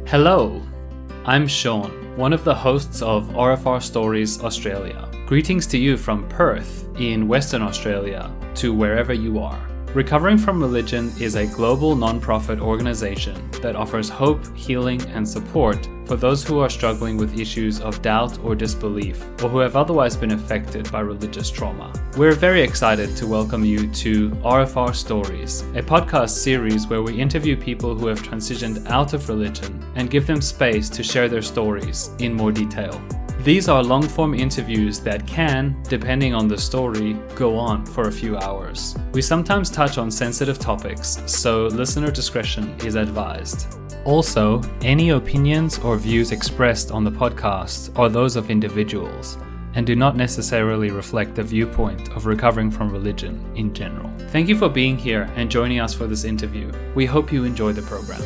Hello, I'm Shawn, one of the hosts of RfR Stories Australia. Greetings to you from Perth in Western Australia to wherever you are. Recovering from Religion is a global non-profit organization that offers hope, healing, and support for those who are struggling with issues of doubt or disbelief, or who have otherwise been affected by religious trauma. We're very excited to welcome you to RfR Stories, a podcast series where we interview people who have transitioned out of religion and give them space to share their stories in more detail. These are long-form interviews that can, depending on the story, go on for a few hours. We sometimes touch on sensitive topics, so listener discretion is advised. Also, any opinions or views expressed on the podcast are those of individuals and do not necessarily reflect the viewpoint of recovering from religion in general. Thank you for being here and joining us for this interview. We hope you enjoy the program.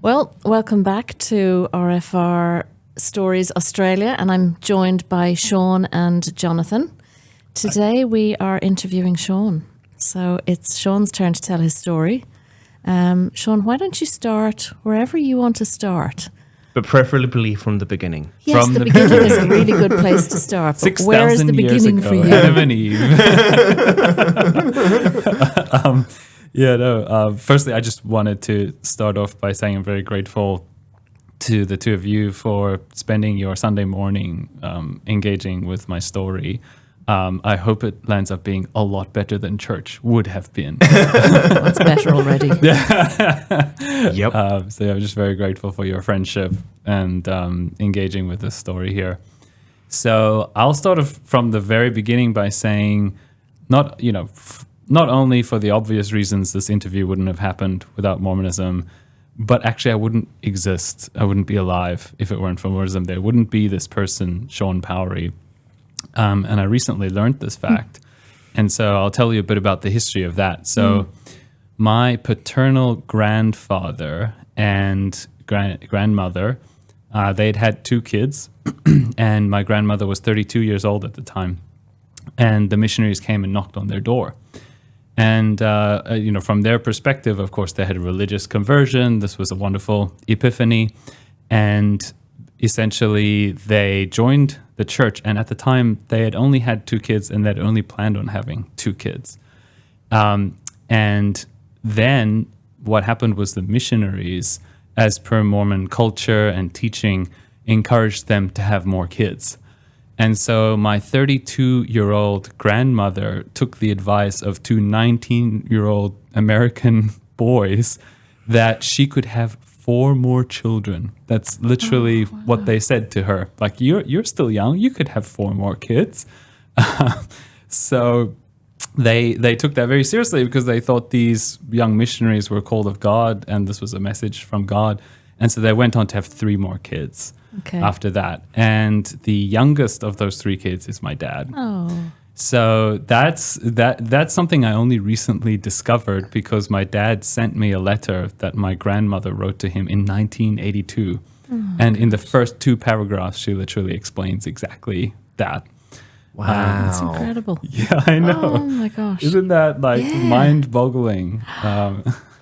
Well, welcome back to RfR Stories Australia, and I'm joined by Shawn and Jonathan. Today we are interviewing Shawn. So it's Shawn's turn to tell his story. Shawn, why don't you start wherever you want to start? But preferably from the beginning. Yes, from the beginning is a really good place to start. But where is the beginning for you? Adam and Eve. Firstly, I just wanted to start off by saying I'm very grateful to the two of you for spending your Sunday morning engaging with my story. I hope it lands up being a lot better than church would have been. That's better already. Yep. So I'm just very grateful for your friendship and engaging with this story here. So I'll start off from the very beginning by saying, not only for the obvious reasons this interview wouldn't have happened without Mormonism, but actually I wouldn't exist. I wouldn't be alive if it weren't for Mormonism. There wouldn't be this person, Shawn Powery. And I recently learned this fact. And so I'll tell you a bit about the history of that. So my paternal grandfather and grandmother, they'd had two kids. And my grandmother was 32 years old at the time. And the missionaries came and knocked on their door. And, from their perspective, of course, they had a religious conversion. This was a wonderful epiphany. And essentially, they joined the church. And at the time, they had only had two kids and they'd only planned on having two kids. And then what happened was the missionaries, as per Mormon culture and teaching, encouraged them to have more kids. And so my 32-year-old grandmother took the advice of two 19-year-old American boys that she could have 4 more children. That's literally what they said to her. Like, you're still young. You could have 4 more kids. So they took that very seriously because they thought these young missionaries were called of God and this was a message from God. And so they went on to have 3 more kids. After that. And the youngest of those 3 kids is my dad. Oh. So that's something I only recently discovered because my dad sent me a letter that my grandmother wrote to him in 1982. And in the first 2 paragraphs, she literally explains exactly that. Wow. That's incredible. Yeah, I know. Oh my gosh. Isn't that mind-boggling?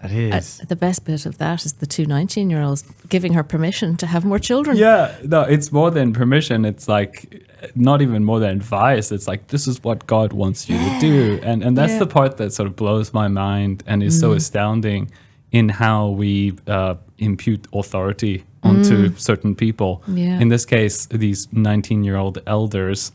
That is. The best bit of that is the 2 19-year-olds giving her permission to have more children. Yeah, no, it's more than permission. It's like not even more than advice. It's like, this is what God wants you to do. And that's the part that sort of blows my mind and is so astounding in how we impute authority onto certain people. Yeah. In this case, these 19-year-old elders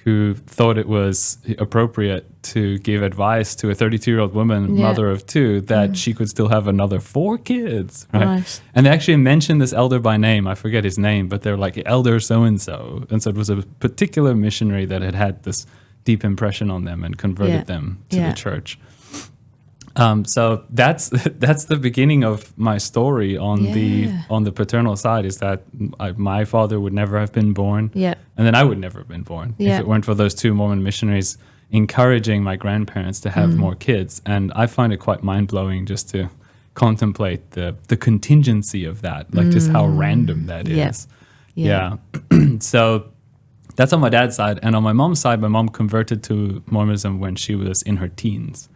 who thought it was appropriate to give advice to a 32-year-old woman, mother of 2, that she could still have another 4 kids. Right? And they actually mentioned this elder by name. I forget his name, but they're like, Elder so-and-so. And so it was a particular missionary that had this deep impression on them and converted them to the church. So that's the beginning of my story on the paternal side, is that my father would never have been born, and then I would never have been born if it weren't for those 2 Mormon missionaries encouraging my grandparents to have more kids. And I find it quite mind-blowing just to contemplate the contingency of that, like just how random that is. So that's on my dad's side. And on my mom's side, my mom converted to Mormonism when she was in her teens.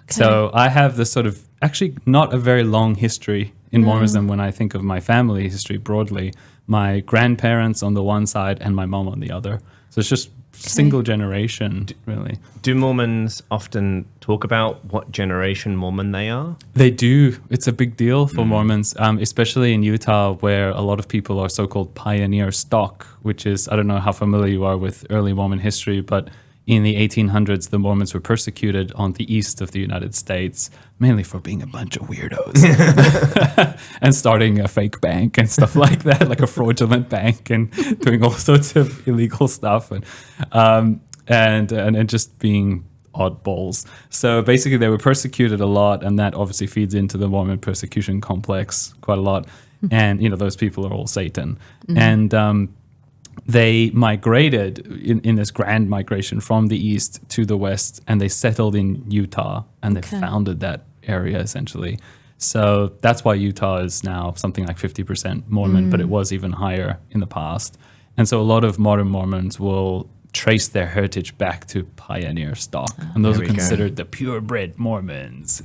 So I have this sort of, actually not a very long history in Mormonism when I think of my family history broadly. My grandparents on the one side and my mom on the other. So it's just single generation, really. Do Mormons often talk about what generation Mormon they are? They do. It's a big deal for Mormons, especially in Utah, where a lot of people are so-called pioneer stock, which is, I don't know how familiar you are with early Mormon history, but in the 1800s, the Mormons were persecuted on the east of the United States, mainly for being a bunch of weirdos and starting a fake bank and stuff like that, like a fraudulent bank, and doing all sorts of illegal stuff, and just being oddballs. So basically, they were persecuted a lot, and that obviously feeds into the Mormon persecution complex quite a lot. And those people are all Satan, and they migrated in this grand migration from the east to the west, and they settled in Utah, and they founded that area essentially. So that's why Utah is now something like 50% Mormon, but it was even higher in the past. And so a lot of modern Mormons will trace their heritage back to pioneer stock, and those are considered the purebred Mormons,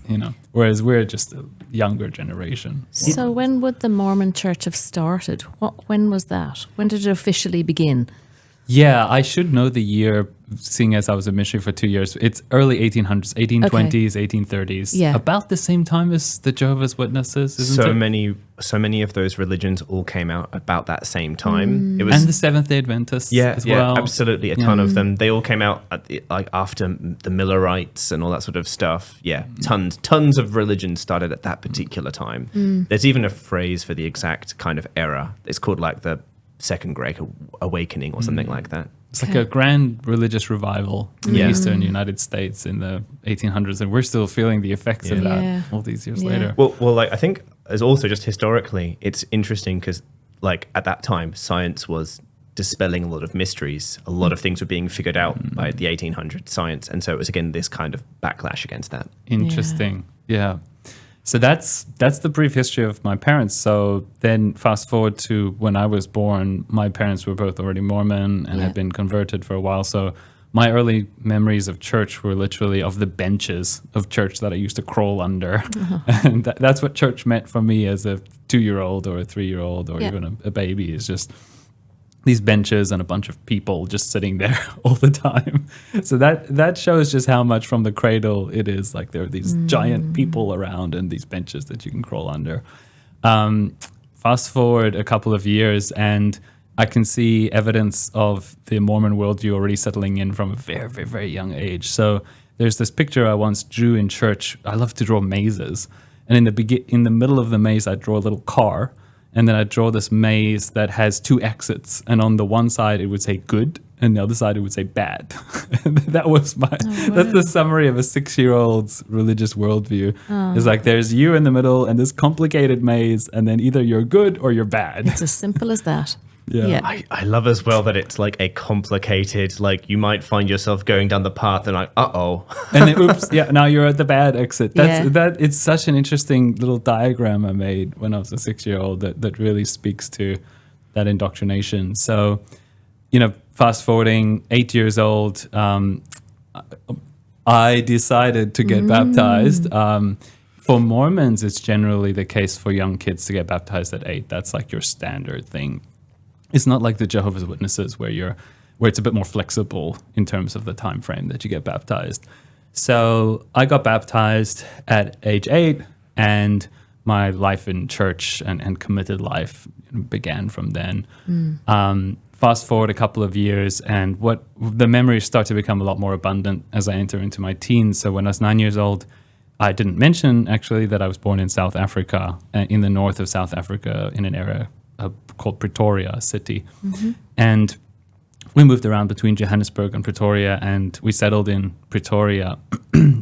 whereas we're just a younger generation. So when would the Mormon Church have started? When was that? When did it officially begin? Yeah, I should know the year, seeing as I was a missionary for 2 years. It's early 1800s, 1820s, 1830s. Yeah. About the same time as the Jehovah's Witnesses, isn't it? So many of those religions all came out about that same time. It was, And the Seventh-day Adventists as well. absolutely. A ton of them. They all came out after the Millerites and all that sort of stuff. Yeah, tons of religions started at that particular time. There's even a phrase for the exact kind of era. It's called like the Second Great Awakening or something like that. It's like a grand religious revival in the eastern United States in the 1800s, and we're still feeling the effects of that all these years later. Well, I think as also just historically, it's interesting because at that time, science was dispelling a lot of mysteries. A lot of things were being figured out by the 1800s science, and so it was again this kind of backlash against that. Interesting, yeah. So that's the brief history of my parents. So then fast forward to when I was born, my parents were both already Mormon and had been converted for a while. So my early memories of church were literally of the benches of church that I used to crawl under. And that's what church meant for me as a 2-year-old or a 3-year-old or even a baby, is just these benches and a bunch of people just sitting there all the time. So that shows just how much from the cradle it is. Like there are these giant people around and these benches that you can crawl under. Fast forward a couple of years and I can see evidence of the Mormon worldview already settling in from a very, very, very young age. So there's this picture I once drew in church. I love to draw mazes. And in the middle of the maze, I draw a little car. And then I draw this maze that has 2 exits. And on the one side, it would say good. And the other side, it would say bad. That was that's the summary of a 6-year-old's religious worldview. It's like there's you in the middle and this complicated maze. And then either you're good or you're bad. It's as simple as that. Yeah. I love as well that it's like a complicated, like you might find yourself going down the path and like, uh-oh. And then, oops, now you're at the bad exit. It's such an interesting little diagram I made when I was a 6-year-old that really speaks to that indoctrination. So, fast forwarding 8 years old, I decided to get baptized. For Mormons, it's generally the case for young kids to get baptized at 8. That's like your standard thing. It's not like the Jehovah's Witnesses where it's a bit more flexible in terms of the time frame that you get baptized. So I got baptized at age 8, and my life in church and committed life began from then. Fast forward a couple of years, and the memories start to become a lot more abundant as I enter into my teens. So when I was 9 years old, I didn't mention actually that I was born in South Africa, in the north of South Africa, in an area called Pretoria, a city. And we moved around between Johannesburg and Pretoria, and we settled in Pretoria.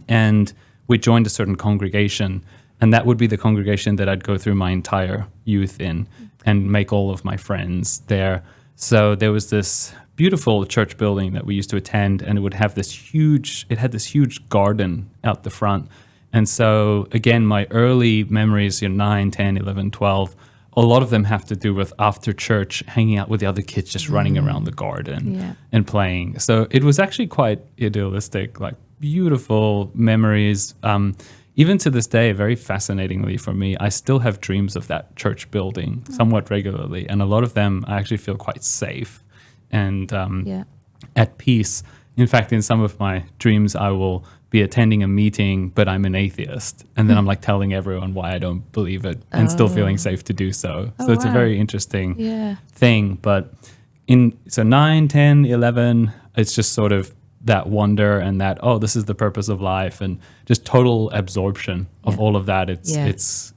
And we joined a certain congregation, and that would be the congregation that I'd go through my entire youth in and make all of my friends there. So there was this beautiful church building that we used to attend, and it had this huge garden out the front. And so again, my early memories, 9, 10, 11, 12, a lot of them have to do with after church hanging out with the other kids, just running around the garden and playing. So it was actually quite idealistic, like beautiful memories. Even to this day, very fascinatingly for me, I still have dreams of that church building somewhat regularly. And a lot of them I actually feel quite safe and at peace. In fact, in some of my dreams, I will be attending a meeting, but I'm an atheist. And then I'm like telling everyone why I don't believe it and still feeling safe to do so. So it's a very interesting thing. But so 9, 10, 11, it's just sort of that wonder and that, this is the purpose of life, and just total absorption of all of that. It's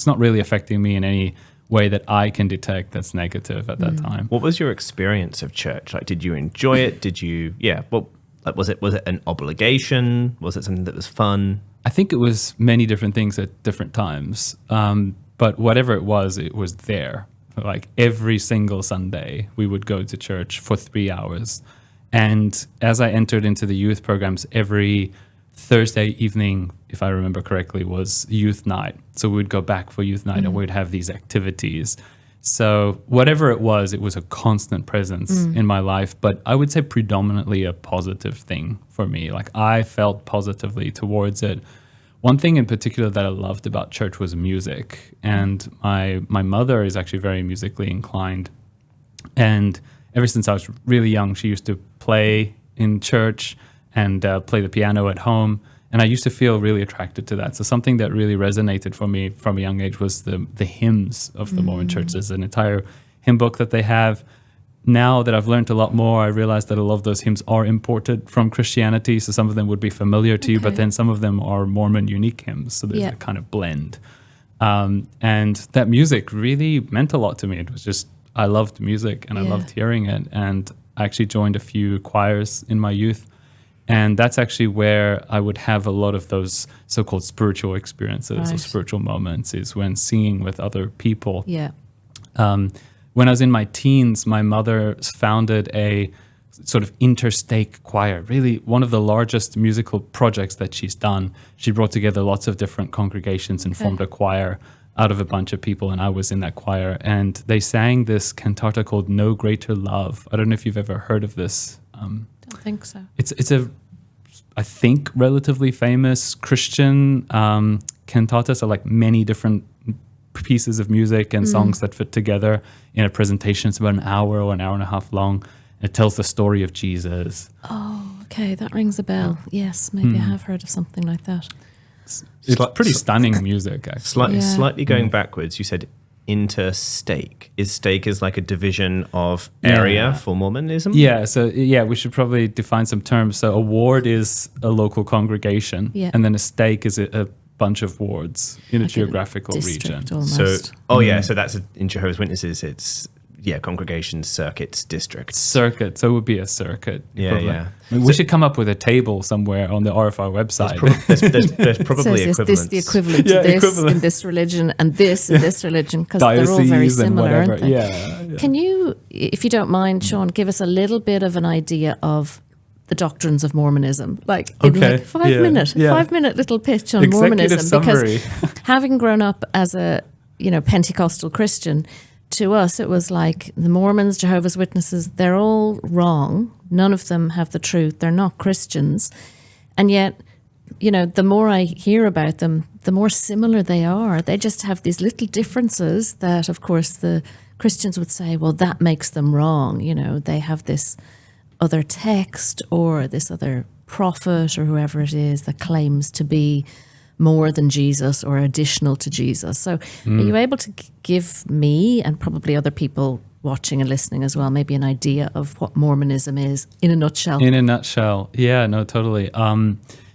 not really affecting me in any way that I can detect that's negative at that time. What was your experience of church? Like, did you enjoy it? Did you, was it an obligation? Was it something that was fun? I think it was many different things at different times. But whatever it was there. Like every single Sunday, we would go to church for 3 hours. And as I entered into the youth programs, every Thursday evening, if I remember correctly, was youth night. So we would go back for youth night and we'd have these activities. So whatever it was a constant presence in my life, but I would say predominantly a positive thing for me. Like I felt positively towards it. One thing in particular that I loved about church was music. And my mother is actually very musically inclined. And ever since I was really young, she used to play in church and play the piano at home. And I used to feel really attracted to that. So something that really resonated for me from a young age was the hymns of the Mormon church. There's an entire hymn book that they have. Now that I've learned a lot more, I realize that a lot of those hymns are imported from Christianity. So some of them would be familiar to you, but then some of them are Mormon unique hymns. So there's a kind of blend. And that music really meant a lot to me. It was just, I loved music and I loved hearing it. And I actually joined a few choirs in my youth. And that's actually where I would have a lot of those so-called spiritual experiences or spiritual moments, is when singing with other people. Yeah. When I was in my teens, my mother founded a sort of interstake choir, really one of the largest musical projects that she's done. She brought together lots of different congregations and formed a choir out of a bunch of people, and I was in that choir. And they sang this cantata called No Greater Love. I don't know if you've ever heard of this. Don't think so. It's a, I think, relatively famous Christian cantata. So like many different pieces of music and songs that fit together in a presentation. It's about an hour or an hour and a half long. It tells the story of Jesus. Oh, okay. That rings a bell. Yes, maybe I have heard of something like that. It's pretty stunning music, actually. Slightly going backwards, you said interstake. Stake is like a division of area for Mormonism? Yeah, so we should probably define some terms. So a ward is a local congregation, and then a stake is a bunch of wards in a geographical region. Almost. So, so that's in Jehovah's Witnesses, it's congregations, circuits, districts. Circuit, so it would be a circuit. Yeah. I mean, we should come up with a table somewhere on the RfR website. There's probably Is equivalents. this the equivalent to this in this religion and this in this religion? Because they're all very similar, aren't they? Yeah. Can you, if you don't mind, Shawn, give us a little bit of an idea of the doctrines of Mormonism, like in like 5 minute little pitch on Executive Mormonism? summary. Because having grown up as a Pentecostal Christian, to us it was like the Mormons, Jehovah's Witnesses, they're all wrong. None of them have the truth. They're not Christians, and yet the more I hear about them, the more similar they are. They just have these little differences that, of course, the Christians would say, well, that makes them wrong. They have this other text or this other prophet or whoever it is that claims to be more than Jesus or additional to Jesus. So are you able to give me, and probably other people watching and listening as well, maybe an idea of what Mormonism is in a nutshell? In a nutshell. Yeah, no, totally.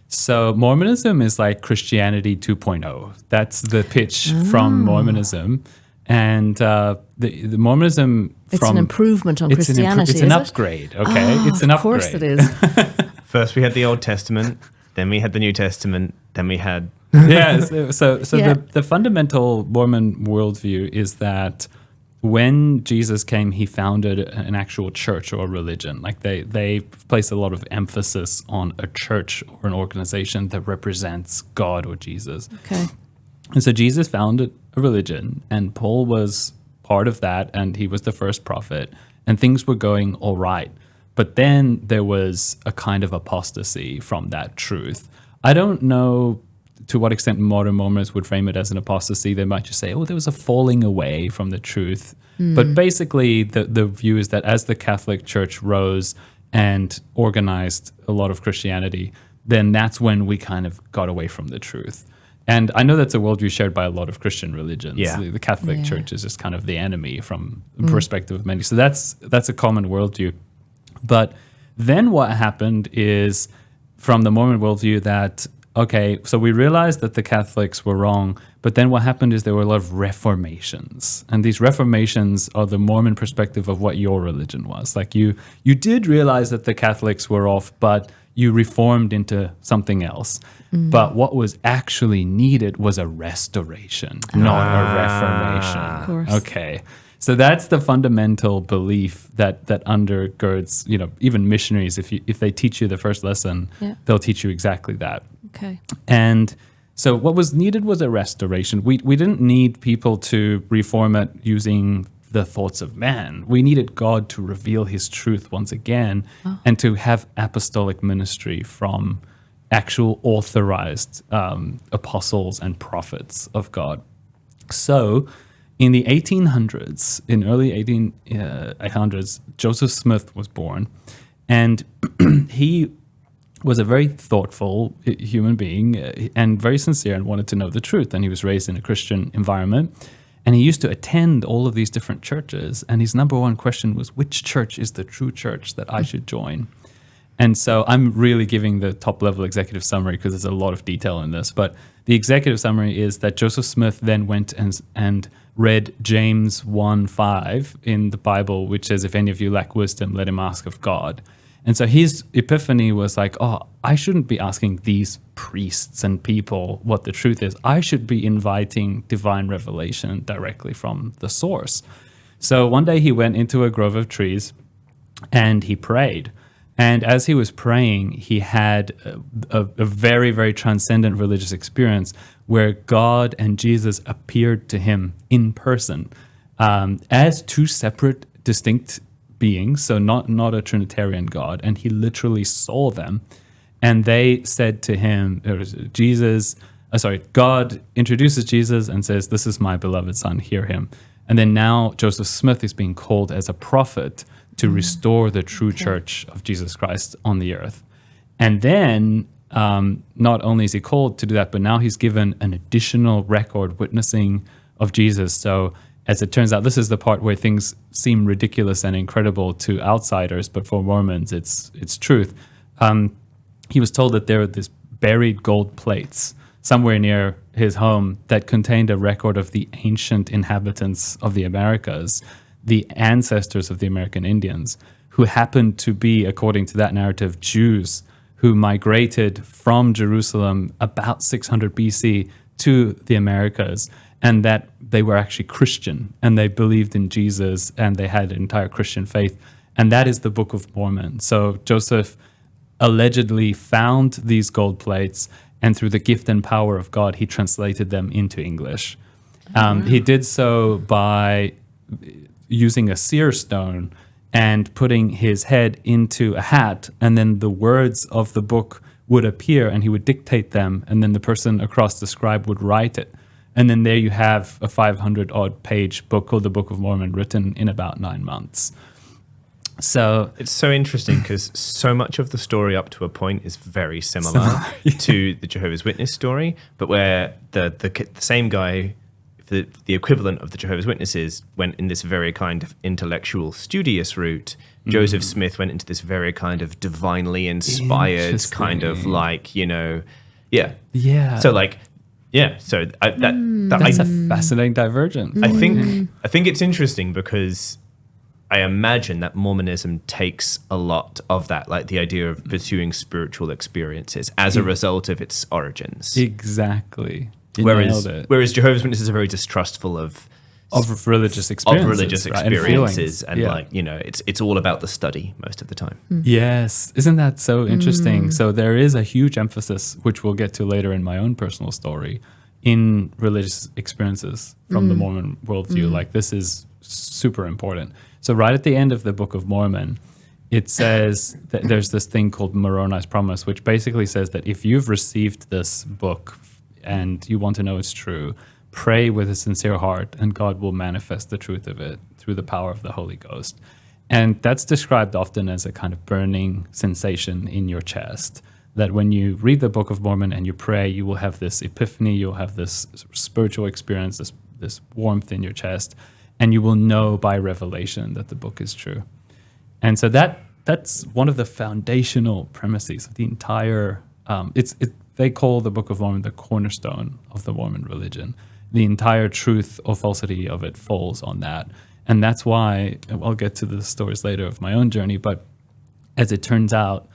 So Mormonism is like Christianity 2.0. That's the pitch from Mormonism. And the Mormonism it's an improvement on Christianity, it's an upgrade, okay? It's an upgrade. Of course it is. First we had the Old Testament, then we had the New Testament, then we had... The fundamental Mormon worldview is that when Jesus came, he founded an actual church or religion. Like they place a lot of emphasis on a church or an organization that represents God or Jesus. Okay. And so Jesus founded a religion, and Paul was part of that, and he was the first prophet, and things were going all right. But then there was a kind of apostasy from that truth. I don't know to what extent modern Mormons would frame it as an apostasy. They might just say, oh, there was a falling away from the truth. But basically, the view is that as the Catholic Church rose and organized a lot of Christianity, then that's when we kind of got away from the truth. And I know that's a worldview shared by a lot of Christian religions. Yeah. The Catholic Church is just kind of the enemy from the perspective of many. So that's a common worldview. But then what happened is, from the Mormon worldview, that, okay, so we realized that the Catholics were wrong, but then what happened is there were a lot of reformations. And these reformations are the Mormon perspective of what your religion was. Like you did realize that the Catholics were off, but you reformed into something else. But what was actually needed was a restoration, not a reformation. Of course. Okay. So that's the fundamental belief that undergirds, even missionaries. If they teach you the first lesson, they'll teach you exactly that. Okay. And so what was needed was a restoration. We didn't need people to reform it using the thoughts of man. We needed God to reveal his truth once again and to have apostolic ministry from actual authorized apostles and prophets of God. So in the 1800s, in early 1800s, Joseph Smith was born, and he was a very thoughtful human being and very sincere and wanted to know the truth. And he was raised in a Christian environment, and he used to attend all of these different churches. And his number one question was, which church is the true church that I should join? And so I'm really giving the top level executive summary because there's a lot of detail in this. But the executive summary is that Joseph Smith then went and read James 1:5 in the Bible, which says, if any of you lack wisdom, let him ask of God. And so his epiphany was like, oh, I shouldn't be asking these priests and people what the truth is. I should be inviting divine revelation directly from the source. So one day he went into a grove of trees and he prayed. And as he was praying, he had a very, very transcendent religious experience where God and Jesus appeared to him in person as two separate, distinct beings, so not a Trinitarian God. And he literally saw them. And they said to him, God introduces Jesus and says, this is my beloved son, hear him. And then now Joseph Smith is being called as a prophet to restore the true church of Jesus Christ on the earth. And then not only is he called to do that, but now he's given an additional record witnessing of Jesus. So as it turns out, this is the part where things seem ridiculous and incredible to outsiders, but for Mormons, it's truth. He was told that there were these buried gold plates somewhere near his home that contained a record of the ancient inhabitants of the Americas, the ancestors of the American Indians, who happened to be, according to that narrative, Jews who migrated from Jerusalem about 600 BC to the Americas, and that they were actually Christian, and they believed in Jesus, and they had an entire Christian faith. And that is the Book of Mormon. So Joseph allegedly found these gold plates, and through the gift and power of God, he translated them into English. He did so by using a seer stone and putting his head into a hat, and then the words of the book would appear, and he would dictate them, and then the person across the scribe would write it. And then there you have a 500-odd page book called the Book of Mormon, written in about 9 months. So it's so interesting because so much of the story up to a point is very similar to the Jehovah's Witness story, but where the same guy, the equivalent of the Jehovah's Witnesses, went in this very kind of intellectual, studious route. Joseph Smith went into this very kind of divinely inspired kind of like, So like, So that's a fascinating divergence. I think it's interesting because I imagine that Mormonism takes a lot of that, like the idea of pursuing spiritual experiences as a result of its origins. Exactly. Whereas Jehovah's Witnesses are very distrustful of religious experiences, and it's all about the study most of the time. Yes, isn't that so interesting? So there is a huge emphasis, which we'll get to later in my own personal story, in religious experiences from the Mormon worldview. Like, this is super important. So right at the end of the Book of Mormon, it says that there's this thing called Moroni's Promise, which basically says that if you've received this book and you want to know it's true, pray with a sincere heart and God will manifest the truth of it through the power of the Holy Ghost. And that's described often as a kind of burning sensation in your chest, that when you read the Book of Mormon and you pray, you will have this epiphany, you'll have this spiritual experience, this warmth in your chest, and you will know by revelation that the book is true. And so that's one of the foundational premises of the entire, they call the Book of Mormon the cornerstone of the Mormon religion. The entire truth or falsity of it falls on that. And that's why, I'll get to the stories later of my own journey, but as it turns out,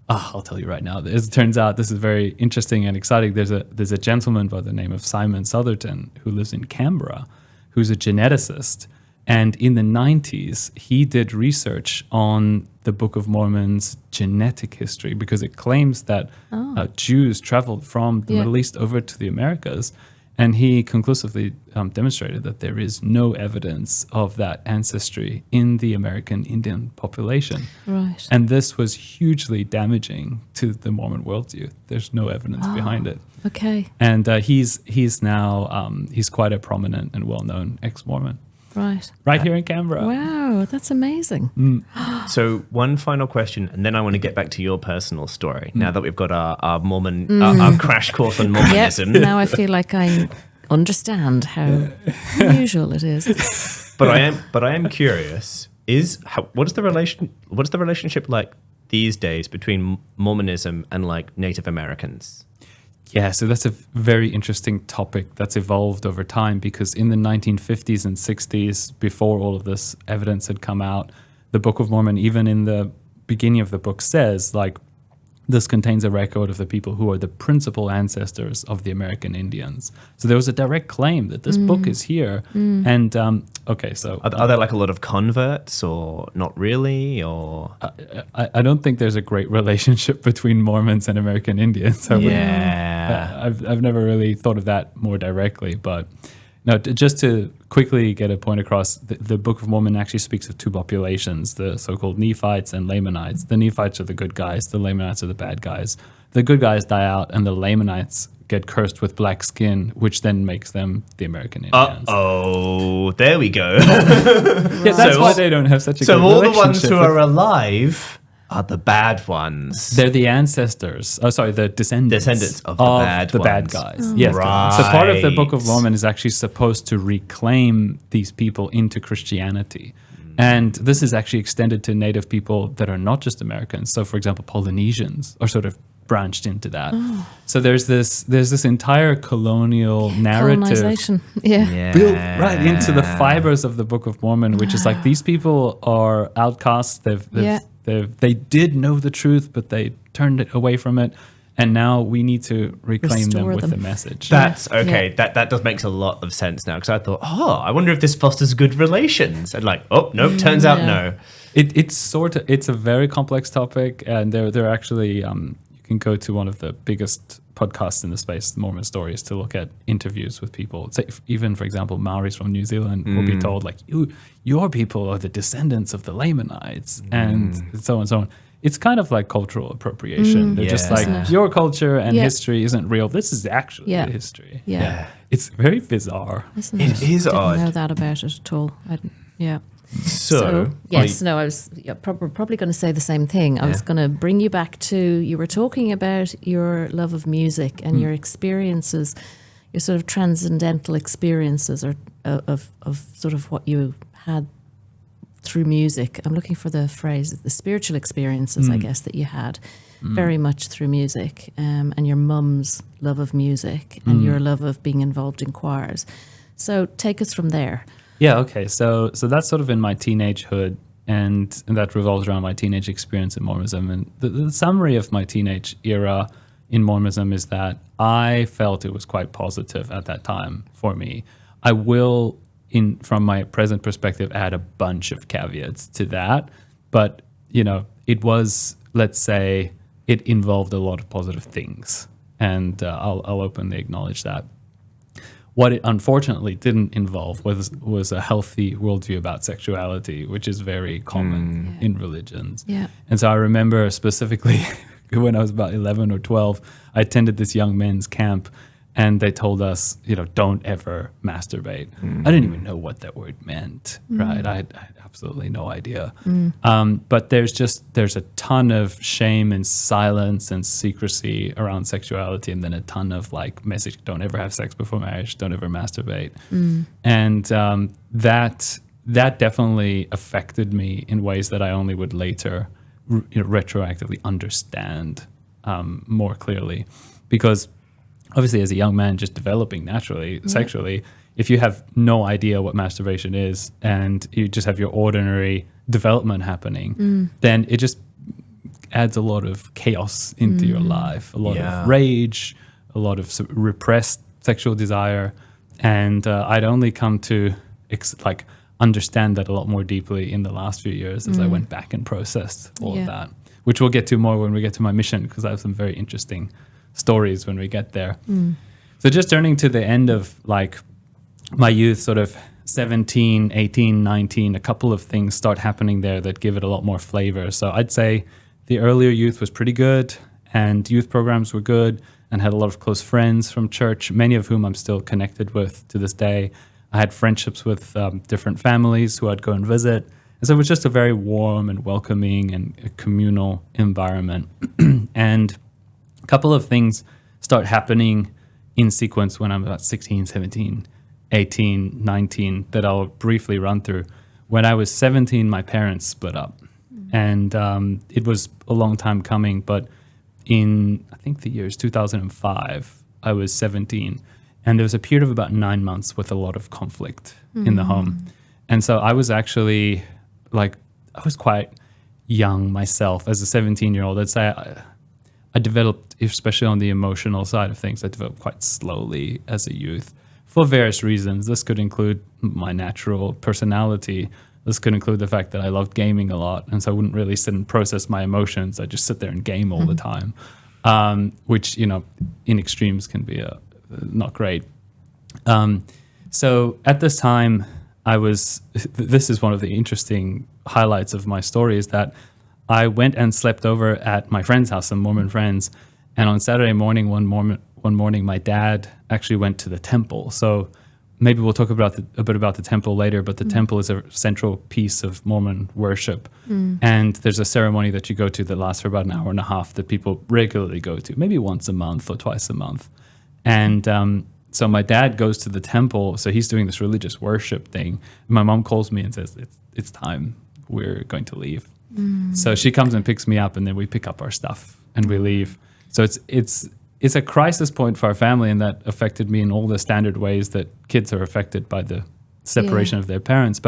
I'll tell you right now, as it turns out, this is very interesting and exciting. There's a gentleman by the name of Simon Southerton who lives in Canberra, who's a geneticist. And in the 90s, he did research on the Book of Mormon's genetic history, because it claims that Jews traveled from the Middle East over to the Americas. And he conclusively demonstrated that there is no evidence of that ancestry in the American Indian population. Right. And this was hugely damaging to the Mormon worldview. There's no evidence behind it. Okay. And he's now he's quite a prominent and well-known ex-Mormon. Right Here in Canberra. Wow, that's amazing. So one final question, and then I want to get back to your personal story. Now that we've got our Mormon, our crash course on Mormonism. Yep, now I feel like I understand how unusual it is. But I am curious. What is the relationship like these days between Mormonism and like Native Americans? Yeah, so that's a very interesting topic that's evolved over time, because in the 1950s and 60s, before all of this evidence had come out, the Book of Mormon, even in the beginning of the book, says, like, this contains a record of the people who are the principal ancestors of the American Indians. So there was a direct claim that this book is here. And, okay, so... Are there like a lot of converts, or not really, or... I don't think there's a great relationship between Mormons and American Indians. I've never really thought of that more directly, but no, just to quickly get a point across, the Book of Mormon actually speaks of two populations, the so-called Nephites and Lamanites. The Nephites are the good guys, the Lamanites are the bad guys. The good guys die out, and the Lamanites get cursed with black skin, which then makes them the American Indians. Oh, there we go. Yeah, that's why they don't have such a good relationship. So all the ones who are alive are the bad ones. They're the ancestors. Oh, sorry, the descendants of the bad guys. Oh. Yes. Right. So part of the Book of Mormon is actually supposed to reclaim these people into Christianity. And this is actually extended to native people that are not just Americans. So, for example, Polynesians are sort of branched into that. So there's this entire colonial narrative Colonization. built right into the fibers of the Book of Mormon, which is like, these people are outcasts. They did know the truth, but they turned it away from it. And now we need to reclaim them with the message. That's okay. Yeah. That does make a lot of sense now, because I thought, I wonder if this fosters good relations. And like, nope, turns out no. It's a very complex topic, and they're actually you can go to one of the biggest podcasts in the space, Mormon Stories, to look at interviews with people. Say, even, for example, Maoris from New Zealand will be told, like, your people are the descendants of the Lamanites, and so on and so on. It's kind of like cultural appropriation. They're just like, your culture and history isn't real. This is actually history. Yeah. It's very bizarre. Isn't it? It is odd. I didn't know that about it at all. So yes, I was probably going to say the same thing. I was going to bring you back to, you were talking about your love of music and your experiences, your sort of transcendental experiences of sort of what you had through music. I'm looking for the phrase, the spiritual experiences, I guess, that you had very much through music, and your mum's love of music and your love of being involved in choirs. So take us from there. Yeah, okay. So that's sort of in my teenagehood, and that revolves around my teenage experience in Mormonism. And the summary of my teenage era in Mormonism is that I felt it was quite positive at that time for me. I will, from my present perspective, add a bunch of caveats to that. But, it was, let's say, it involved a lot of positive things. And I'll openly acknowledge that. What it unfortunately didn't involve was a healthy worldview about sexuality, which is very common in religions. Yeah. And so I remember specifically when I was about 11 or 12, I attended this young men's camp, and they told us, don't ever masturbate. I didn't even know what that word meant, right? I had absolutely no idea. But there's a ton of shame and silence and secrecy around sexuality, and then a ton of like message: don't ever have sex before marriage, don't ever masturbate. And that definitely affected me in ways that I only would later retroactively understand more clearly, because obviously as a young man just developing naturally sexually, if you have no idea what masturbation is and you just have your ordinary development happening, then it just adds a lot of chaos into your life, a lot of rage, a lot of repressed sexual desire. And I'd only come to understand that a lot more deeply in the last few years as I went back and processed all of that, which we'll get to more when we get to my mission, because I have some very interesting stories when we get there. So just turning to the end of my youth, sort of 17, 18, 19, a couple of things start happening there that give it a lot more flavor. So I'd say the earlier youth was pretty good, and youth programs were good, and had a lot of close friends from church, many of whom I'm still connected with to this day. I had friendships with different families who I'd go and visit. And so it was just a very warm and welcoming and a communal environment. And a couple of things start happening in sequence when I'm about 16, 17, 18, 19 that I'll briefly run through. When I was 17, my parents split up. And it was a long time coming, but in, I think the year is 2005, I was 17. And there was a period of about 9 months with a lot of conflict in the home. And so I was actually I was quite young myself as a 17-year-old. I'd say I developed, especially on the emotional side of things, I developed quite slowly as a youth for various reasons. This could include my natural personality. This could include the fact that I loved gaming a lot. And so I wouldn't really sit and process my emotions. I'd just sit there and game all the time, which, in extremes can be not great. So at this time, this is one of the interesting highlights of my story, is that I went and slept over at my friend's house, some Mormon friends. And on Saturday morning, one morning, my dad actually went to the temple. So maybe we'll talk a bit about the temple later, but the temple is a central piece of Mormon worship. And there's a ceremony that you go to that lasts for about an hour and a half that people regularly go to, maybe once a month or twice a month. And so my dad goes to the temple, so he's doing this religious worship thing. My mom calls me and says, it's time, we're going to leave. So she comes and picks me up, and then we pick up our stuff and we leave. So it's a crisis point for our family, and that affected me in all the standard ways that kids are affected by the separation of their parents.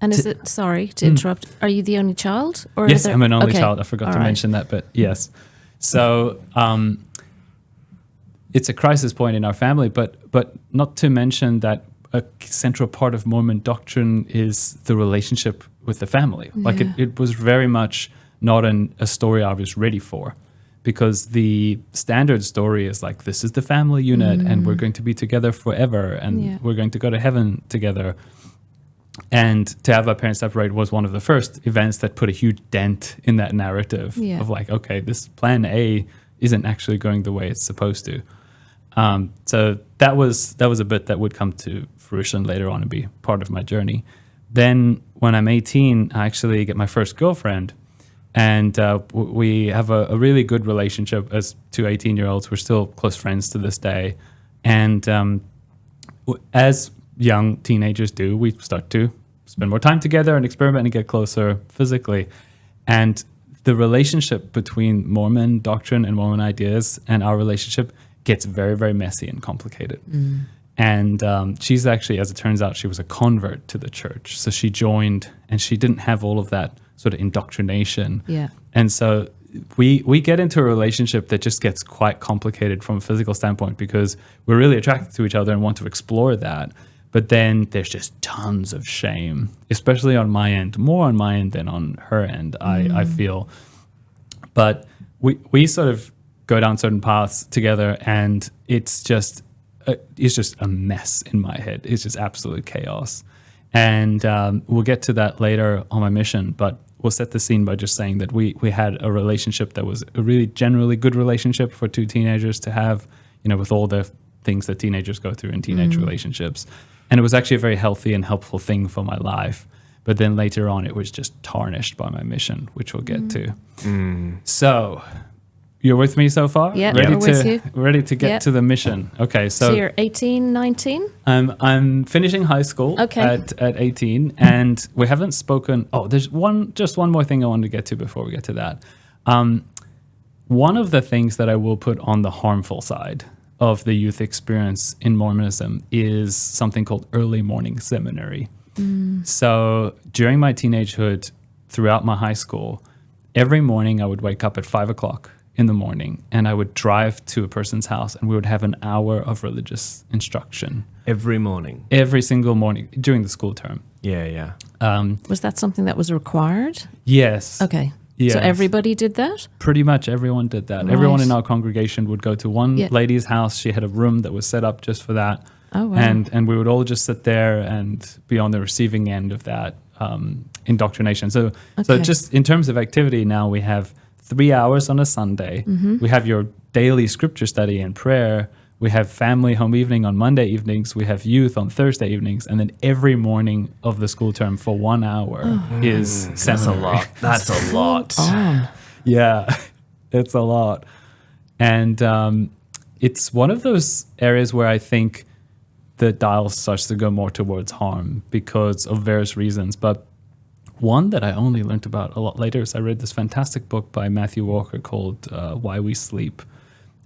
And is it, sorry to interrupt, are you the only child? Or yes, I'm an only child. I forgot to right. mention that, but yes. So it's a crisis point in our family, but not to mention that a central part of Mormon doctrine is the relationship with the family. It was very much not a story I was ready for, because the standard story is this is the family unit and we're going to be together forever and we're going to go to heaven together. And to have our parents separate was one of the first events that put a huge dent in that narrative of okay, this plan A isn't actually going the way it's supposed to. So that was a bit that would come to fruition later on and be part of my journey. Then when I'm 18, I actually get my first girlfriend, and we have a really good relationship as two 18-year-olds. We're still close friends to this day. And as young teenagers do, we start to spend more time together and experiment and get closer physically. And the relationship between Mormon doctrine and Mormon ideas and our relationship gets very, very messy and complicated. And she's actually, as it turns out, she was a convert to the church. So she joined, and she didn't have all of that sort of indoctrination. And so we get into a relationship that just gets quite complicated from a physical standpoint, because we're really attracted to each other and want to explore that. But then there's just tons of shame, especially on my end, more on my end than on her end, I feel. But we sort of go down certain paths together, and it's just it's just a mess in my head. It's just absolute chaos. And we'll get to that later on my mission, but we'll set the scene by just saying that we had a relationship that was a really generally good relationship for two teenagers to have, with all the things that teenagers go through in teenage relationships. And it was actually a very healthy and helpful thing for my life. But then later on, it was just tarnished by my mission, which we'll get to. So you're with me so far? Yeah, ready we're with you. Ready to get to the mission. Okay, So you're 18, 19? I'm finishing high school at 18, and we haven't spoken. Oh, there's one more thing I wanted to get to before we get to that. One of the things that I will put on the harmful side of the youth experience in Mormonism is something called early morning seminary. So during my teenagehood, throughout my high school, every morning I would wake up at 5 o'clock in the morning and I would drive to a person's house and we would have an hour of religious instruction. Every morning? Every single morning during the school term. Yeah. Was that something that was required? Yes. Okay. Yes. So everybody did that? Pretty much everyone did that. Right. Everyone in our congregation would go to one lady's house. She had a room that was set up just for that. Oh, wow. And we would all just sit there and be on the receiving end of that indoctrination. So just in terms of activity now, we have 3 hours on a Sunday. We have your daily scripture study and prayer. We have family home evening on Monday evenings. We have youth on Thursday evenings. And then every morning of the school term for 1 hour is seminary. That's a lot. Yeah, it's a lot. And it's one of those areas where I think the dial starts to go more towards harm because of various reasons. But one that I only learned about a lot later is I read this fantastic book by Matthew Walker called Why We Sleep.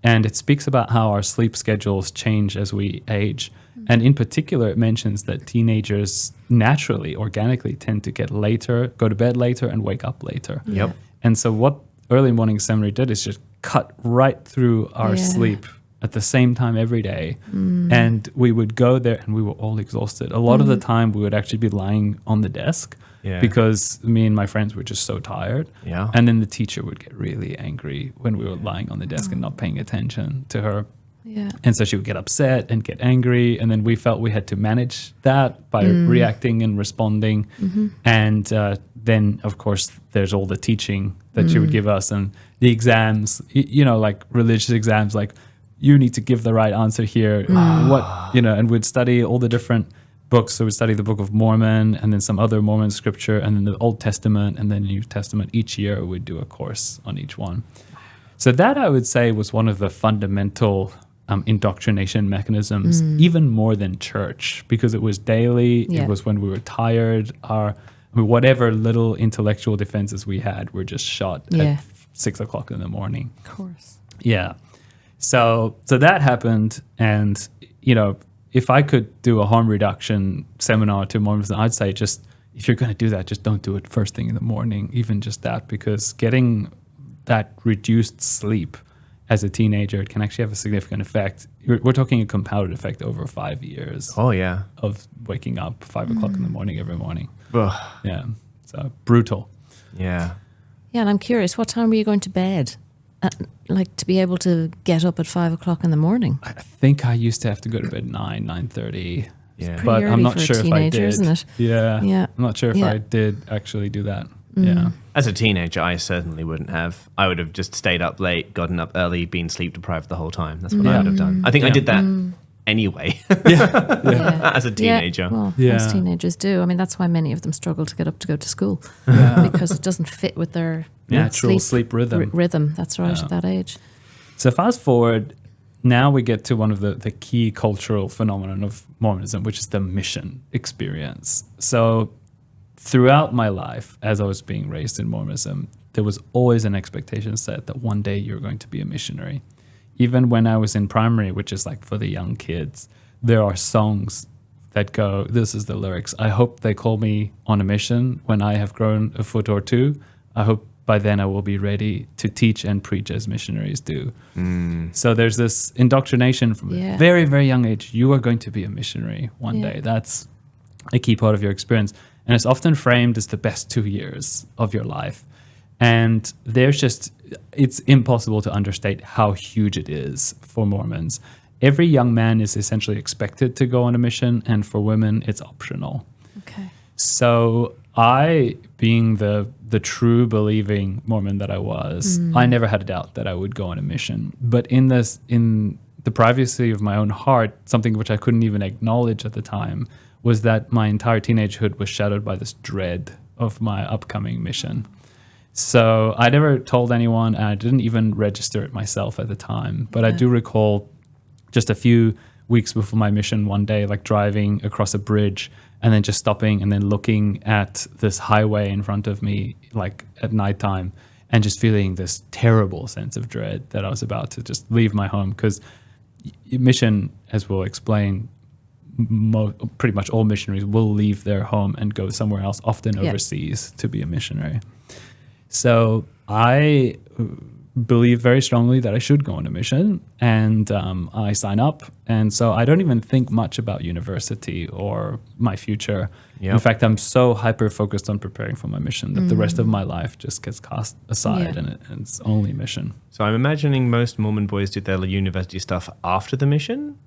And it speaks about how our sleep schedules change as we age. And in particular, it mentions that teenagers naturally, organically tend to go to bed later and wake up later. Yep. And so what early morning seminary did is just cut right through our sleep at the same time every day. And we would go there and we were all exhausted. A lot of the time we would actually be lying on the desk because me and my friends were just so tired. Yeah. And then the teacher would get really angry when we were lying on the desk and not paying attention to her. Yeah. And so she would get upset and get angry. And then we felt we had to manage that by reacting and responding. And then, of course, there's all the teaching that she would give us and the exams, like religious exams, like you need to give the right answer here. And we'd study all the different books. So we'd study the Book of Mormon and then some other Mormon scripture and then the Old Testament and then the New Testament. Each year we'd do a course on each one. So that I would say was one of the fundamental indoctrination mechanisms, even more than church, because it was daily. It was when we were tired. Whatever little intellectual defenses we had were just shot at 6 o'clock in the morning. Of course. Yeah. So that happened. And, if I could do a harm reduction seminar to Mormonism, I'd say just, if you're going to do that, just don't do it first thing in the morning, even just that, because getting that reduced sleep as a teenager, it can actually have a significant effect. We're talking a compounded effect over 5 years. Oh, yeah. Of waking up 5 o'clock in the morning every morning. Ugh. Yeah. So brutal. Yeah. Yeah, and I'm curious, what time were you going to bed? To be able to get up at 5 o'clock in the morning? I think I used to have to go to bed 9:30. Yeah. But I'm not sure if I did. Isn't it? Yeah. Yeah. I'm not sure if I did actually do that. Yeah. As a teenager, I certainly wouldn't have. I would have just stayed up late, gotten up early, been sleep deprived the whole time. That's what I would have done. I think I did that anyway as a teenager. Yeah. Well, Yeah. most teenagers do. I mean, that's why many of them struggle to get up to go to school because it doesn't fit with their Natural sleep rhythm. Rhythm, that's right, at that age. So fast forward, now we get to one of the key cultural phenomenon of Mormonism, which is the mission experience. So throughout my life, as I was being raised in Mormonism, there was always an expectation set that one day you're going to be a missionary. Even when I was in primary, which is like for the young kids, there are songs that go, this is the lyrics, I hope they call me on a mission when I have grown a foot or two. I hope by then I will be ready to teach and preach as missionaries do. So there's this indoctrination from a very, very young age. You are going to be a missionary one day. That's a key part of your experience. And it's often framed as the best 2 years of your life. And it's impossible to understate how huge it is for Mormons. every young man is essentially expected to go on a mission, and for women, it's optional. Okay. So I, being the true believing Mormon that I was, I never had a doubt that I would go on a mission. But in the privacy of my own heart, something which I couldn't even acknowledge at the time was that my entire teenagehood was shadowed by this dread of my upcoming mission. So I never told anyone, and I didn't even register it myself at the time. But I do recall just a few weeks before my mission one day, like driving across a bridge and then just stopping and then looking at this highway in front of me, like at nighttime, and just feeling this terrible sense of dread that I was about to just leave my home. Because mission, as we'll explain, pretty much all missionaries will leave their home and go somewhere else, often overseas, to be a missionary. So I believe very strongly that I should go on a mission, and I sign up. And so I don't even think much about university or my future. Yep. In fact, I'm so hyper-focused on preparing for my mission that the rest of my life just gets cast aside, and it's only mission. So I'm imagining most Mormon boys do their university stuff after the mission?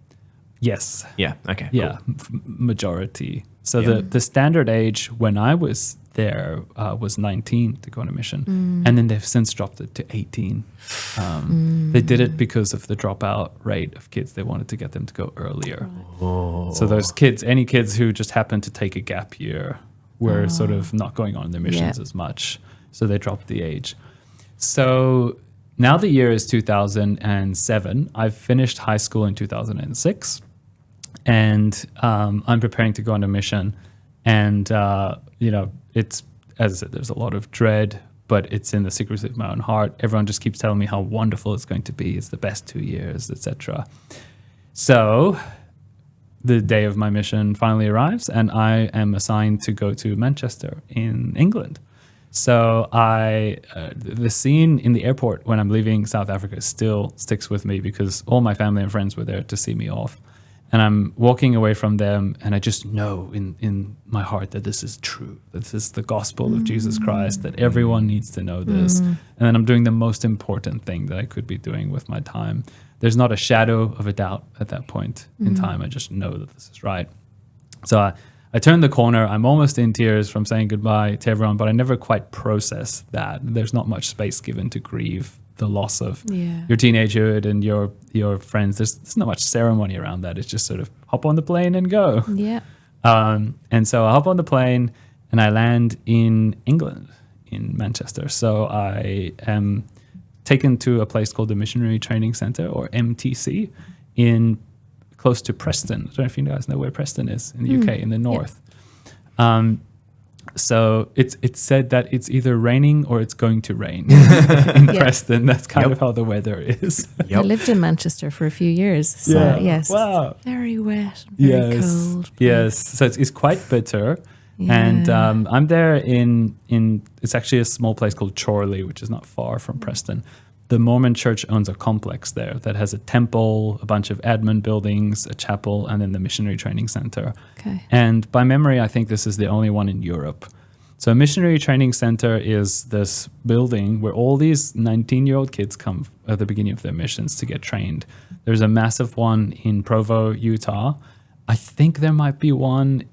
Yes. Yeah, okay, Yeah, cool. Majority. So the standard age when I was there was 19 to go on a mission. And then they've since dropped it to 18. They did it because of the dropout rate of kids. They wanted to get them to go earlier. Oh. So those kids, any kids who just happened to take a gap year were sort of not going on their missions as much. So they dropped the age. So now the year is 2007. I've finished high school in 2006. And I'm preparing to go on a mission. And, it's, as I said, there's a lot of dread, but it's in the secrecy of my own heart. Everyone just keeps telling me how wonderful it's going to be. It's the best 2 years, etc. So the day of my mission finally arrives, and I am assigned to go to Manchester in England. So the scene in the airport when I'm leaving South Africa still sticks with me because all my family and friends were there to see me off. And I'm walking away from them, and I just know in my heart that this is true, that this is the gospel of Jesus Christ, that everyone needs to know this. And then I'm doing the most important thing that I could be doing with my time. There's not a shadow of a doubt at that point in time. I just know that this is right. So I turn the corner. I'm almost in tears from saying goodbye to everyone, but I never quite process that. There's not much space given to grieve the loss of your teenagehood and your friends. There's not much ceremony around that. It's just sort of hop on the plane and go. Yeah. And so I hop on the plane and I land in England, in Manchester. So I am taken to a place called the Missionary Training Centre, or MTC, in close to Preston. I don't know if you guys know where Preston is in the UK, in the north. So it's said that it's either raining or it's going to rain in Preston. That's kind of how the weather is. I lived in Manchester for a few years. So yes. Wow. Very wet, very cold. Yes. So it's quite bitter. Yeah. And I'm there in it's actually a small place called Chorley, which is not far from Preston. The Mormon church owns a complex there that has a temple, a bunch of admin buildings, a chapel, and then the missionary training center. Okay. And by memory, I think this is the only one in Europe. So a missionary training center is this building where all these 19-year-old kids come at the beginning of their missions to get trained. There's a massive one in Provo, Utah. I think there might be one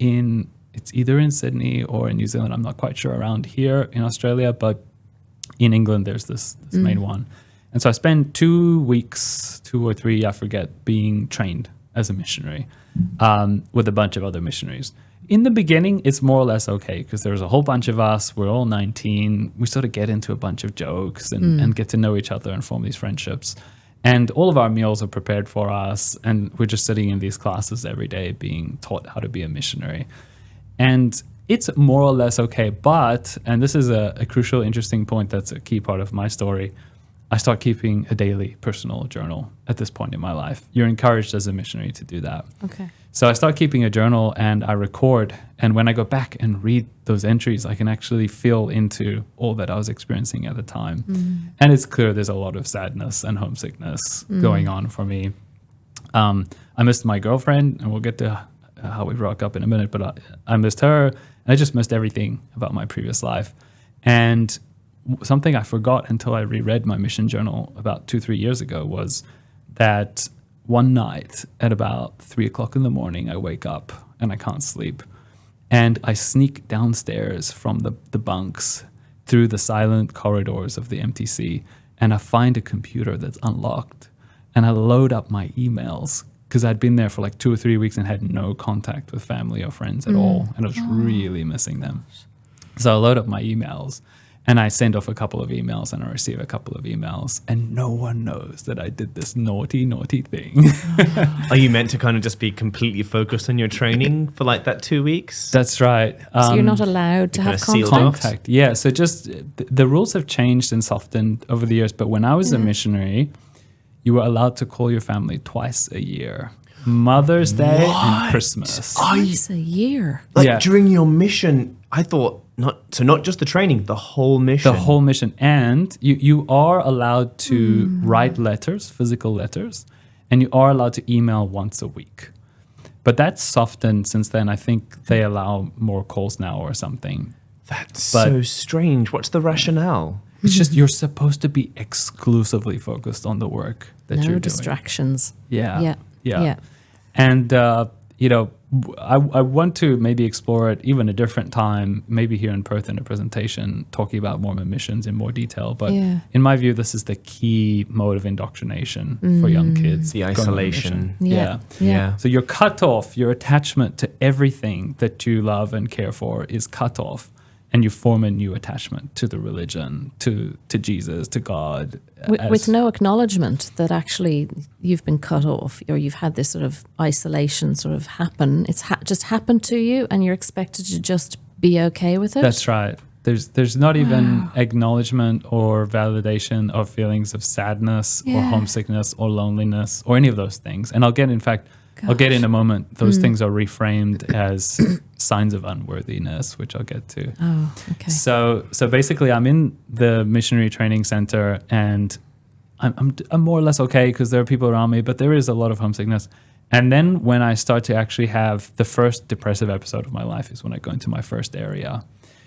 it's either in Sydney or in New Zealand. I'm not quite sure around here in Australia, but in England, there's this main one. And so I spend 2 weeks, 2 or 3, I forget, being trained as a missionary with a bunch of other missionaries. In the beginning, it's more or less okay because there's a whole bunch of us. We're all 19. We sort of get into a bunch of jokes and get to know each other and form these friendships. And all of our meals are prepared for us. And we're just sitting in these classes every day being taught how to be a missionary. And it's more or less okay. But, and this is a crucial, interesting point that's a key part of my story, I start keeping a daily personal journal at this point in my life. You're encouraged as a missionary to do that. Okay. So I start keeping a journal and I record. And when I go back and read those entries, I can actually feel into all that I was experiencing at the time. And it's clear there's a lot of sadness and homesickness going on for me. I missed my girlfriend, and we'll get to how we broke up in a minute, but I missed her. And I just missed everything about my previous life. And something I forgot until I reread my mission journal about 2-3 years ago was that one night at about 3:00 in the morning, I wake up and I can't sleep. And I sneak downstairs from the bunks through the silent corridors of the MTC, and I find a computer that's unlocked. And I load up my emails because I'd been there for like 2 or 3 weeks and had no contact with family or friends at all. And I was really missing them. So I load up my emails and I send off a couple of emails and I receive a couple of emails, and no one knows that I did this naughty, naughty thing. Are you meant to kind of just be completely focused on your training for like that 2 weeks? That's right. So you're not allowed to have kinda sealed off? contact? Yeah, so just the rules have changed and softened over the years, but when I was a missionary, you were allowed to call your family twice a year. Mother's Day and Christmas. Twice a year. Like during your mission, I thought not just the training, the whole mission. The whole mission. And you are allowed to write letters, physical letters, and you are allowed to email once a week. But that's softened since then. I think they allow more calls now or something. That's so strange. What's the rationale? It's just you're supposed to be exclusively focused on the work that you're No doing. distractions. Yeah. Yeah. And, I want to maybe explore it even a different time, maybe here in Perth in a presentation, talking about Mormon missions in more detail. But in my view, this is the key mode of indoctrination for young kids. The going on a isolation. mission. Yeah. So you're cut off. Your attachment to everything that you love and care for is cut off. And you form a new attachment to the religion, to Jesus, to God. With no acknowledgement that actually you've been cut off, or you've had this sort of isolation sort of happen. It's just happened to you, and you're expected to just be okay with it. That's right. There's not even acknowledgement or validation of feelings of sadness or homesickness or loneliness or any of those things. And I'll get in a moment. Those things are reframed as signs of unworthiness, which I'll get to. Oh, okay. So basically, I'm in the missionary training center, and I'm more or less okay because there are people around me, but there is a lot of homesickness. And then when I start to actually have the first depressive episode of my life is when I go into my first area.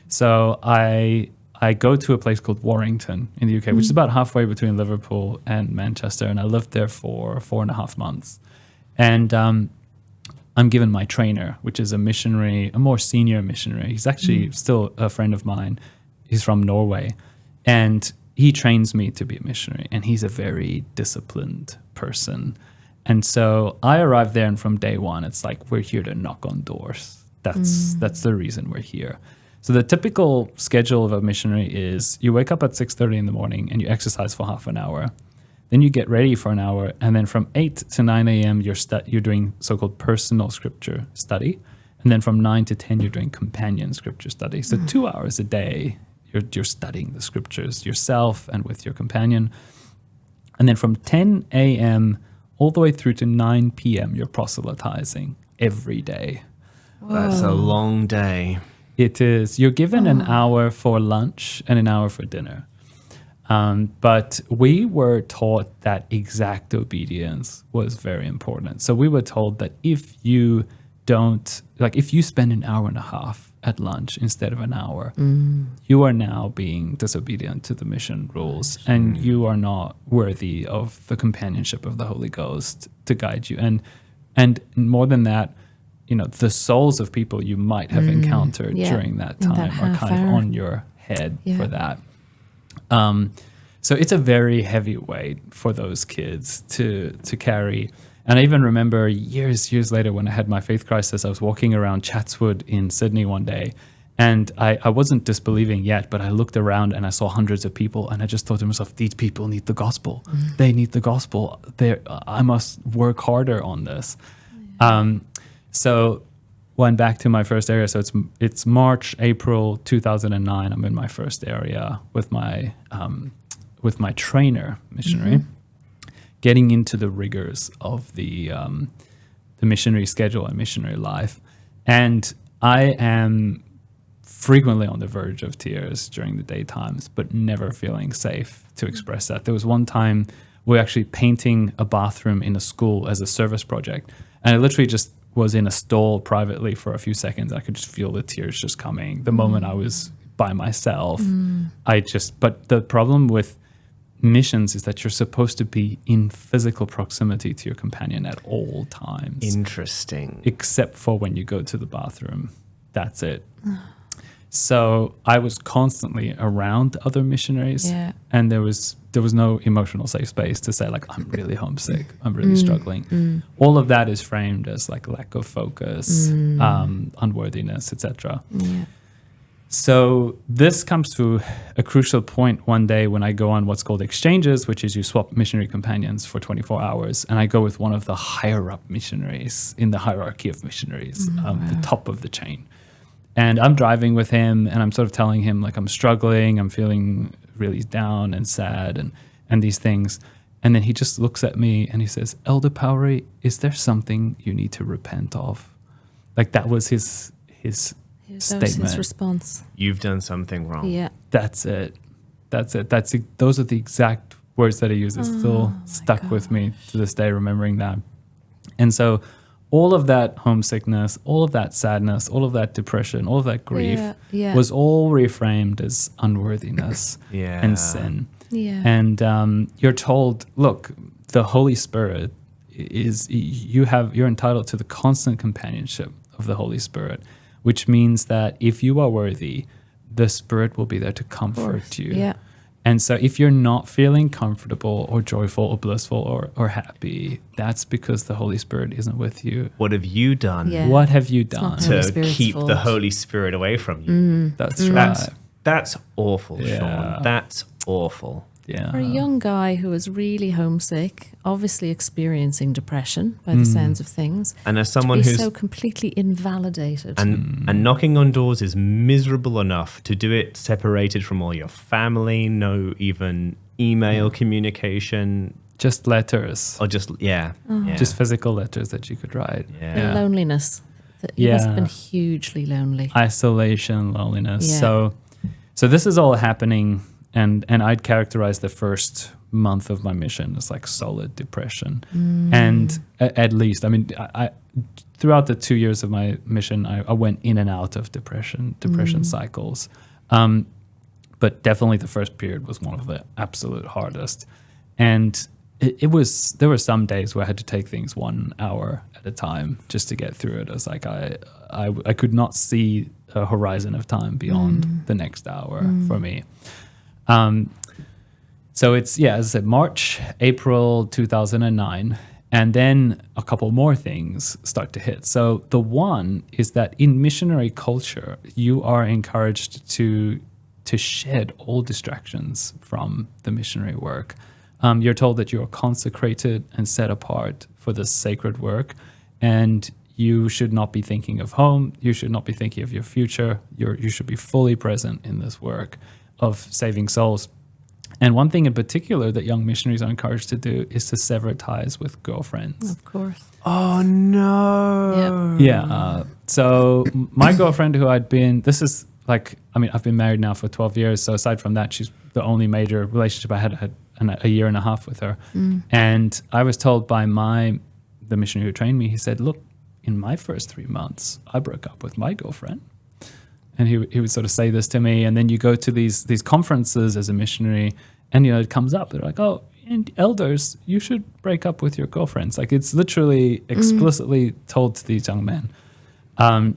So I go to a place called Warrington in the UK, which is about halfway between Liverpool and Manchester, and I lived there for 4.5 months. And I'm given my trainer, which is a missionary, a more senior missionary. He's actually still a friend of mine. He's from Norway. And he trains me to be a missionary. And he's a very disciplined person. And so I arrived there, and from day one, it's like, we're here to knock on doors. That's the reason we're here. So the typical schedule of a missionary is you wake up at 6:30 in the morning and you exercise for half an hour. Then you get ready for an hour, and then from 8 to 9 a.m. you're doing so-called personal scripture study, and then from 9 to 10 you're doing companion scripture study. So 2 hours a day you're studying the scriptures yourself and with your companion, and then from 10 a.m. all the way through to 9 p.m. you're proselytizing every day. That's a long day. It is. You're given an hour for lunch and an hour for dinner. But we were taught that exact obedience was very important. So we were told that if you spend an hour and a half at lunch instead of an hour, you are now being disobedient to the mission rules, and you are not worthy of the companionship of the Holy Ghost to guide you. And more than that, the souls of people you might have encountered during that time are kind of on your head for that. So it's a very heavy weight for those kids to carry. And I even remember years later when I had my faith crisis, I was walking around Chatswood in Sydney one day, and I wasn't disbelieving yet, but I looked around and I saw hundreds of people, and I just thought to myself, these people need the gospel. They need the gospel. I must work harder on this. So went back to my first area. So it's March, April 2009. I'm in my first area with my trainer missionary, getting into the rigors of the missionary schedule and missionary life. And I am frequently on the verge of tears during the daytimes, but never feeling safe to express that. There was one time we were actually painting a bathroom in a school as a service project. And I literally just was in a stall privately for a few seconds. I could just feel the tears just coming. The moment I was by myself, but the problem with missions is that you're supposed to be in physical proximity to your companion at all times. Interesting. Except for when you go to the bathroom. That's it. So I was constantly around other missionaries, and there was no emotional safe space to say, like, I'm really homesick, I'm really struggling. All of that is framed as like lack of focus, unworthiness, etc. So this comes to a crucial point one day when I go on what's called exchanges, which is you swap missionary companions for 24 hours. And I go with one of the higher up missionaries in the hierarchy of missionaries, the top of the chain. And I'm driving with him, and I'm sort of telling him, like, I'm struggling, I'm feeling really down and sad and these things. And then he just looks at me and he says, Elder Powery, is there something you need to repent of? Like, that was his statement. That was his response. You've done something wrong. Yeah. That's it. Those are the exact words that he used. It's still stuck with me to this day, remembering that. And so all of that homesickness, all of that sadness, all of that depression, all of that grief was all reframed as unworthiness and sin. Yeah. And you're told, look, the Holy Spirit you're entitled to the constant companionship of the Holy Spirit, which means that if you are worthy, the Spirit will be there to comfort you. Yeah. And so if you're not feeling comfortable or joyful or blissful or happy, that's because the Holy Spirit isn't with you. What have you done What have you done to keep the Holy Spirit away from you? That's right. That's awful, Yeah. Shawn. That's awful. Yeah. For a young guy who was really homesick, obviously experiencing depression by the sounds of things, And as someone to be who's so completely invalidated. and knocking on doors is miserable enough, to do it separated from all your family, no even email communication, Just letters. or just Just physical letters that you could write. The loneliness. You must have been hugely lonely. Isolation, loneliness. Yeah. So this is all happening, and I'd characterize the first month of my mission as like solid depression. And at least, I mean, I throughout the 2 years of my mission, I went in and out of depression cycles. But definitely the first period was one of the absolute hardest. And there were some days where I had to take things 1 hour at a time just to get through it. It was like I could not see a horizon of time beyond the next hour for me. So it's, as I said, March, April 2009. And then a couple more things start to hit. So the one is that in missionary culture, you are encouraged to shed all distractions from the missionary work. You're told that you are consecrated and set apart for this sacred work, and you should not be thinking of home. You should not be thinking of your future. You should be fully present in this work of saving souls. And one thing in particular that young missionaries are encouraged to do is to sever ties with girlfriends. Of course. Oh no. Yeah. So my girlfriend who I've been married now for 12 years. So aside from that, she's the only major relationship I had a year and a half with her. And I was told by the missionary who trained me, he said, look, in my first 3 months, I broke up with my girlfriend. And he would sort of say this to me. And then you go to these conferences as a missionary, and, it comes up. They're like, oh, and elders, you should break up with your girlfriends. Like, it's literally explicitly told to these young men. And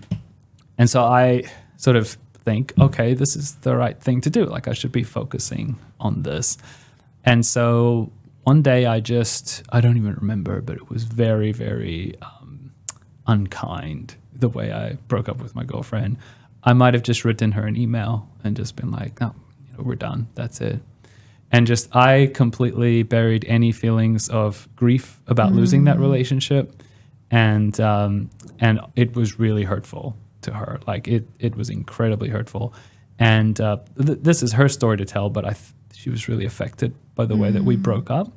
so I sort of think, okay, this is the right thing to do. Like, I should be focusing on this. And so one day I don't even remember, but it was very, very unkind the way I broke up with my girlfriend. I might have just written her an email and just been like, no, we're done. That's it. And I completely buried any feelings of grief about losing that relationship. And it was really hurtful to her. Like it was incredibly hurtful. And this is her story to tell, but she was really affected by the way that we broke up,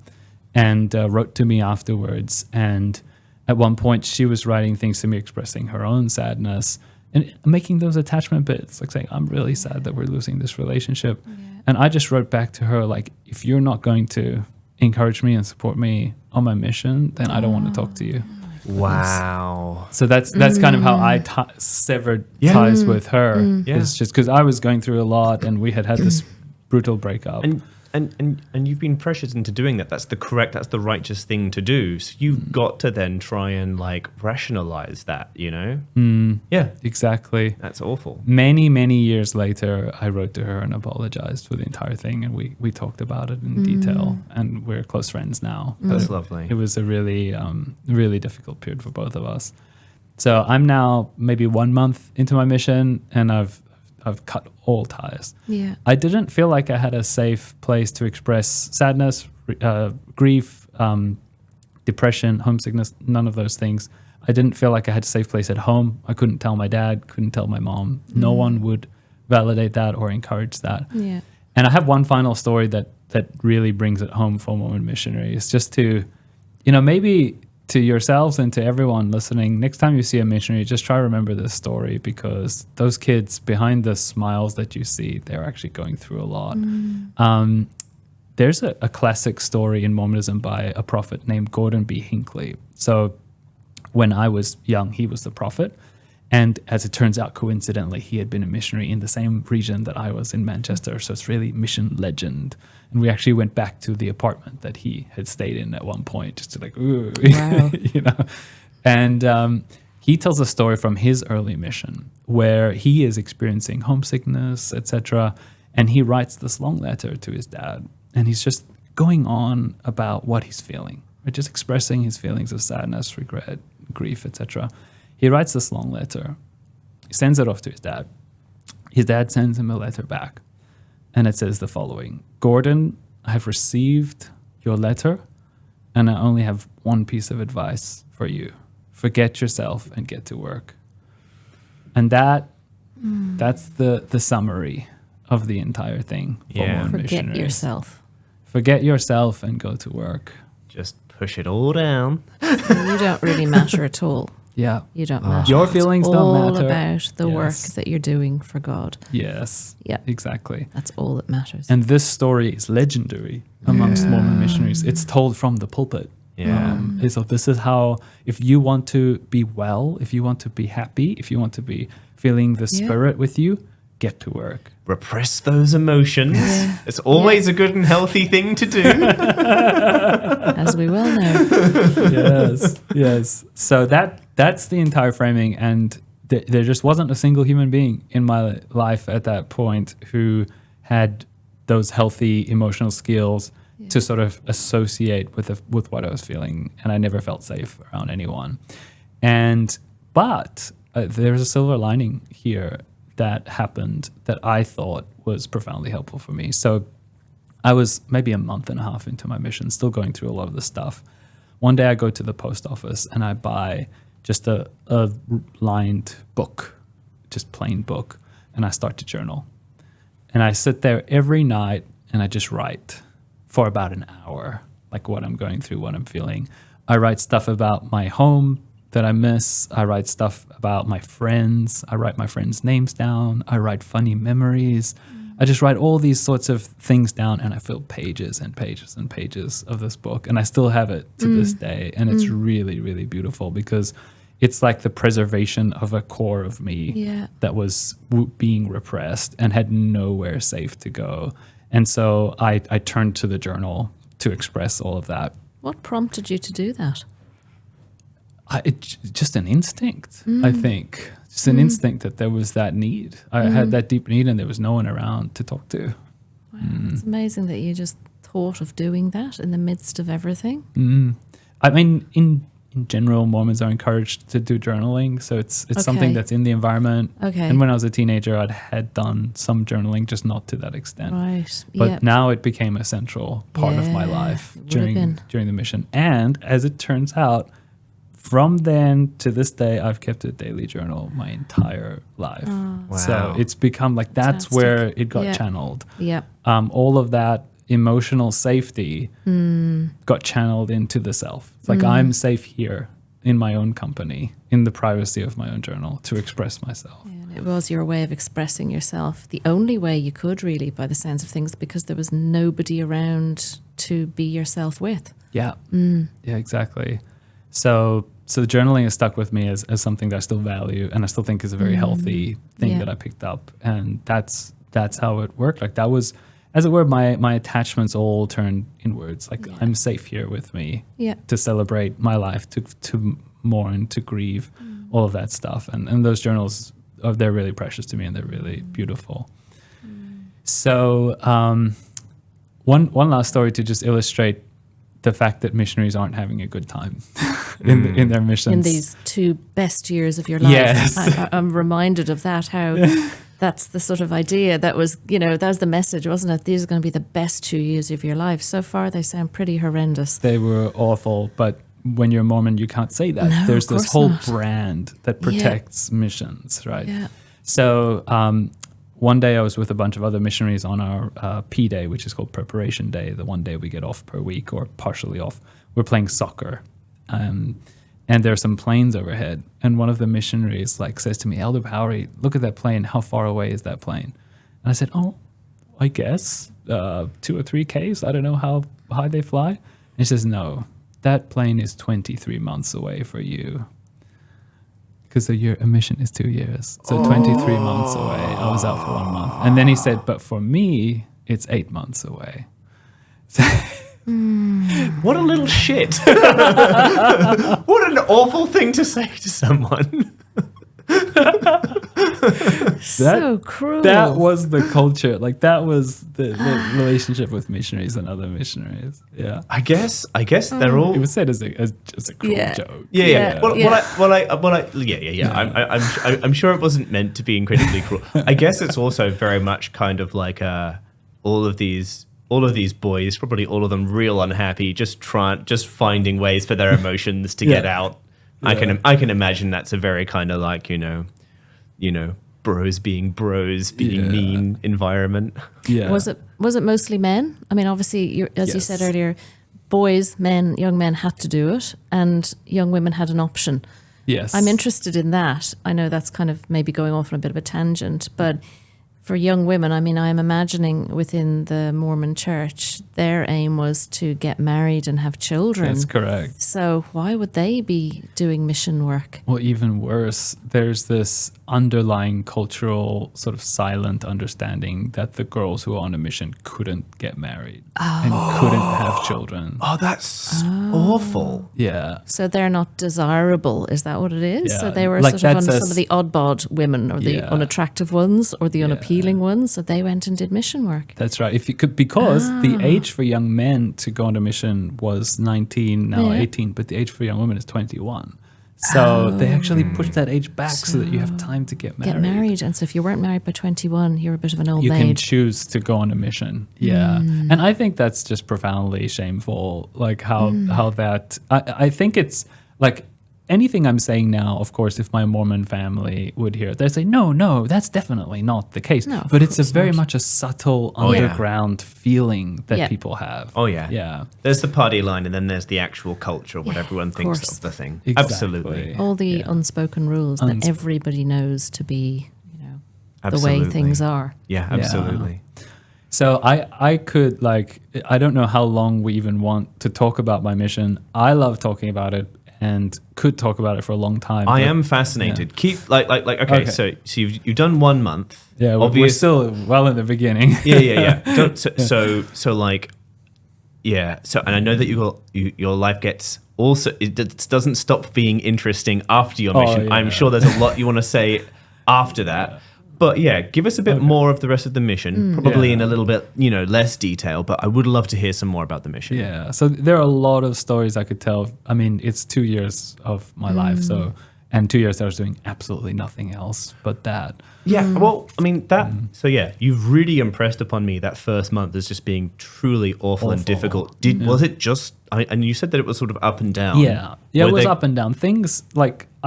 and wrote to me afterwards. And at one point she was writing things to me expressing her own sadness and making those attachment bits, like saying, I'm really sad that we're losing this relationship. Yeah. And I just wrote back to her, like, if you're not going to encourage me and support me on my mission, then I don't want to talk to you. Wow. So that's kind of how I severed ties with her. It's just because I was going through a lot and we had this brutal breakup. And And you've been pressured into doing that. That's the righteous thing to do. So you've got to then try and like rationalize that, you know? Yeah, Exactly. that's awful. Many, many years later, I wrote to her and apologized for the entire thing. And we talked about it in detail. And we're close friends now. That's But lovely. it was a really, really difficult period for both of us. So I'm now maybe 1 month into my mission, and I've cut all ties. Yeah. I didn't feel like I had a safe place to express sadness, grief, depression, homesickness, none of those things. I didn't feel like I had a safe place at home. I couldn't tell my dad, couldn't tell my mom. No one would validate that or encourage that. Yeah. And I have one final story that really brings it home for Mormon missionaries, just to, maybe to yourselves and to everyone listening, next time you see a missionary, just try to remember this story, because those kids behind the smiles that you see, they're actually going through a lot. There's a classic story in Mormonism by a prophet named Gordon B. Hinckley. So when I was young, he was the prophet. And as it turns out, coincidentally, he had been a missionary in the same region that I was in Manchester. So it's really mission legend. And we actually went back to the apartment that he had stayed in at one point, just to like, ooh, Wow. And he tells a story from his early mission where he is experiencing homesickness, etc. And he writes this long letter to his dad. And he's just going on about what he's feeling, right? Just expressing his feelings of sadness, regret, grief, etc. He writes this long letter. He sends it off to his dad. His dad sends him a letter back. And it says the following: Gordon, I have received your letter, and I only have one piece of advice for you. Forget yourself and get to work. And that's the summary of the entire thing for Yeah. Mormon Forget missionaries. yourself. Forget yourself and go to work. Just push it all down. You don't really matter at all. Yeah. You don't matter. Your It's feelings don't all matter. about the work Yes. that you're doing for God. Yes. Yeah. Exactly. That's all that matters. And this story is legendary amongst Mormon missionaries. It's told from the pulpit. Yeah. So this is how, if you want to be well, if you want to be happy, if you want to be feeling the Yeah. spirit with you, get to work. Repress those emotions. Yeah. It's always a good and healthy thing to do. As we well know. Yes. So that's the entire framing, and there just wasn't a single human being in my life at that point who had those healthy emotional skills to sort of associate with what I was feeling, and I never felt safe around anyone. But there's a silver lining here that happened that I thought was profoundly helpful for me. So I was maybe a month and a half into my mission, still going through a lot of the stuff. One day I go to the post office and I buy just a lined book, just plain book, and I start to journal. And I sit there every night and I just write for about an hour, like what I'm going through, what I'm feeling. I write stuff about my home that I miss. I write stuff about my friends. I write my friends' names down. I write funny memories. I just write all these sorts of things down, and I fill pages and pages and pages of this book. And I still have it to this day. And it's really, really beautiful, because it's like the preservation of a core of me that was being repressed and had nowhere safe to go. And so I turned to the journal to express all of that. What prompted you to do that? Just an instinct, I think. Just an instinct that there was that need. I had that deep need, and there was no one around to talk to. Wow, it's amazing that you just thought of doing that in the midst of everything. I mean, in general, Mormons are encouraged to do journaling, so it's something that's in the environment. Okay. And when I was a teenager, I had done some journaling, just not to that extent. Right. But now it became a central part of my life it would have been. during the mission. And as it turns out, from then to this day, I've kept a daily journal my entire life. Wow. So it's become like, that's Fantastic. where it got Yeah. channeled. Yeah. All of that emotional safety got channeled into the self. It's like, I'm safe here in my own company, in the privacy of my own journal, to express myself. Yeah, and it was your way of expressing yourself, the only way you could, really, by the sounds of things, because there was nobody around to be yourself with. Yeah. Yeah, exactly. So the journaling has stuck with me as something that I still value, and I still think is a very healthy thing Yeah. that I picked up. And that's how it worked. Like, that was as it were, my attachments all turned inwards. Like I'm safe here with me to celebrate my life, to mourn, to grieve, all of that stuff. And those journals, they're really precious to me and they're really beautiful. So one last story to just illustrate the fact that missionaries aren't having a good time in their missions. In these 2 best years of your life. Yes. I'm reminded of that, how that's the sort of idea that was, that was the message, wasn't it? These are going to be the best 2 years of your life. So far, they sound pretty horrendous. They were awful, but when you're Mormon, you can't say that. No, There's of this course whole not. brand that protects missions, right? Yeah. So one day I was with a bunch of other missionaries on our P Day, which is called Preparation Day, the one day we get off per week or partially off. We're playing soccer. And there are some planes overhead. And one of the missionaries says to me, Elder Bowery, look at that plane. How far away is that plane? And I said, oh, I guess 2 or 3 Ks. I don't know how high they fly. And he says, no, that plane is 23 months away for you. Because a mission is 2 years. So 23 months away. I was out for 1 month. And then he said, but for me, it's 8 months away. What a little shit. What an awful thing to say to someone. So cruel. That was the culture. That was the relationship with missionaries and other missionaries. Yeah. I guess they're all. It was said as just a cruel joke. Yeah. Yeah. I'm sure it wasn't meant to be incredibly cruel. I guess it's also very much kind of like all of these boys, probably all of them real unhappy, just finding ways for their emotions to get out. Yeah. I can imagine that's a very kind of bros being mean environment. Yeah. Was it mostly men? I mean, obviously, you said earlier, young men had to do it, and young women had an option. Yes. I'm interested in that. I know that's kind of maybe going off on a bit of a tangent, but for young women, I mean, I'm imagining within the Mormon church, their aim was to get married and have children. That's correct. So why would they be doing mission work? Well, even worse, there's this underlying cultural sort of silent understanding that the girls who are on a mission couldn't get married and couldn't have children. Oh, that's awful. Yeah. So they're not desirable. Is that what it is? Yeah. So they were Like sort of that some of the oddbod women or the unattractive ones or the unappealing ones. So they went and did mission work. That's right. If you could, because the age for young men to go on a mission was 19, now 18, but the age for young women is 21. So they actually pushed that age back so that you have time to get married. And so if you weren't married by 21, you're a bit of an old You maid. can choose to go on a mission. Yeah. And I think that's just profoundly shameful. Like how that, I think it's like anything I'm saying now, of course, if my Mormon family would hear it, they'd say, no, that's definitely not the case. No, but it's course very not. much a subtle underground feeling that people have. Oh, yeah. Yeah. There's the party line and then there's the actual culture, what everyone thinks course. of the thing. Exactly. Absolutely. All the unspoken rules that everybody knows to be, the Absolutely. way things are. Yeah, absolutely. So I could I don't know how long we even want to talk about my mission. I love talking about it and could talk about it for a long time. I am fascinated. Yeah. Keep okay. So you've done 1 month. Yeah, we're still well in the beginning. Yeah. So and I know that your life gets also it doesn't stop being interesting after your mission. I'm sure there's a lot you want to say after that. But yeah, give us a bit more of the rest of the mission, probably in a little bit, less detail, but I would love to hear some more about the mission. Yeah, so there are a lot of stories I could tell. I mean, it's 2 years of my life, and 2 years I was doing absolutely nothing else but that. Yeah, well, I mean, so yeah, you've really impressed upon me that first month as just being truly awful. And difficult. Was it just, and you said that it was sort of up and down. Yeah, it was up and down. Things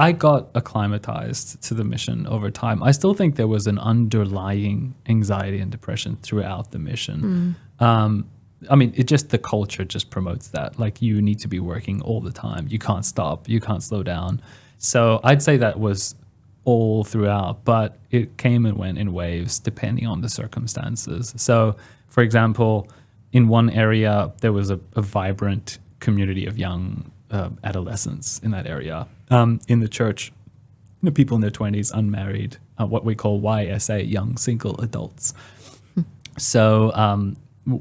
I got acclimatized to the mission over time. I still think there was an underlying anxiety and depression throughout the mission. I mean, the culture just promotes that. Like, you need to be working all the time. You can't stop. You can't slow down. So I'd say that was all throughout, but it came and went in waves depending on the circumstances. So, for example, in one area, there was a vibrant community of young adolescents in that area. In the church, people in their 20s, unmarried, what we call YSA, young single adults. So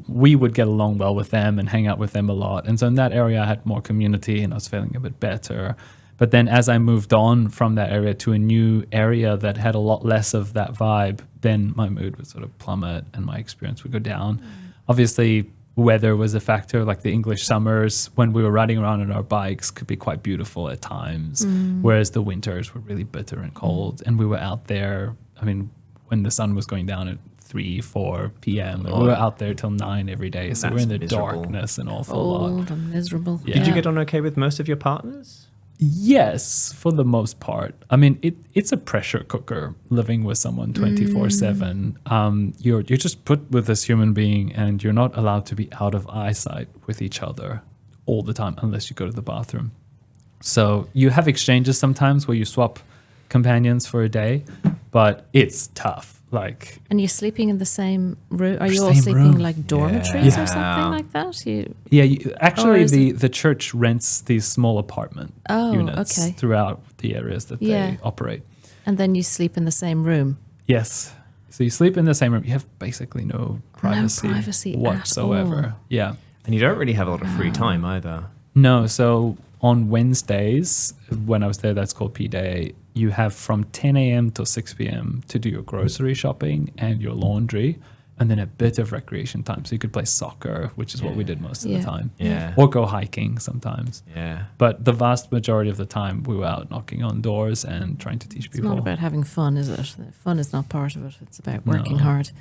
we would get along well with them and hang out with them a lot. And so in that area, I had more community and I was feeling a bit better. But then as I moved on from that area to a new area that had a lot less of that vibe, then my mood would sort of plummet and my experience would go down. Obviously, weather was a factor, like the English summers when we were riding around on our bikes could be quite beautiful at times, whereas the winters were really bitter and cold. And we were out there, I mean, when the sun was going down at 3, 4 p.m. and we were out there till 9 every day. So we're in the miserable. Darkness an awful lot. Old and miserable. Yeah. Did you get on okay with most of your partners? Yes, for the most part. I mean, it's a pressure cooker living with someone 24/7. You're just put with this human being and you're not allowed to be out of eyesight with each other all the time unless you go to the bathroom. So you have exchanges sometimes where you swap companions for a day, but it's tough. Like, And you're sleeping in the same room? Are you all Same sleeping room. like dormitories Yeah. or something like that? actually, is the church rents these small apartment units okay. throughout the areas that they operate. And then you sleep in the same room? Yes. So you sleep in the same room. You have basically no privacy, privacy at whatsoever. all. Yeah. And you don't really have a lot of free time either. No. So on Wednesdays, when I was there, that's called P Day. You have from 10 a.m. till 6 p.m. to do your grocery shopping and your laundry, and then a bit of recreation time. So you could play soccer, which is what we did most of the time. Yeah. Or go hiking sometimes. Yeah. But the vast majority of the time, we were out knocking on doors and trying to teach It's people. not about having fun, is it? Fun is not part of it. It's about working hard.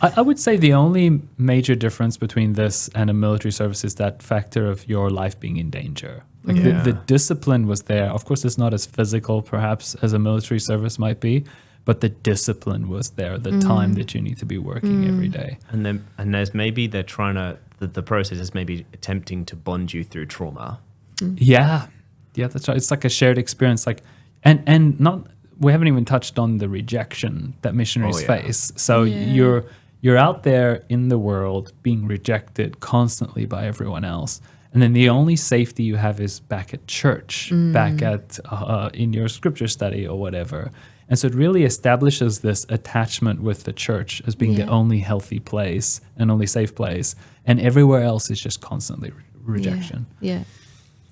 I would say the only major difference between this and a military service is that factor of your life being in danger. Like the discipline was there. Of course, it's not as physical perhaps as a military service might be, but the discipline was there, the time that you need to be working every day. And there's maybe they're trying to, the process is maybe attempting to bond you through trauma. Yeah, that's right. It's like a shared experience. Like, and not, we haven't even touched on the rejection that missionaries face. So you're out there in the world being rejected constantly by everyone else. And then the only safety you have is back at church, back at in your scripture study or whatever. And so it really establishes this attachment with the church as being the only healthy place and only safe place. And everywhere else is just constantly rejection. Yeah.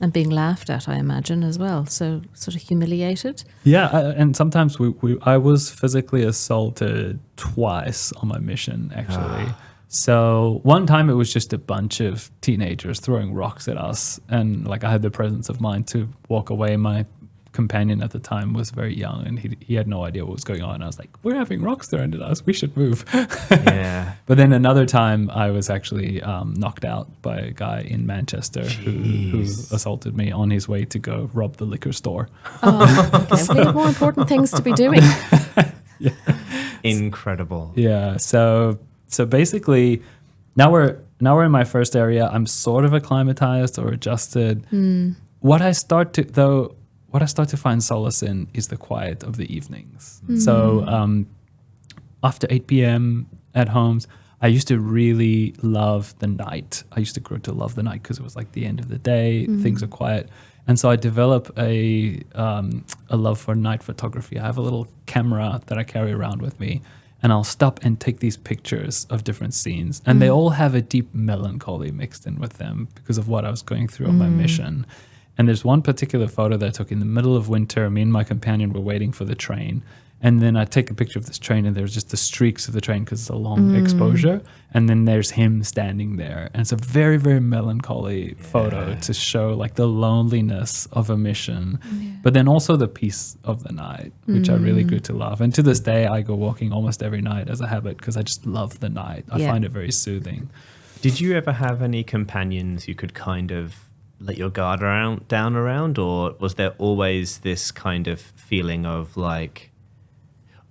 And being laughed at, I imagine, as well. So sort of humiliated. Yeah, and sometimes I was physically assaulted twice on my mission, actually. So one time it was just a bunch of teenagers throwing rocks at us, and like I had the presence of mind to walk away. My companion at the time was very young, and he had no idea what was going on. I was like, "We're having rocks thrown at us. We should move." Yeah. But then another time, I was actually knocked out by a guy in Manchester who assaulted me on his way to go rob the liquor store. Oh, okay. We have more important things to be doing. Incredible. Yeah. So basically, now we're in my first area. I'm sort of acclimatized or adjusted. What I start to find solace in is the quiet of the evenings. So after 8 p.m. at homes, I used to really love the night. I used to grow to love the night because it was like the end of the day, things are quiet. And so I developed a love for night photography. I have a little camera that I carry around with me, and I'll stop and take these pictures of different scenes. And they all have a deep melancholy mixed in with them because of what I was going through on my mission. And there's one particular photo that I took in the middle of winter. Me and my companion were waiting for the train. And then I take a picture of this train, and there's just the streaks of the train because it's a long exposure. And then there's him standing there. And it's a very, very melancholy photo to show like the loneliness of a mission, but then also the peace of the night, which I really grew to love. And to this day, I go walking almost every night as a habit because I just love the night. I find it very soothing. Did you ever have any companions you could kind of let your guard down around, or was there always this kind of feeling of like,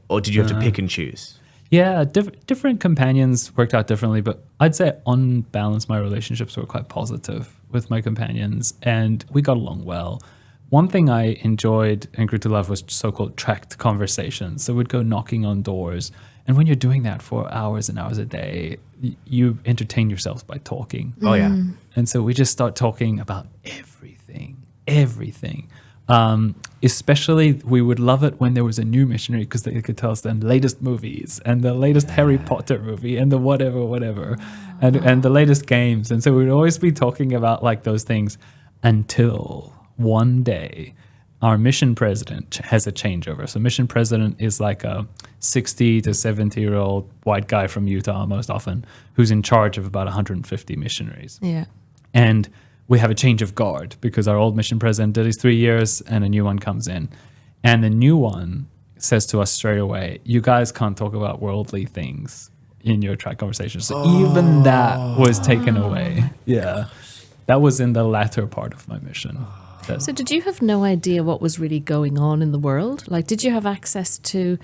or did you have to pick and choose? Yeah, different companions worked out differently, but I'd say on balance, my relationships were quite positive with my companions, and we got along well. One thing I enjoyed and grew to love was so-called tracked conversations. So we'd go knocking on doors, and when you're doing that for hours and hours a day, you entertain yourselves by talking. Oh, yeah. And so we just start talking about everything. especially we would love it when there was a new missionary because they could tell us the latest movies and the latest Harry Potter movie and the whatever and the latest games. And so we'd always be talking about like those things until one day our mission president has a changeover. So mission president is like a 60 to 70-year-old white guy from Utah most often who's in charge of about 150 missionaries. Yeah. And we have a change of guard because our old mission president did his 3 years and a new one comes in. And the new one says to us straight away, you guys can't talk about worldly things in your track conversations. So even that was taken away. Yeah. That was in the latter part of my mission. So did you have no idea what was really going on in the world? Like, did you have access to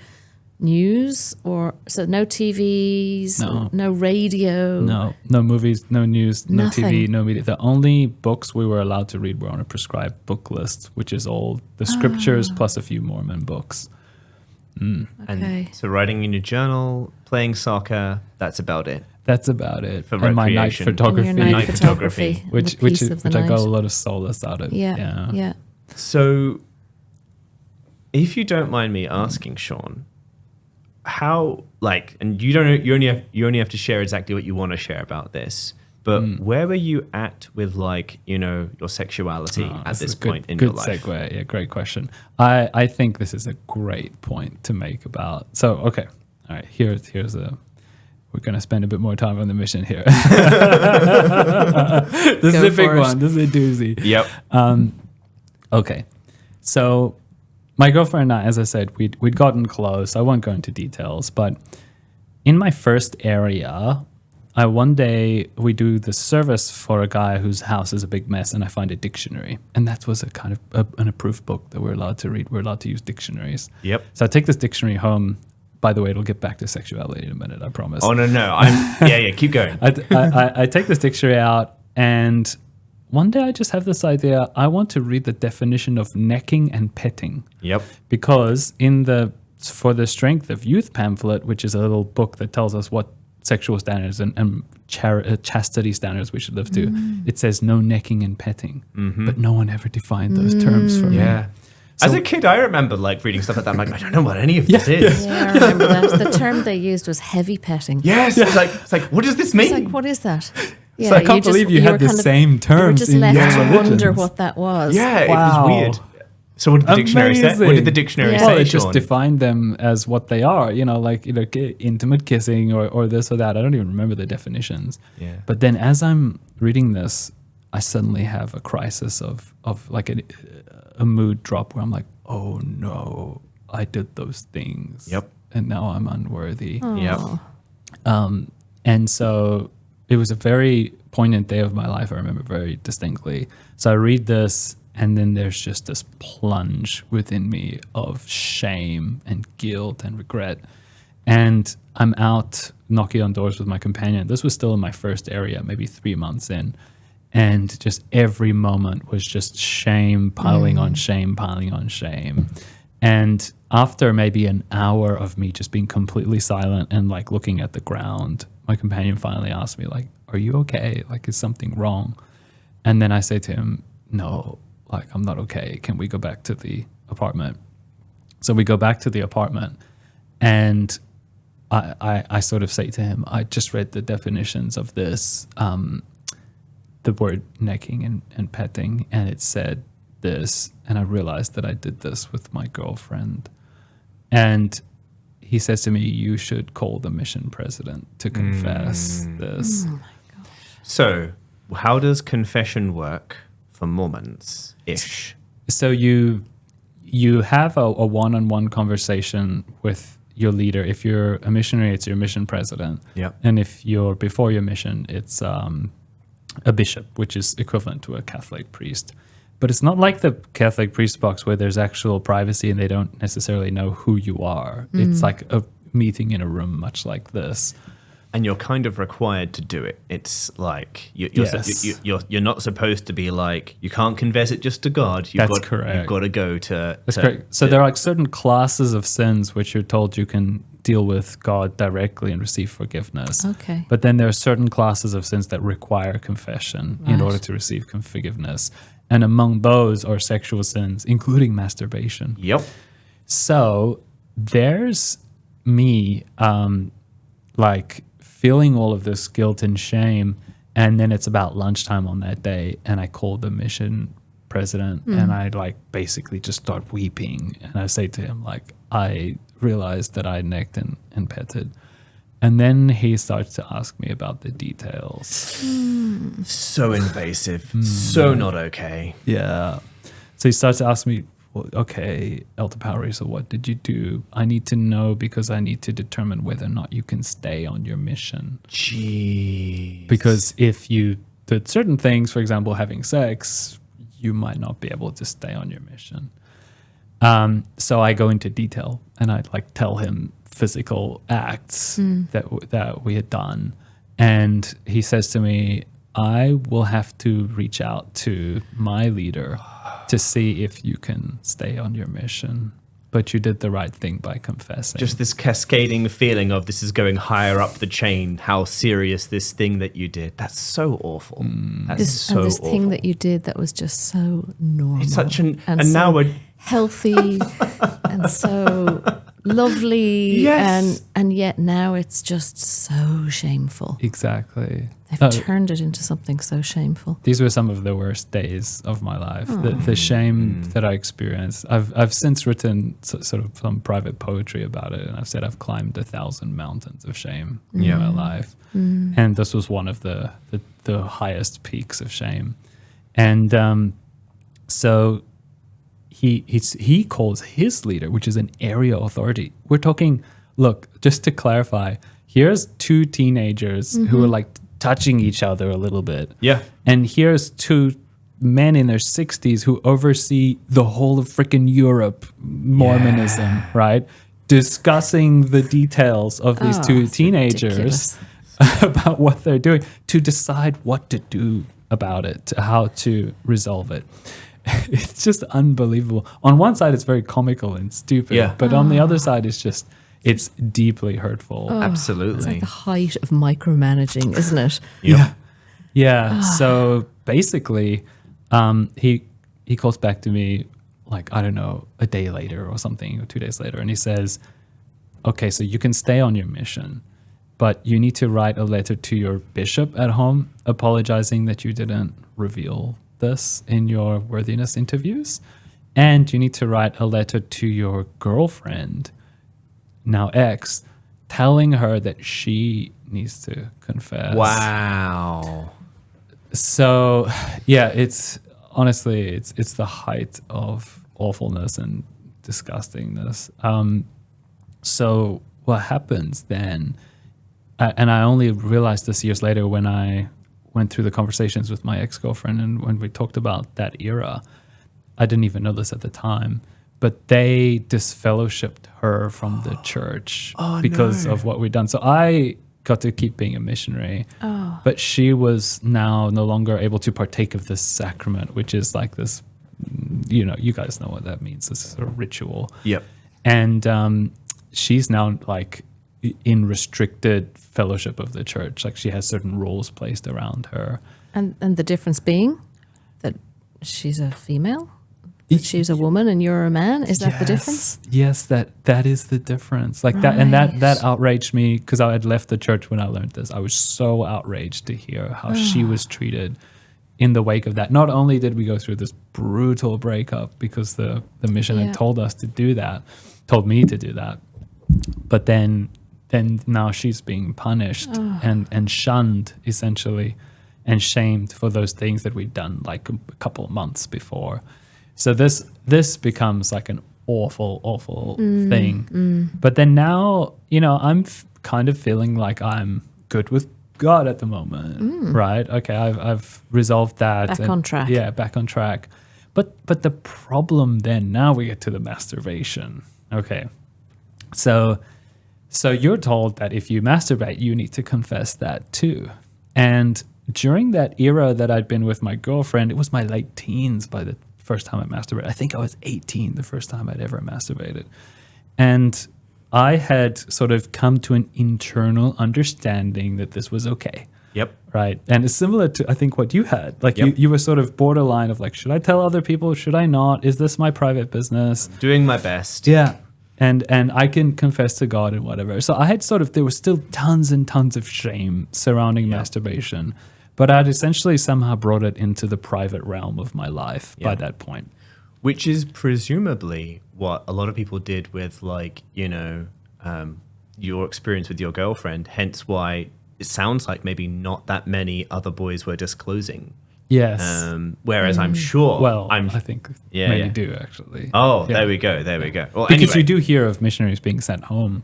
news or so no TVs, no radio? No movies, no news, Nothing. no TV, no media. The only books we were allowed to read were on a prescribed book list, which is all the scriptures plus a few Mormon books. Okay. And so writing in your journal, playing soccer, that's about it. That's about it. For and my night recreation. photography, And your night photography, and which the peace of the I got a night. lot of solace out of. Yeah. So if you don't mind me asking, Shawn, how, like, and you only have to share exactly what you want to share about this, but where were you at with, like, you know, your sexuality at this point in your life? Good segue. Yeah, great question. I think this is a great point to make about. So, okay. All right. Here's a. We're going to spend a bit more time on the mission here. This is a big one. This is a doozy. Yep. Okay. So my girlfriend and I, as I said, we'd gotten close. I won't go into details, but in my first area, one day we do the service for a guy whose house is a big mess, and I find a dictionary. And that was a kind of an approved book that we're allowed to read. We're allowed to use dictionaries. Yep. So I take this dictionary home. By the way, it'll get back to sexuality in a minute, I promise. Oh, no. Keep going. I take this dictionary out, and one day I just have this idea. I want to read the definition of necking and petting. Yep. Because for the Strength of Youth pamphlet, which is a little book that tells us what sexual standards and chastity standards we should live to, it says no necking and petting. Mm-hmm. But no one ever defined those terms for me. Yeah. So, as a kid, I remember like reading stuff like that. I'm like, I don't know what any of this is. Yeah, I remember that. The term they used was heavy petting. Yes. It's like, what does this mean? It's like, what is that? Yeah, so I can't believe you had the same terms. You were just in left your to religions. wonder what that was. Yeah, Wow. it was weird. So what did the dictionary say? What did the dictionary say, Well, it Shawn? just defined them as what they are, like intimate kissing or this or that. I don't even remember the definitions. Yeah. But then as I'm reading this, I suddenly have a crisis of like a mood drop where I'm like, oh no, I did those things. Yep. And now I'm unworthy. Yep. And so it was a very poignant day of my life. I remember very distinctly. So I read this, and then there's just this plunge within me of shame and guilt and regret. And I'm out knocking on doors with my companion. This was still in my first area, maybe 3 months in. And just every moment was just shame piling on shame, piling on shame. And after maybe an hour of me just being completely silent and like looking at the ground, my companion finally asked me, like, are you okay? Like, is something wrong? And then I say to him, no, like, I'm not okay. Can we go back to the apartment? So we go back to the apartment, and I sort of say to him, I just read the definitions of this, the word necking and petting, and it said this, and I realized that I did this with my girlfriend. And he says to me, you should call the mission president to confess this. Oh my gosh. So how does confession work for Mormons-ish? So you have a one-on-one conversation with your leader. If you're a missionary, it's your mission president. Yep. And if you're before your mission, it's a bishop, which is equivalent to a Catholic priest. But it's not like the Catholic priest box where there's actual privacy and they don't necessarily know who you are. It's like a meeting in a room, much like this. And you're kind of required to do it. It's like you're not supposed to be like, you can't confess it just to God. Correct. You've got to go to. That's correct. So there are like certain classes of sins which you're told you can deal with God directly and receive forgiveness. Okay. But then there are certain classes of sins that require confession in Right. order to receive forgiveness. And among those are sexual sins, including masturbation. Yep. So there's me, like feeling all of this guilt and shame. And then it's about lunchtime on that day. And I call the mission president and I like basically just start weeping. And I say to him, like, I realized that I necked and petted. And then he starts to ask me about the details. So invasive. So not okay. Yeah. So he starts to ask me, well, okay, Elder Powery, so what did you do? I need to know because I need to determine whether or not you can stay on your mission. Jeez. Because if you did certain things, for example, having sex, you might not be able to stay on your mission. So I go into detail and I like tell him physical acts that we had done. And he says to me, I will have to reach out to my leader to see if you can stay on your mission. But you did the right thing by confessing. Just this cascading feeling of this is going higher up the chain, how serious this thing that you did. That's so awful. That's so this awful. thing that you did that was just so normal. It's such an... and And so now we're... healthy and so lovely. Yes. And yet now it's just so shameful. Exactly. They've turned it into something so shameful. These were some of the worst days of my life. The shame that I experienced. I've since written sort of some private poetry about it, and I've said I've climbed 1,000 mountains of shame in my life, and this was one of the highest peaks of shame. And so he calls his leader, which is an area authority. We're talking. Look, just to clarify, here's 2 teenagers who are like touching each other a little bit. Yeah. And here's 2 men in their 60s who oversee the whole of freaking Europe, Mormonism, right? Discussing the details of these 2 teenagers about what they're doing to decide what to do about it, how to resolve it. It's just unbelievable. On one side, it's very comical and stupid, but on the other side, it's deeply hurtful. Absolutely. It's like the height of micromanaging, isn't it? Yeah. So basically, he calls back to me like, I don't know, a day later or something, or 2 days later. And he says, okay, so you can stay on your mission, but you need to write a letter to your bishop at home apologizing that you didn't reveal this in your worthiness interviews. And you need to write a letter to your girlfriend, now ex, telling her that she needs to confess. Wow. So, yeah, it's honestly, it's the height of awfulness and disgustingness. So what happens then, and I only realized this years later when I went through the conversations with my ex-girlfriend and when we talked about that era, I didn't even know this at the time, but they disfellowshipped her from the church because of what we'd done. So I got to keep being a missionary, but she was now no longer able to partake of this sacrament, which is like this, you know, you guys know what that means, this sort of ritual. Yep. And she's now like in restricted fellowship of the church. Like she has certain rules placed around her. And the difference being that she's a female? That she's a woman and you're a man? Is that the difference? Yes, that is the difference. Like that, and that outraged me because I had left the church when I learned this. I was so outraged to hear how she was treated in the wake of that. Not only did we go through this brutal breakup because the mission had told me to do that, but then now she's being punished and shunned essentially and shamed for those things that we'd done like a couple of months before. So this becomes like an awful thing. But then now, you know, I'm kind of feeling like I'm good with God at the moment, right? Okay, I've resolved that. Back on track. Yeah, back on track. But the problem then, now we get to the masturbation. Okay, so you're told that if you masturbate, you need to confess that too. And during that era that I'd been with my girlfriend, it was my late teens by the first time I masturbated. I think I was 18 the first time I'd ever masturbated. And I had sort of come to an internal understanding that this was okay. Yep. Right. And it's similar to, I think, what you had. Like Yep. you were sort of borderline of like, should I tell other people? Should I not? Is this my private business? Doing my best. Yeah. And I can confess to God and whatever. So I had there was still tons and tons of shame surrounding masturbation. But I'd essentially somehow brought it into the private realm of my life by that point. Which is presumably what a lot of people did with, like, your experience with your girlfriend, hence why it sounds like maybe not that many other boys were disclosing. Yes. Whereas I'm sure... Well, I think many do, actually. Oh, there we go. Well, because anyway. you do hear of missionaries being sent home.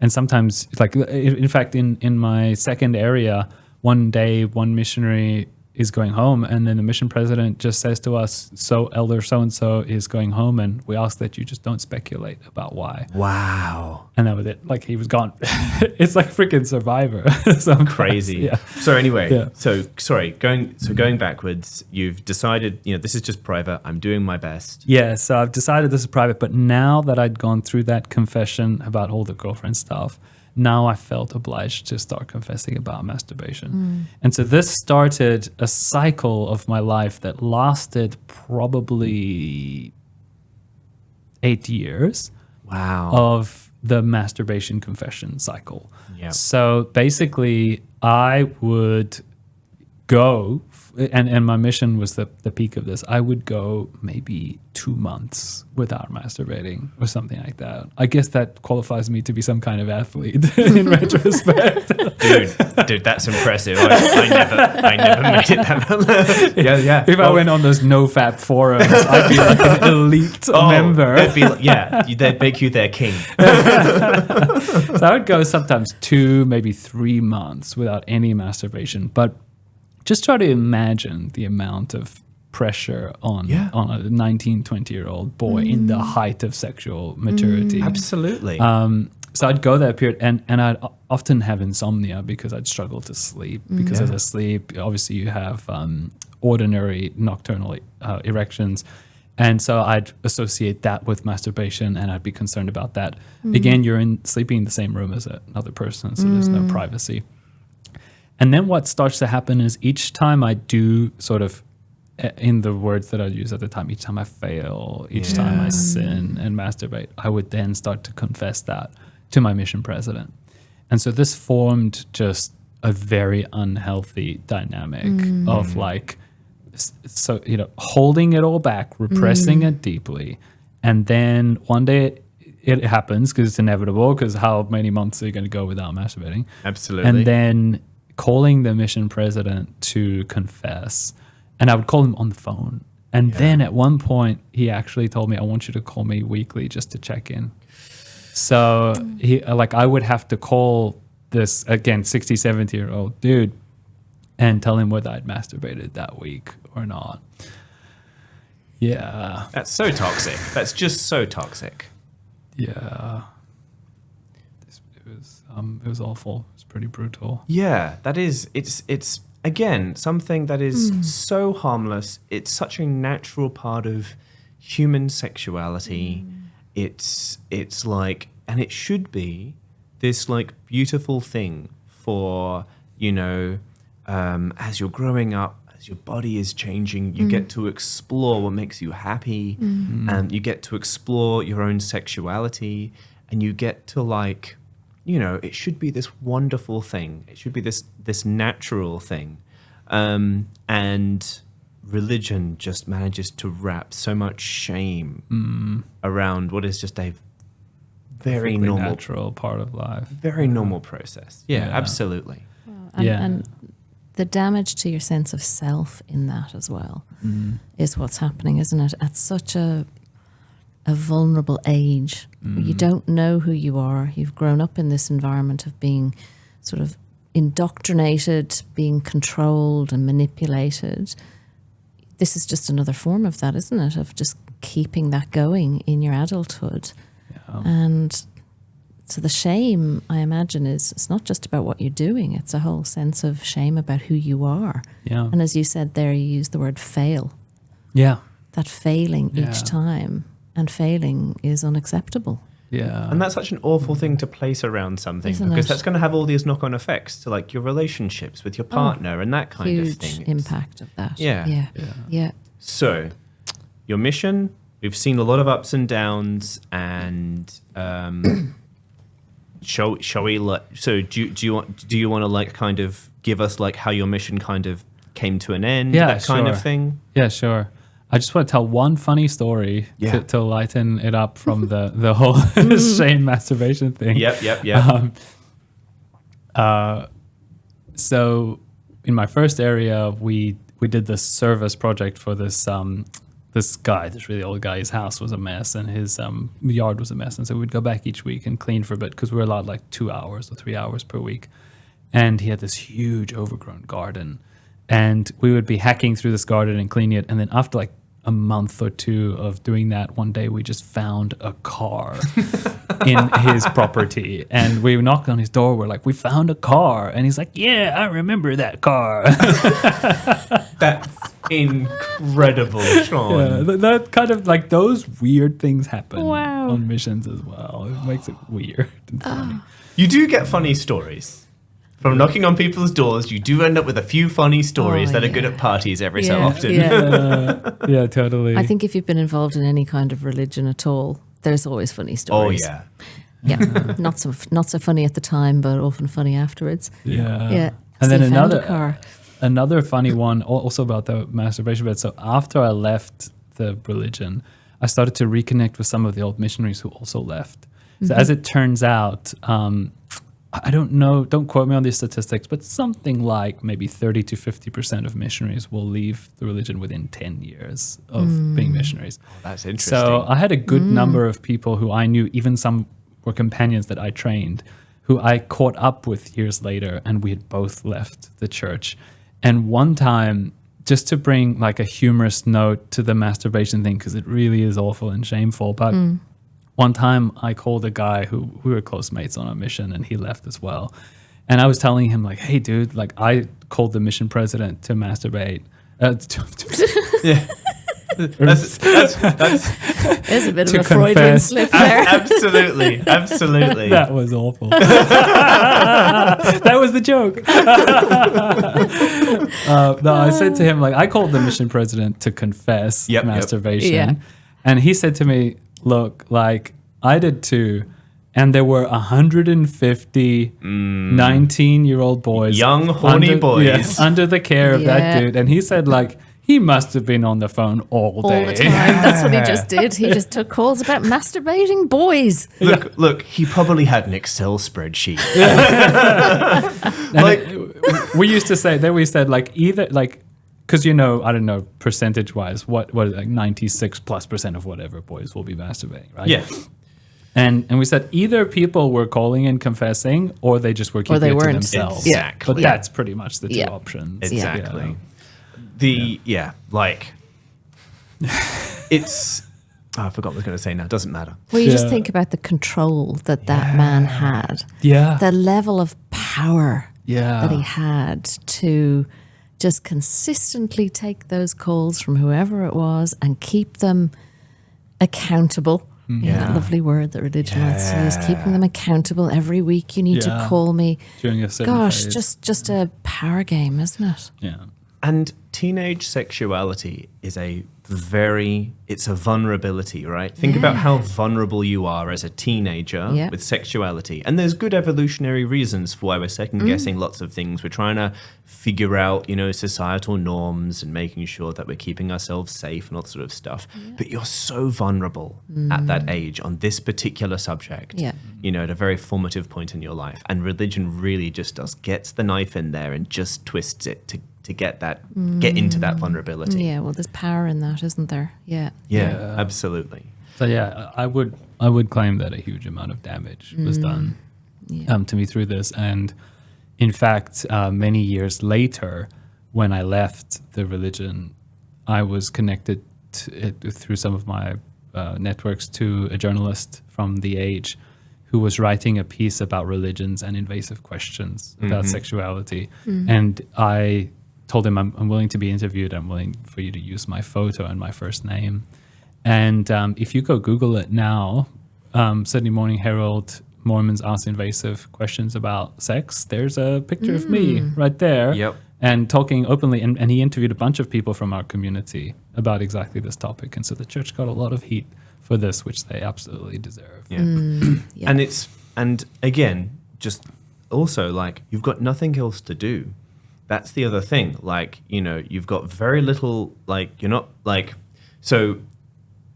And sometimes, like, in fact, in my second area, one day, one missionary is going home, and then the mission president just says to us, so elder so-and-so is going home, and we ask that you just don't speculate about why. Wow. And that was it. Like, he was gone. It's like freaking Survivor. Crazy. Yeah. So anyway, going backwards, you've decided, this is just private. I'm doing my best. Yeah, so I've decided this is private, but now that I'd gone through that confession about all the girlfriend stuff, now I felt obliged to start confessing about masturbation. And so this started a cycle of my life that lasted probably 8 years. Wow. Of the masturbation confession cycle. Yep. So basically, I would go, and my mission was the peak of this. I would go maybe 2 months without masturbating or something like that. I guess that qualifies me to be some kind of athlete in retrospect. Dude, that's impressive. I never made it that. Yeah. If I went on those no-fap forums, I'd be like an elite member. They'd make you their king. So I would go sometimes 2, maybe 3 months without any masturbation. But just try to imagine the amount of pressure on a 19, 20-year-old boy in the height of sexual maturity. Absolutely. So I'd go that period, and I'd often have insomnia because I'd struggle to sleep. Because as I sleep, obviously you have ordinary nocturnal erections. And so I'd associate that with masturbation, and I'd be concerned about that. Again, you're sleeping in the same room as another person, so there's no privacy. And then what starts to happen is each time I do sort of, in the words that I use at the time, each time I fail, each time I sin and masturbate, I would then start to confess that to my mission president. And so this formed just a very unhealthy dynamic of like, so, holding it all back, repressing it deeply. And then one day it happens because it's inevitable, because how many months are you going to go without masturbating? Absolutely. And then calling the mission president to confess. And I would call him on the phone. And then at one point, he actually told me, I want you to call me weekly just to check in. So I would have to call this, again, 60, 70-year-old dude and tell him whether I'd masturbated that week or not. Yeah. That's so toxic. That's just so toxic. Yeah. It was awful. It was pretty brutal. Yeah, that is. It's again something that is so harmless. It's such a natural part of human sexuality. It's like, and it should be this like beautiful thing for as you're growing up, as your body is changing, you get to explore what makes you happy, and you get to explore your own sexuality, and you get to like. It should be this wonderful thing. It should be this natural thing. And religion just manages to wrap so much shame around what is just a very normal, natural part of life. Very normal process. Yeah, absolutely. And the damage to your sense of self in that as well is what's happening, isn't it? At such a vulnerable age. You don't know who you are. You've grown up in this environment of being sort of indoctrinated, being controlled and manipulated. This is just another form of that, isn't it? Of just keeping that going in your adulthood. Yeah. And so the shame, I imagine, it's not just about what you're doing. It's a whole sense of shame about who you are. Yeah. And as you said there, you used the word fail. Yeah. That failing each time. And failing is unacceptable. Yeah. And that's such an awful thing to place around something, Isn't because it? that's going to have all these knock-on effects to like your relationships with your partner and that kind of Huge thing. impact of that. Yeah. Yeah. So, your mission, we've seen a lot of ups and downs, and shall we so do you want to like kind of give us like how your mission kind of came to an end, that kind of thing? Yeah, sure. I just want to tell one funny story to lighten it up from the whole shame masturbation thing. Yep. So in my first area, we did this service project for this really old guy. His house was a mess and his yard was a mess. And so we'd go back each week and clean for a bit because we were allowed like 2 hours or 3 hours per week. And he had this huge overgrown garden. And we would be hacking through this garden and cleaning it. And then after like a month or two of doing that, one day we just found a car in his property. And we knocked on his door. We're like, we found a car. And he's like, yeah, I remember that car. That's incredible, Shawn. Yeah, that kind of like those weird things happen Wow. on missions as well. It makes it weird and funny. You do get funny stories. From knocking on people's doors, you do end up with a few funny stories that are good at parties every so often. Yeah, totally. I think if you've been involved in any kind of religion at all, there's always funny stories. Oh, yeah. Yeah. Not so funny at the time, but often funny afterwards. Yeah. Yeah. And So then you found a car. another funny one also about the masturbation bit. So after I left the religion, I started to reconnect with some of the old missionaries who also left. So as it turns out, I don't know, don't quote me on these statistics, but something like maybe 30 to 50% of missionaries will leave the religion within 10 years of being missionaries. Oh, that's interesting. So I had a good number of people who I knew, even some were companions that I trained, who I caught up with years later, and we had both left the church. And one time, just to bring like a humorous note to the masturbation thing, because it really is awful and shameful, but one time I called a guy who we were close mates on a mission, and he left as well. And I was telling him like, hey dude, like I called the mission president to masturbate. Yeah. That's There's a bit of to a Freudian confess. slip there. absolutely. That was awful. That was the joke. No, I said to him, like, I called the mission president to confess masturbation. Yeah. And he said to me, look, like, I did too. And there were 150 19-year-old boys. Young, horny boys. Under the care of that Yeah. dude. And he said, like, he must have been on the phone all day. All the time. That's what he just did. He just took calls about masturbating boys. Look, he probably had an Excel spreadsheet. We used to say, then we said, like, either, like, because, you know, I don't know, percentage-wise, what like 96+% of whatever boys will be masturbating, right? Yeah. And we said either people were calling and confessing, or they just were keeping it to weren't. themselves. Exactly. But that's pretty much the two Yeah. options. Exactly. It's... Oh, I forgot what I was going to say now. Doesn't matter. Well, you just Yeah. think about the control that man had. Yeah. The level of power Yeah. that he had to just consistently take those calls from whoever it was and keep them accountable. You know, that lovely word that religion likes to use, keeping them accountable every week. You need to Yeah. call me. During a certain Gosh, phase. just a power game, isn't it? Yeah. And teenage sexuality is it's a vulnerability, right? Think about how vulnerable you are as a teenager Yeah. with sexuality. And there's good evolutionary reasons for why we're second guessing lots of things. We're trying to figure out, societal norms and making sure that we're keeping ourselves safe and all that sort of stuff. Yeah. But you're so vulnerable at that age on this particular subject, Yeah. At a very formative point in your life. And religion really just gets the knife in there and just twists it to get into that vulnerability. Yeah, well, there's power in that, isn't there? Yeah. Yeah, absolutely. So yeah, I would claim that a huge amount of damage was done to me through this. And in fact, many years later, when I left the religion, I was connected through some of my networks to a journalist from The Age who was writing a piece about religions and invasive questions about sexuality. And I told him, I'm willing to be interviewed. I'm willing for you to use my photo and my first name. And if you go Google it now, Sydney Morning Herald, Mormons ask invasive questions about sex, there's a picture of me right there. Yep. And talking openly. And he interviewed a bunch of people from our community about exactly this topic. And so the church got a lot of heat for this, which they absolutely deserve. Yeah. And again, just also like you've got nothing else to do. That's the other thing. Like, you know, you've got very little, like, you're not like, so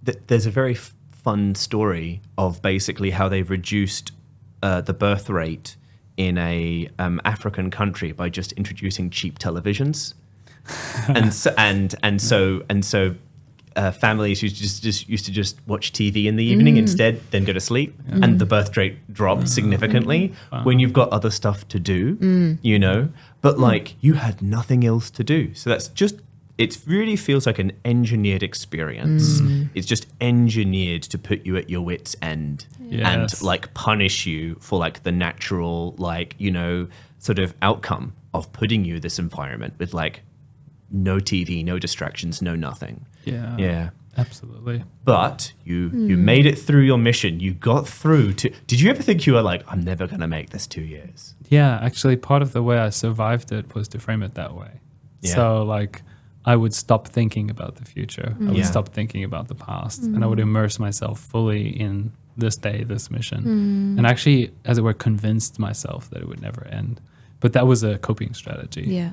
there's a very fun story of basically how they've reduced the birth rate in a African country by just introducing cheap televisions. and so families used to just watch TV in the evening instead, then go to sleep, and the birth rate dropped significantly when you've got other stuff to do, you know. But like you had nothing else to do, so that's just. It really feels like an engineered experience. It's just engineered to put you at your wit's end and like punish you for like the natural, like, you know, sort of outcome of putting you in this environment with like no TV, no distractions, no nothing. Yeah. Absolutely. But you made it through your mission. You got through to. Did you ever think you were like, I'm never going to make this 2 years? Yeah, actually, part of the way I survived it was to frame it that way. Yeah. So, like, I would stop thinking about the future. I would stop thinking about the past, and I would immerse myself fully in this day, this mission, and actually, as it were, convinced myself that it would never end. But that was a coping strategy. Yeah.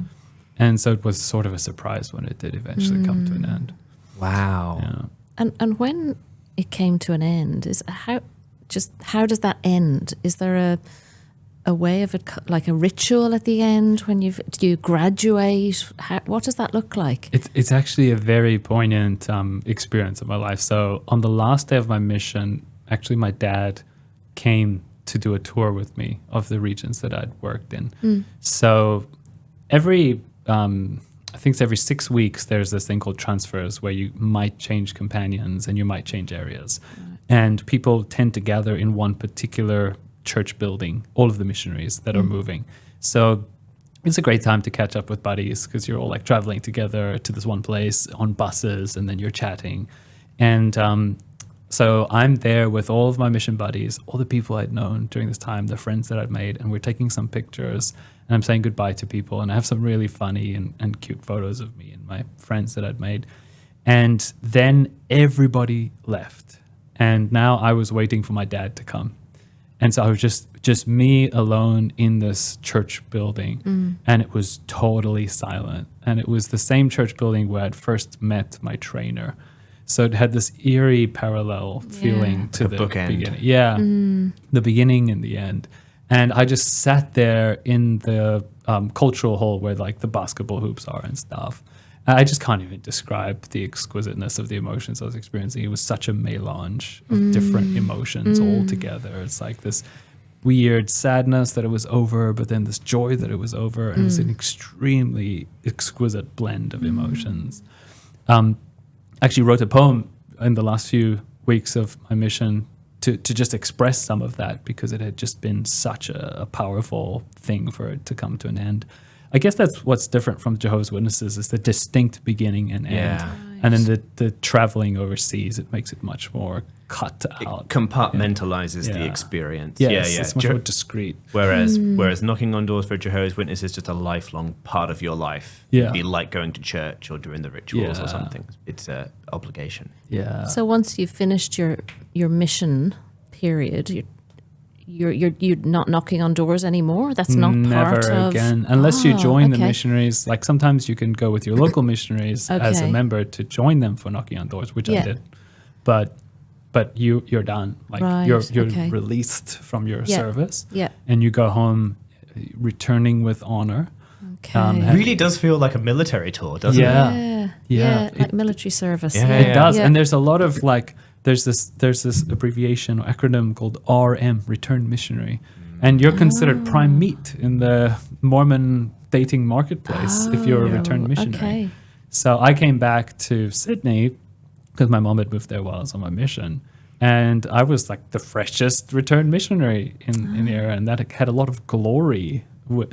And so it was sort of a surprise when it did eventually come to an end. Wow. Yeah. And when it came to an end, how does that end? Is there a way of it, like a ritual at the end when do you graduate? What does that look like? It's actually a very poignant experience of my life. So on the last day of my mission, actually my dad came to do a tour with me of the regions that I'd worked in. So I think it's every 6 weeks, there's this thing called transfers where you might change companions and you might change areas. And people tend to gather in one particular church building, all of the missionaries that are moving. So it's a great time to catch up with buddies because you're all like traveling together to this one place on buses and then you're chatting. And so I'm there with all of my mission buddies, all the people I'd known during this time, the friends that I'd made, and we're taking some pictures and I'm saying goodbye to people. And I have some really funny and cute photos of me and my friends that I'd made. And then everybody left. And now I was waiting for my dad to come. And so I was just me alone in this church building, and it was totally silent. And it was the same church building where I'd first met my trainer. So it had this eerie parallel feeling to the beginning. Yeah, the beginning and the end. And I just sat there in the cultural hall where like the basketball hoops are and stuff. I just can't even describe the exquisiteness of the emotions I was experiencing. It was such a melange of different emotions all together. It's like this weird sadness that it was over, but then this joy that it was over. And it was an extremely exquisite blend of emotions. Actually wrote a poem in the last few weeks of my mission to just express some of that because it had just been such a powerful thing for it to come to an end. I guess that's what's different from Jehovah's Witnesses is the distinct beginning and end. Yeah. And then the traveling overseas, it makes it much more cut out. It compartmentalizes the experience. Yes, it's much more discreet. Whereas knocking on doors for Jehovah's Witnesses is just a lifelong part of your life. Yeah. It'd be like going to church or doing the rituals or something. It's an obligation. Yeah. So once you've finished your mission period, you're not knocking on doors anymore? That's not part of... Never again. Unless you join the missionaries. Like sometimes you can go with your local missionaries as a member to join them for knocking on doors, which I did. But you're done. Like you're released from your service. Yeah. And you go home returning with honor. Okay. It really does feel like a military tour, doesn't it? Yeah. Like military service. It does. And there's a lot of like... There's this abbreviation or acronym called RM, Return Missionary. And you're considered prime meat in the Mormon dating marketplace if you're a return missionary. Okay. So I came back to Sydney because my mom had moved there while I was on my mission. And I was like the freshest return missionary in the area. And that had a lot of glory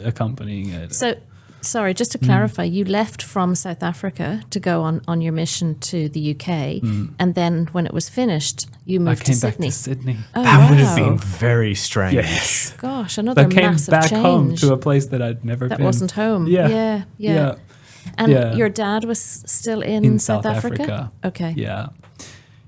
accompanying it. So sorry, just to clarify, you left from South Africa to go on your mission to the UK, and then when it was finished, you I moved came to back Sydney. to Sydney. Oh, That would have wow. been very strange. Yes. Gosh, another I came massive back change. home to a place that I'd never that been. wasn't home. Yeah. Yeah. And Yeah. your dad was still in, In South South Africa? Africa. Okay. Yeah.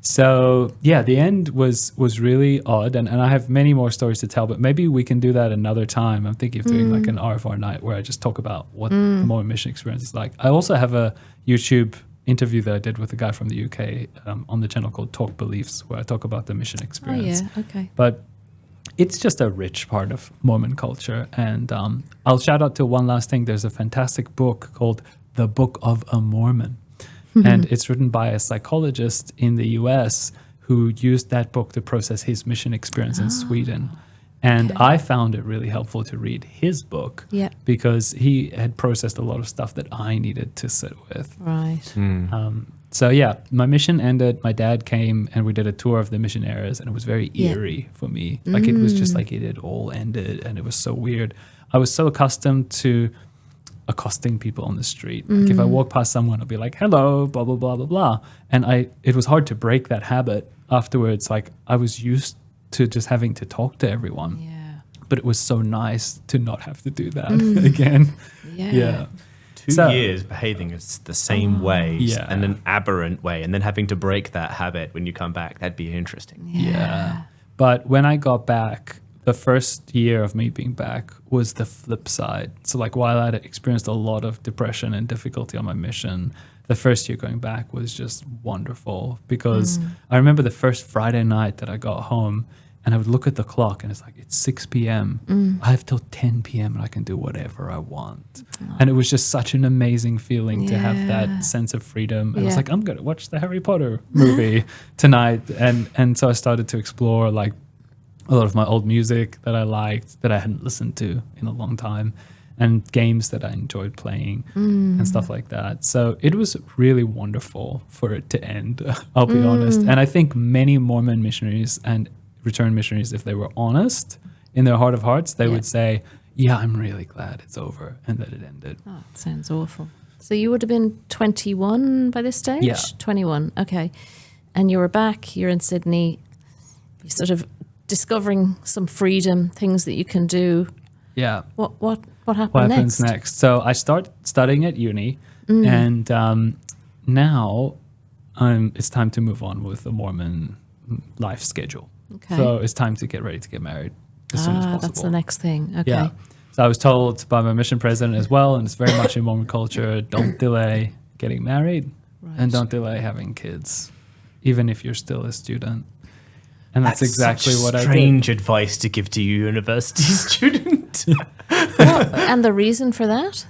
So yeah, the end was really odd, and I have many more stories to tell, but maybe we can do that another time. I'm thinking of doing like an RfR night where I just talk about what the Mormon mission experience is like. I also have a YouTube interview that I did with a guy from the UK on the channel called Talk Beliefs, where I talk about the mission Oh, experience. yeah. Okay. But it's just a rich part of Mormon culture. And I'll shout out to one last thing. There's a fantastic book called The Book of a Mormon. And it's written by a psychologist in the US who used that book to process his mission experience in Sweden. And Okay. I found it really helpful to read his book Yeah. because he had processed a lot of stuff that I needed to sit with. Right. So yeah, my mission ended. My dad came and we did a tour of the mission areas, and it was very Yeah. eerie for me. Like it was just like it had all ended, and it was so weird. I was so accustomed to accosting people on the street. Like if I walk past someone, I'll be like, "Hello," blah blah blah blah blah, and it was hard to break that habit afterwards. Like I was used to just having to talk to everyone, Yeah. but it was so nice to not have to do that again. Yeah. Yeah. 2 So- years behaving as the same ways Yeah. and an aberrant way, and then having to break that habit when you come back. That'd be interesting. Yeah. But when I got back, the first year of me being back was the flip side. So like while I'd experienced a lot of depression and difficulty on my mission, the first year going back was just wonderful because I remember the first Friday night that I got home and I would look at the clock and it's like, it's 6 p.m. I have till 10 p.m. and I can do whatever I want. And it was just such an amazing feeling to have Yeah. that sense of freedom. And I was Yeah. like, I'm going to watch the Harry Potter movie tonight. And so I started to explore like a lot of my old music that I liked, that I hadn't listened to in a long time, and games that I enjoyed playing and stuff like that. So it was really wonderful for it to end, I'll be honest. And I think many Mormon missionaries and return missionaries, if they were honest in their heart of hearts, they would say, yeah, I'm really glad it's over and that it ended. Oh, sounds awful. So you would have been 21 by this stage? Yeah. 21, okay. And you were back, you're in Sydney, you're sort of discovering some freedom, things that you can do. Yeah. What happened What next? happens next? So I start studying at uni, and now it's time to move on with the Mormon life schedule. Okay. So it's time to get ready to get married as soon as possible. That's the next thing. Okay. Yeah. So I was told by my mission president as well, and it's very much in Mormon culture, don't delay getting married and don't delay having kids, even if you're still a student. And that's exactly such what I did. strange advice to give to a university student. And the reason for that?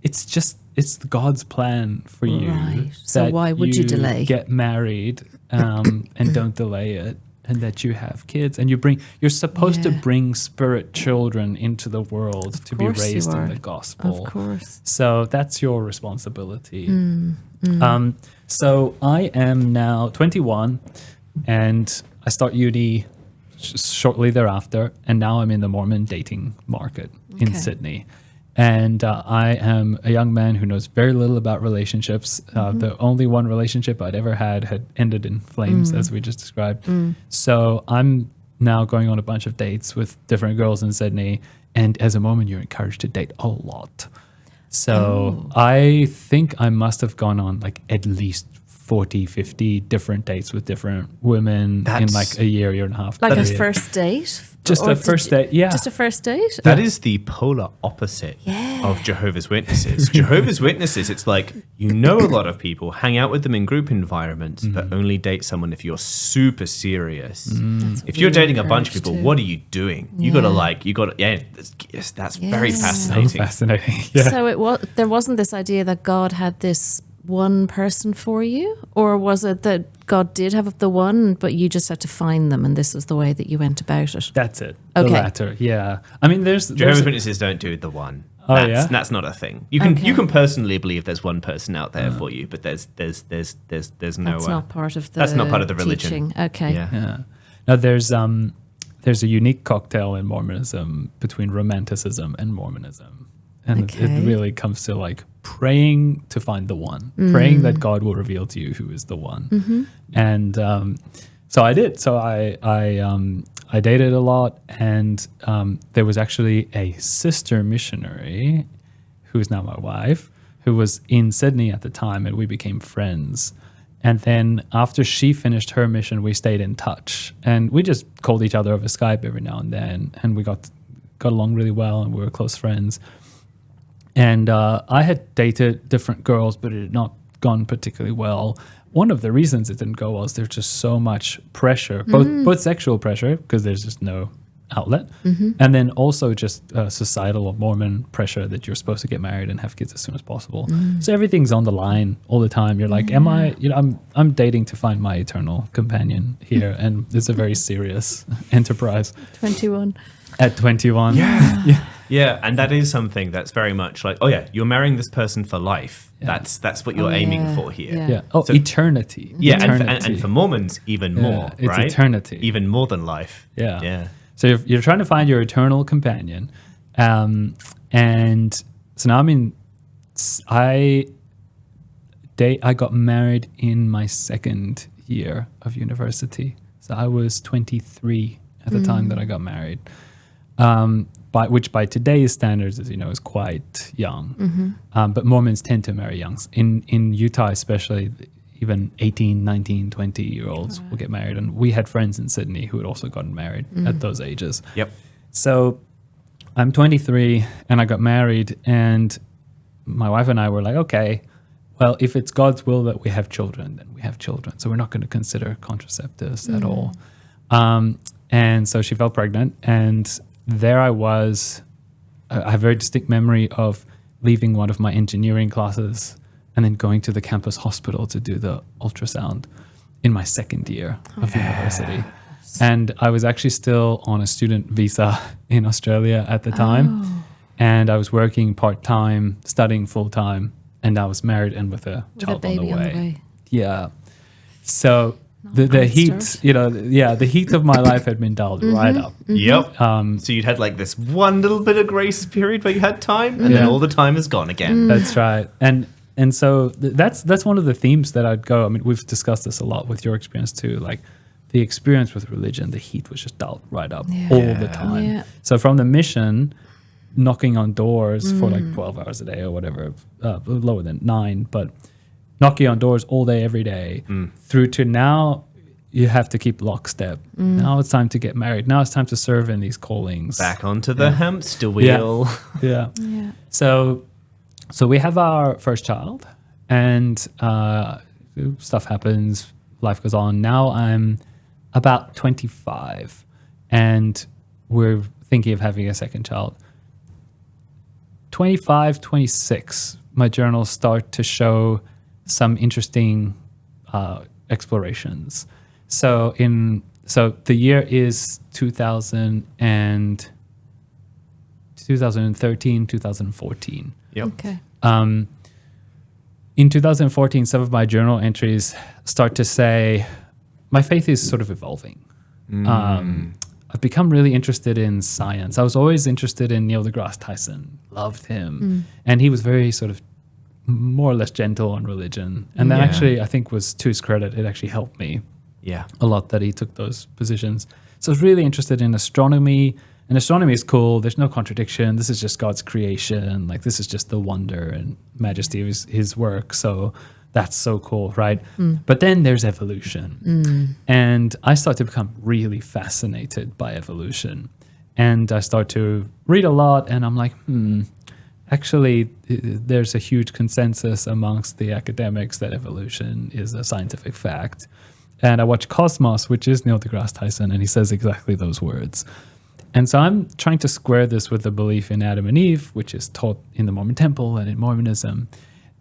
It's God's plan for you. Right. So that why would you delay? Get married and don't delay it, and that you have kids, and you're supposed to Yeah. bring spirit children into the world to be course you raised in are. the gospel. Of course. So that's your responsibility. So I am now 21, and I start uni shortly thereafter, and now I'm in the Mormon dating market in Okay. Sydney. And I am a young man who knows very little about relationships. The only one relationship I'd ever had ended in flames, as we just described. So I'm now going on a bunch of dates with different girls in Sydney. And as a Mormon, you're encouraged to date a lot. So I think I must have gone on like at least 40, 50 different dates with different women in That's- like a year and a half. Like a period. first date? Just Or a did first you- date, yeah. Just a first date? That is the polar opposite of Jehovah's Witnesses. Jehovah's Witnesses, it's like you know a lot of people, hang out with them in group environments, but only date someone if you're super serious. If you're dating a bunch of people, what are you doing? You gotta that's very Yeah. So fascinating. fascinating. Yeah. So there wasn't this idea that God had this one person for you, or was it that God did have the one, but you just had to find them, and this was the way that you went about it? That's it. Okay. The latter. Yeah. I mean, there's Jehovah's Witnesses don't do the one. yeah? That's not a thing. You can Okay. you can personally believe there's one person out there for you, but there's no. That's not part of the That's not part of the religion. teaching. Okay. Yeah. Yeah. Now there's a unique cocktail in Mormonism between romanticism and Mormonism. And Okay. it really comes to like praying to find the one, praying that God will reveal to you who is the one. And so I did. So I dated a lot, and there was actually a sister missionary who is now my wife, who was in Sydney at the time, and we became friends. And then after she finished her mission, we stayed in touch, and we just called each other over Skype every now and then, and we got along really well, and we were close friends. And I had dated different girls, but it had not gone particularly well. One of the reasons it didn't go well is there's just so much pressure, both sexual pressure, because there's just no outlet, and then also just societal or Mormon pressure that you're supposed to get married and have kids as soon as possible. So everything's on the line all the time. You're like, am I? I'm dating to find my eternal companion here, and it's a very serious enterprise. 21. At 21. Yeah, and that is something that's very much like, oh yeah, you're marrying this person for life. Yeah. That's what you're aiming for here. Yeah. Yeah. Oh, So- eternity. Yeah, Eternity. and for Mormons, even more, it's right? eternity. Even more than life. Yeah. Yeah. So you're trying to find your eternal companion, and so now I got married in my second year of university. So I was 23 at the time that I got married, which by today's standards, as you know, is quite young. But Mormons tend to marry young. In Utah especially, even 18, 19, 20-year-olds will get married. And we had friends in Sydney who had also gotten married at those ages. Yep. So I'm 23 and I got married, and my wife and I were like, okay, well, if it's God's will that we have children, then we have children. So we're not going to consider contraceptives at all. And so she fell pregnant, and there I was. I have a very distinct memory of leaving one of my engineering classes and then going to the campus hospital to do the ultrasound in my second year of university. And I was actually still on a student visa in Australia at the time. And I was working part-time, studying full-time, and I was married and with a With a child baby on the way. Yeah. So the great heat, start. the heat of my life had been dialed right up. Yep. So you'd had like this one little bit of grace period where you had time, and then Yeah. all the time is gone again. That's right. And so that's one of the themes that I'd go. I mean, we've discussed this a lot with your experience too. Like the experience with religion, the heat was just dialed right up all the time. Yeah. So from the mission, knocking on doors for like 12 hours a day or whatever, lower than 9, but knocking on doors all day, every day, through to now you have to keep lockstep. Now it's time to get married. Now it's time to serve in these callings. Back onto the hamster wheel. Yeah. Yeah. So we have our first child, and stuff happens, life goes on. Now I'm about 25, and we're thinking of having a second child. 25, 26, my journals start to show some interesting explorations. So the year is 2013, 2014. Yep. Okay. In 2014, some of my journal entries start to say my faith is sort of evolving. I've become really interested in science. I was always interested in Neil deGrasse Tyson, loved him. And he was very sort of more or less gentle on religion. And that actually, I think, was to his credit, it actually helped me Yeah. a lot that he took those positions. So I was really interested in astronomy. And astronomy is cool. There's no contradiction. This is just God's creation. Like, this is just the wonder and majesty of his work. So that's so cool, right? But then there's evolution. And I start to become really fascinated by evolution. And I start to read a lot, and I'm like, actually, there's a huge consensus amongst the academics that evolution is a scientific fact. And I watch Cosmos, which is Neil deGrasse Tyson, and he says exactly those words. And so I'm trying to square this with the belief in Adam and Eve, which is taught in the Mormon temple and in Mormonism.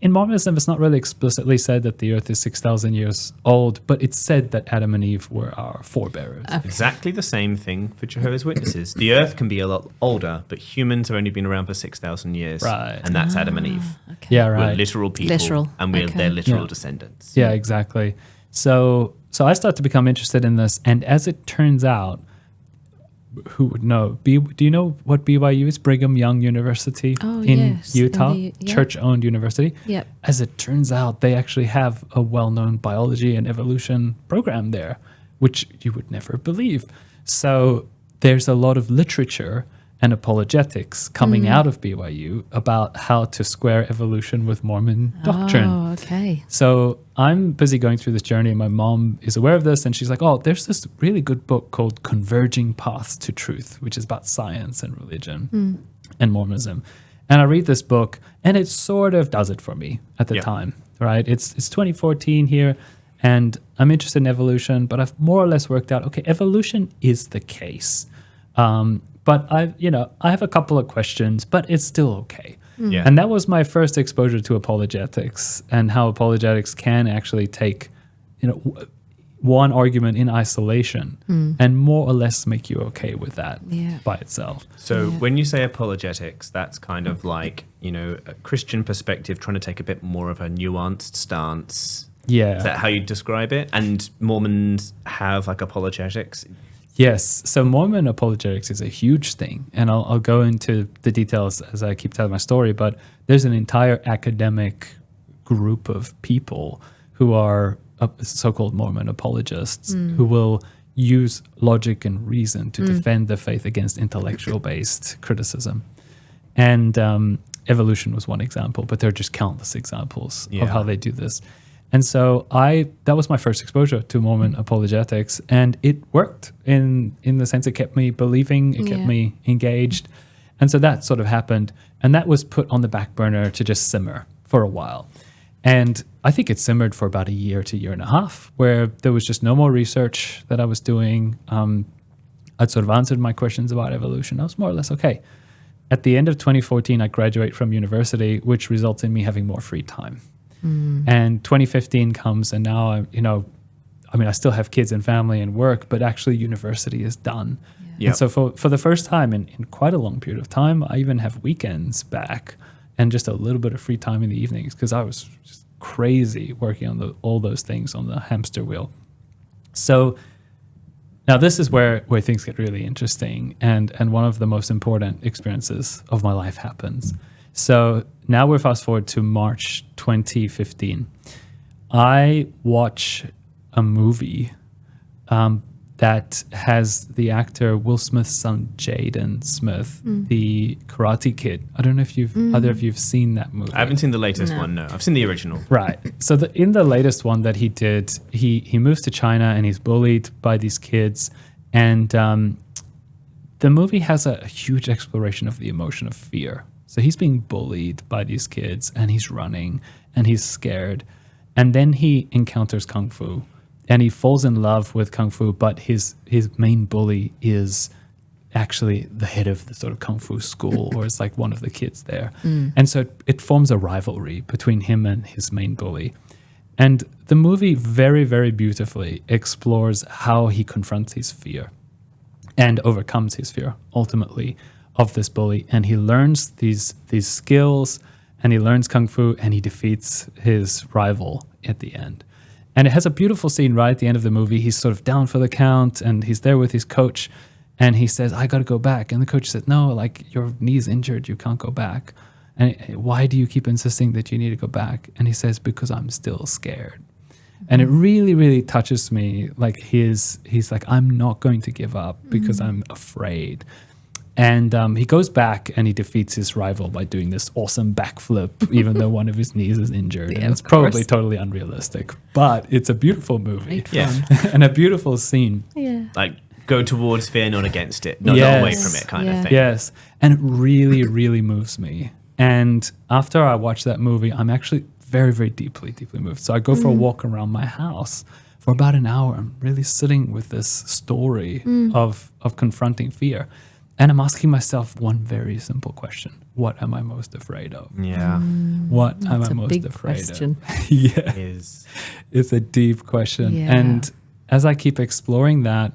In Mormonism, it's not really explicitly said that the earth is 6,000 years old, but it's said that Adam and Eve were our forebearers. Exactly the same thing for Jehovah's Witnesses. The earth can be a lot older, but humans have only been around for 6,000 years. Right. And that's Adam and Eve. Okay. Yeah, We're right. literal people. Literal. And we're Okay. their literal Yeah. descendants. Yeah, exactly. So I start to become interested in this, and as it turns out, who would know? Do you know what BYU is? Brigham Young University in yes, Utah, yeah. church-owned university. Yep. As it turns out, they actually have a well-known biology and evolution program there, which you would never believe. So there's a lot of literature and apologetics coming out of BYU about how to square evolution with Mormon doctrine. Oh, okay. So I'm busy going through this journey, and my mom is aware of this, and she's like, oh, there's this really good book called Converging Paths to Truth, which is about science and religion and Mormonism. And I read this book, and it sort of does it for me at the time, right? It's 2014 here, and I'm interested in evolution, but I've more or less worked out, okay, evolution is the case. But I have a couple of questions, but it's still okay. Yeah. And that was my first exposure to apologetics and how apologetics can actually take, one argument in isolation and more or less make you okay with that by itself. So when you say apologetics, that's kind of like, a Christian perspective trying to take a bit more of a nuanced stance. Yeah. Is that how you describe it? And Mormons have like apologetics? Yes. So Mormon apologetics is a huge thing. And I'll go into the details as I keep telling my story. But there's an entire academic group of people who are so-called Mormon apologists who will use logic and reason to defend the faith against intellectual-based criticism. And evolution was one example, but there are just countless examples of how they do this. And so that was my first exposure to Mormon apologetics, and it worked in the sense it kept me believing, it kept me engaged. And so that sort of happened, and that was put on the back burner to just simmer for a while. And I think it simmered for about a year to year and a half, where there was just no more research that I was doing. I'd sort of answered my questions about evolution. I was more or less okay. At the end of 2014, I graduate from university, which results in me having more free time. And 2015 comes, and now, I still have kids and family and work, but actually university is done. Yeah. And so for the first time in quite a long period of time, I even have weekends back and just a little bit of free time in the evenings because I was just crazy working on all those things on the hamster wheel. So now this is where things get really interesting, and one of the most important experiences of my life happens. So now we're fast forward to March 2015. I watch a movie that has the actor Will Smith's son, Jaden Smith, the Karate Kid. I don't know if either of you've seen that movie. I haven't seen the latest one, no. I've seen the original. Right. So in the latest one that he did, he moves to China and he's bullied by these kids. And the movie has a huge exploration of the emotion of fear. So he's being bullied by these kids, and he's running, and he's scared. And then he encounters Kung Fu, and he falls in love with Kung Fu, but his main bully is actually the head of the sort of Kung Fu school, or it's like one of the kids there. And so it forms a rivalry between him and his main bully. And the movie very, very beautifully explores how he confronts his fear and overcomes his fear, ultimately, of this bully, and he learns these skills, and he learns Kung Fu, and he defeats his rival at the end. And it has a beautiful scene right at the end of the movie. He's sort of down for the count, and he's there with his coach, and he says, I got to go back. And the coach says, no, like, your knee's injured, you can't go back. And why do you keep insisting that you need to go back? And he says, because I'm still scared. And it really, really touches me. Like he's like, I'm not going to give up because I'm afraid. And he goes back and he defeats his rival by doing this awesome backflip, even though one of his knees is injured. And it's probably totally unrealistic, but it's a beautiful movie and a beautiful scene. Yeah. Like go towards fear, not against it, not away from it kind of thing. Yes. And it really, really moves me. And after I watch that movie, I'm actually very, very deeply, deeply moved. So I go for a walk around my house for about an hour. I'm really sitting with this story of confronting fear. And I'm asking myself one very simple question. What am I most afraid of? Yeah. What am I most big afraid question. of? It's a deep question. Yeah. And as I keep exploring that,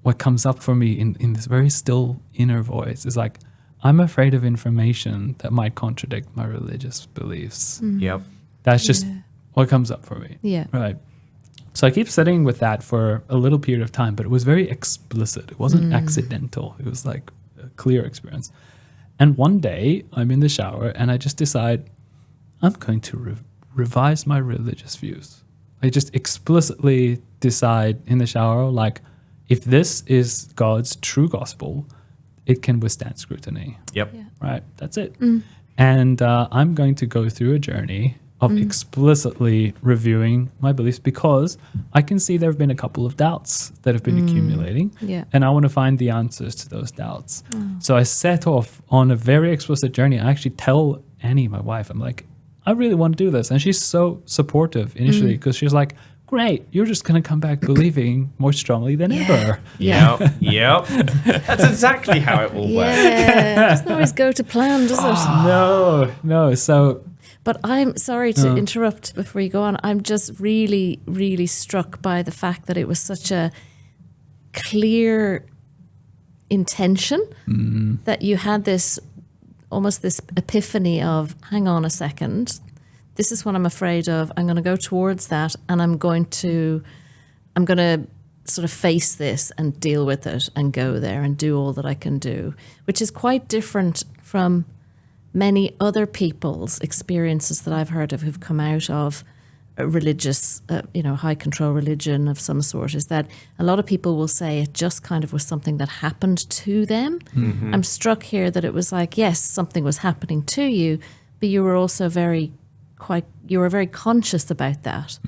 what comes up for me in this very still inner voice is like, I'm afraid of information that might contradict my religious beliefs. Yep. That's just what comes up for me. Yeah. Right. So I keep sitting with that for a little period of time, but it was very explicit. It wasn't accidental. It was like a clear experience. And one day I'm in the shower and I just decide I'm going to revise my religious views. I just explicitly decide in the shower, like, if this is God's true gospel, it can withstand scrutiny. Yep. Yeah. Right? That's it. And I'm going to go through a journey of explicitly reviewing my beliefs because I can see there have been a couple of doubts that have been accumulating. Yeah. And I want to find the answers to those doubts. So I set off on a very explicit journey. I actually tell Annie, my wife, I'm like, I really want to do this. And she's so supportive initially because she's like, great, you're just going to come back believing more strongly than ever. Yep. That's exactly how it will work. Yeah, it doesn't always go to plan, does it? No. So, But I'm sorry to interrupt before you go on. I'm just really, really struck by the fact that it was such a clear intention that you had this almost this epiphany of, hang on a second, this is what I'm afraid of. I'm going to go towards that, and I'm going to sort of face this and deal with it and go there and do all that I can do, which is quite different from many other people's experiences that I've heard of who've come out of a religious, high control religion of some sort, is that a lot of people will say it just kind of was something that happened to them. I'm struck here that it was like, yes, something was happening to you, but you were also very conscious about that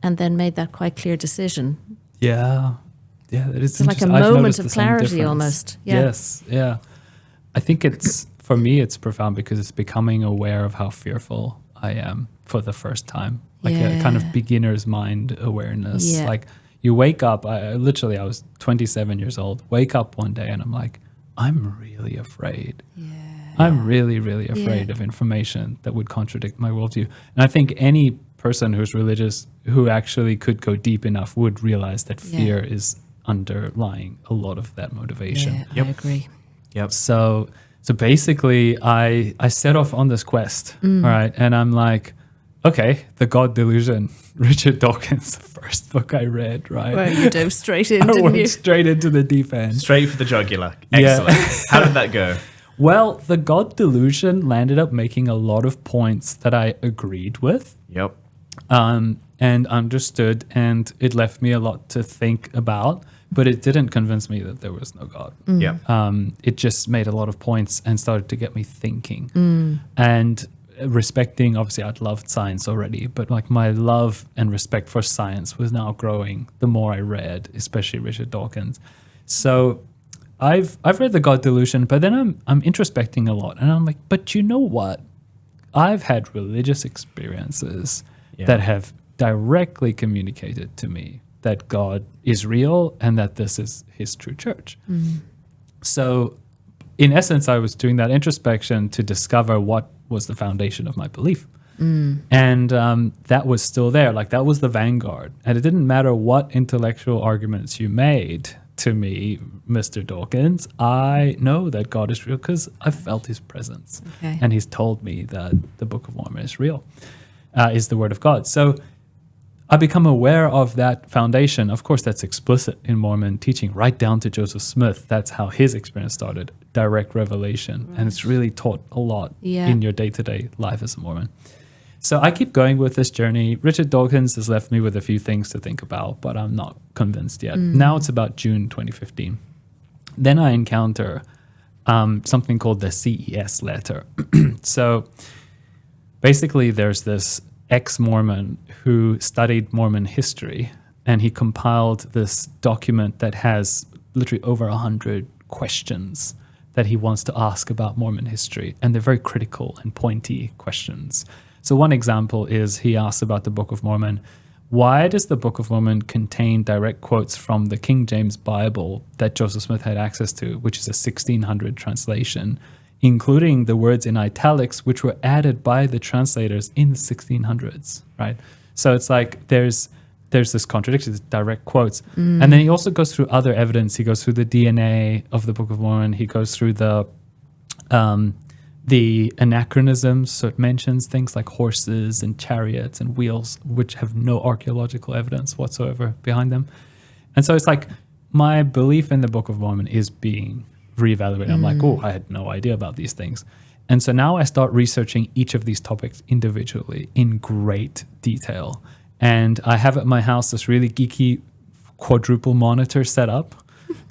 and then made that quite clear decision. yeah, it's like a moment of clarity almost. Yeah. Yes, yeah. I think for me, it's profound because it's becoming aware of how fearful I am for the first time. Like a kind of beginner's mind awareness. Yeah. Like you wake up, I was 27 years old, wake up one day and I'm like, I'm really afraid. I'm really, really afraid of information that would contradict my worldview. And I think any person who's religious who actually could go deep enough would realize that fear is underlying a lot of that motivation. Yeah, I agree. Yep. So basically I set off on this quest, all right? And I'm like, okay, The God Delusion, Richard Dawkins, the first book I read, right? Well, you dove straight in, I didn't went you? straight into the deep end. Straight for the jugular. Yeah. Excellent. How did that go? Well, The God Delusion landed up making a lot of points that I agreed with. Yep. And understood, and it left me a lot to think about, but it didn't convince me that there was no God. Yep. It just made a lot of points and started to get me thinking. And respecting, obviously I'd loved science already, but like my love and respect for science was now growing the more I read, especially Richard Dawkins. So I've read The God Delusion, but then I'm introspecting a lot, and I'm like, but you know what? I've had religious experiences that have directly communicated to me that God is real and that this is his true church. So in essence, I was doing that introspection to discover what was the foundation of my belief. And that was still there. Like that was the vanguard. And it didn't matter what intellectual arguments you made to me, Mr. Dawkins, I know that God is real because I've felt his presence. Okay. And he's told me that the Book of Mormon is real, is the word of God. So I become aware of that foundation. Of course, that's explicit in Mormon teaching, right down to Joseph Smith. That's how his experience started, direct revelation. And it's really taught a lot in your day-to-day life as a Mormon. So I keep going with this journey. Richard Dawkins has left me with a few things to think about, but I'm not convinced yet. Now it's about June 2015. Then I encounter something called the CES letter. So basically there's this ex-Mormon who studied Mormon history, and he compiled this document that has literally over 100 questions that he wants to ask about Mormon history. And they're very critical and pointy questions. So one example is he asks about the Book of Mormon. Why does the Book of Mormon contain direct quotes from the King James Bible that Joseph Smith had access to, which is a 1600 translation, including the words in italics, which were added by the translators in the 1600s, right? So it's like there's this contradiction, this direct quotes. And then he also goes through other evidence. He goes through the DNA of the Book of Mormon. He goes through the the anachronisms, so it mentions things like horses and chariots and wheels, which have no archaeological evidence whatsoever behind them. And so it's like my belief in the Book of Mormon is being reevaluated. I'm like, oh, I had no idea about these things. And so now I start researching each of these topics individually in great detail. And I have at my house this really geeky quadruple monitor set up.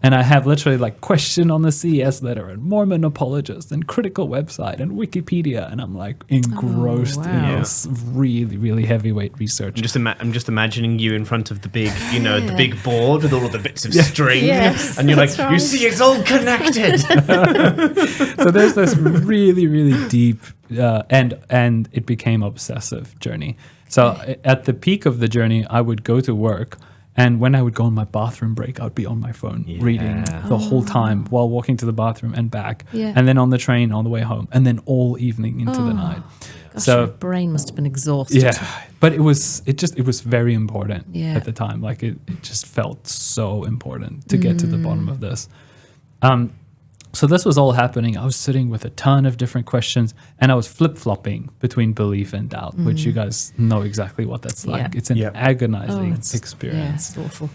And I have literally like question on the CES letter and Mormon apologist and critical website and Wikipedia. And I'm like engrossed in this really, really heavyweight research. I'm just imagining you in front of the big, the big board with all of the bits of string. Yes, and you're like, right. you see, it's all connected. So there's this really, really deep and it became obsessive journey. So at the peak of the journey, I would go to work. And when I would go on my bathroom break, I would be on my phone reading the whole time while walking to the bathroom and back. Yeah. And then on the train on the way home. And then all evening into the night. Gosh, So your brain must have been exhausted. yeah, but it was very important Yeah. at the time. Like it just felt so important to get to the bottom of this. So this was all happening. I was sitting with a ton of different questions and I was flip-flopping between belief and doubt, which you guys know exactly what that's like. Yeah. It's an agonizing Yeah, experience. it's awful.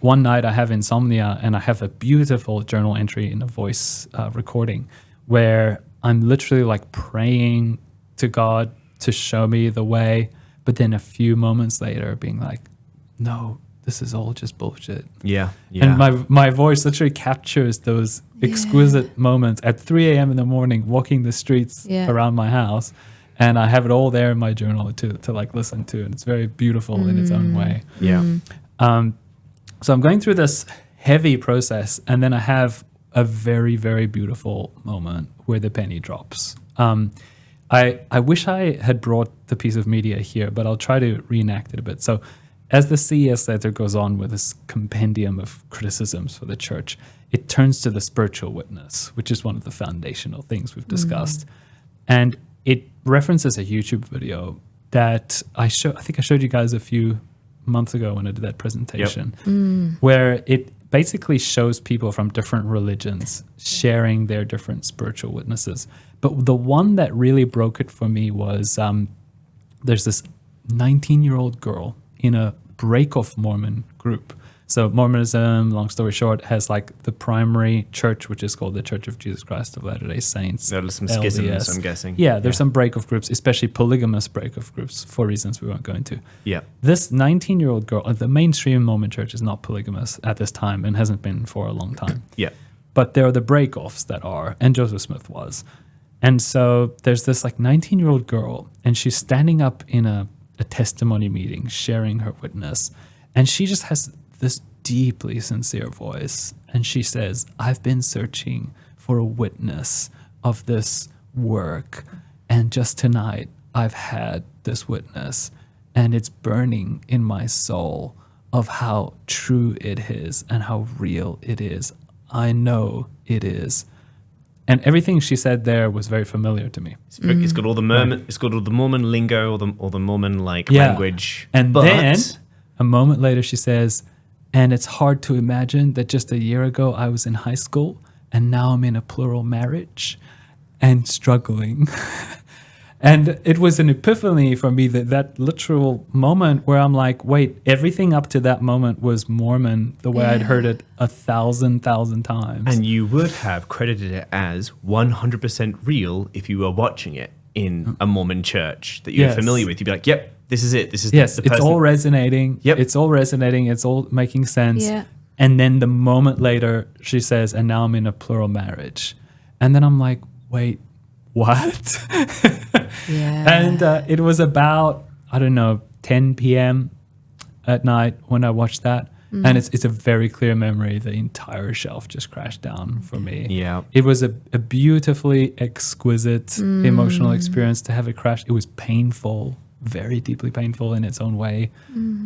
One night I have insomnia and I have a beautiful journal entry in a voice recording where I'm literally like praying to God to show me the way, but then a few moments later being like, no, this is all just bullshit. Yeah. And my voice literally captures those exquisite moments at 3 a.m. in the morning, walking the streets around my house. And I have it all there in my journal to like listen to. And it's very beautiful in its own way. Yeah. So I'm going through this heavy process. And then I have a very, very beautiful moment where the penny drops. I wish I had brought the piece of media here, but I'll try to reenact it a bit. So as the CES letter goes on with this compendium of criticisms for the church, it turns to the spiritual witness, which is one of the foundational things we've discussed. And it references a YouTube video that I think I showed you guys a few months ago when I did that presentation, where it basically shows people from different religions sharing their different spiritual witnesses. But the one that really broke it for me was there's this 19-year-old girl in a break-off Mormon group. So Mormonism, long story short, has like the primary church, which is called the Church of Jesus Christ of Latter-day Saints. There are some schisms, LDS. I'm guessing. Yeah, there's some break-off groups, especially polygamous break-off groups for reasons we won't go into. Yeah. This 19-year-old girl, the mainstream Mormon church is not polygamous at this time and hasn't been for a long time. Yeah. But there are the break-offs that are, and Joseph Smith was. And so there's this like 19-year-old girl, and she's standing up in a testimony meeting, sharing her witness. And she just has this deeply sincere voice. And she says, I've been searching for a witness of this work. And just tonight, I've had this witness. And it's burning in my soul of how true it is and how real it is. I know it is. And everything she said there was very familiar to me. It's got all the Mormon, it's got all the Mormon lingo or the Mormon language. And then a moment later she says, and it's hard to imagine that just a year ago I was in high school and now I'm in a plural marriage and struggling. And it was an epiphany for me, that literal moment where I'm like, wait, everything up to that moment was Mormon the way I'd heard it 1,000 times. And you would have credited it as 100% real if you were watching it in a Mormon church that you're familiar with. You'd be like, yep, this is it. This is the person. It's all resonating. Yep. It's all resonating. It's all making sense. Yeah. And then the moment later, she says, and now I'm in a plural marriage. And then I'm like, wait, what? And it was about, 10 p.m. at night when I watched that. And it's a very clear memory. The entire shelf just crashed down for me. Yeah. It was a beautifully exquisite emotional experience to have it crash. It was painful, very deeply painful in its own way.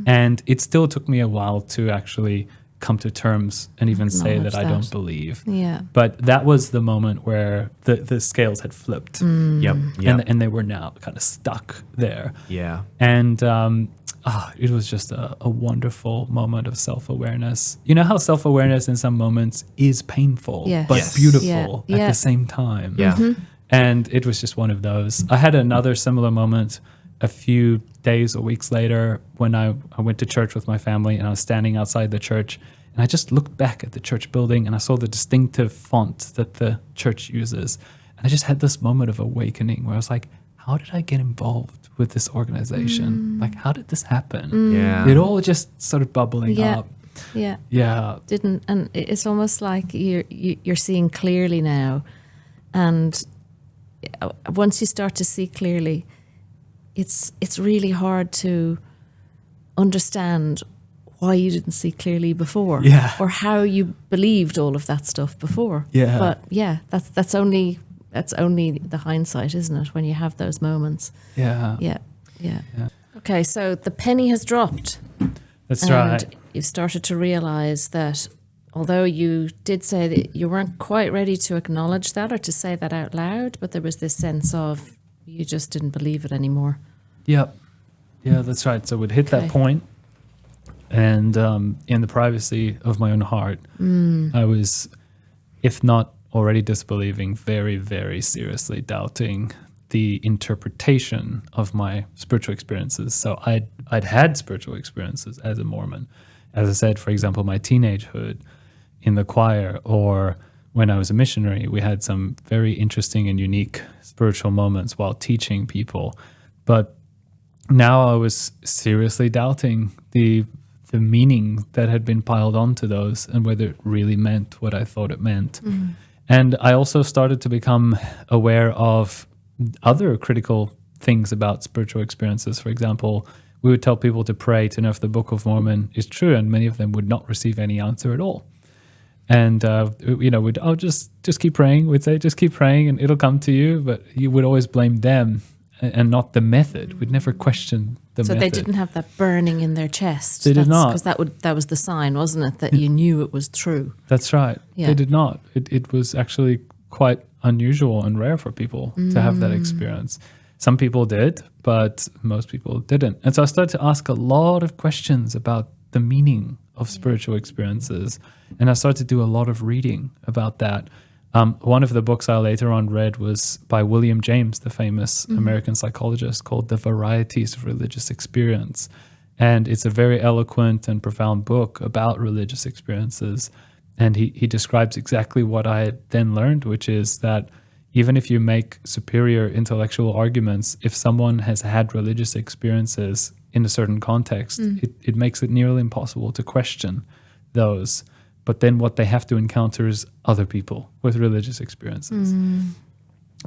And it still took me a while to actually come to terms and even say that I don't believe. Yeah. But that was the moment where the scales had flipped. Yep. And they were now kind of stuck there. Yeah. And it was just a wonderful moment of self-awareness. You know how self-awareness in some moments is painful, Yes. but Yes. beautiful Yeah. at the same time. Yeah. And it was just one of those. I had another similar moment a few days or weeks later when I went to church with my family, and I was standing outside the church, and I just looked back at the church building and I saw the distinctive font that the church uses. And I just had this moment of awakening where I was like, how did I get involved with this organization? Like, how did this happen? Yeah. It all just started bubbling up. Yeah. Yeah. And it's almost like you're seeing clearly now. And once you start to see clearly, it's really hard to understand why you didn't see clearly before, or how you believed all of that stuff before. Yeah. But that's only the hindsight, isn't it? When you have those moments. Yeah. Yeah. Okay, so the penny has dropped. That's right. You've started to realize that although you did say that you weren't quite ready to acknowledge that or to say that out loud, but there was this sense of you just didn't believe it anymore. Yep. Yeah, that's right. So we'd hit that point, and in the privacy of my own heart, I was, if not already disbelieving, very, very seriously doubting the interpretation of my spiritual experiences. So I'd had spiritual experiences as a Mormon. As I said, for example, my teenagehood in the choir, or when I was a missionary, we had some very interesting and unique spiritual moments while teaching people. But now I was seriously doubting the meaning that had been piled onto those and whether it really meant what I thought it meant. And I also started to become aware of other critical things about spiritual experiences. For example, we would tell people to pray to know if the Book of Mormon is true, and many of them would not receive any answer at all. And, we'd just keep praying. We'd say, just keep praying and it'll come to you. But you would always blame them and not the method. We'd never question the method. So they didn't have that burning in their chest. They did not. Because that was the sign, wasn't it? That you knew it was true. That's right. Yeah. They did not. It was actually quite unusual and rare for people to have that experience. Some people did, but most people didn't. And so I started to ask a lot of questions about the meaning of spiritual experiences. And I started to do a lot of reading about that. One of the books I later on read was by William James, the famous American psychologist, called The Varieties of Religious Experience. And it's a very eloquent and profound book about religious experiences. And he describes exactly what I had then learned, which is that even if you make superior intellectual arguments, if someone has had religious experiences in a certain context, it makes it nearly impossible to question those. But then what they have to encounter is other people with religious experiences.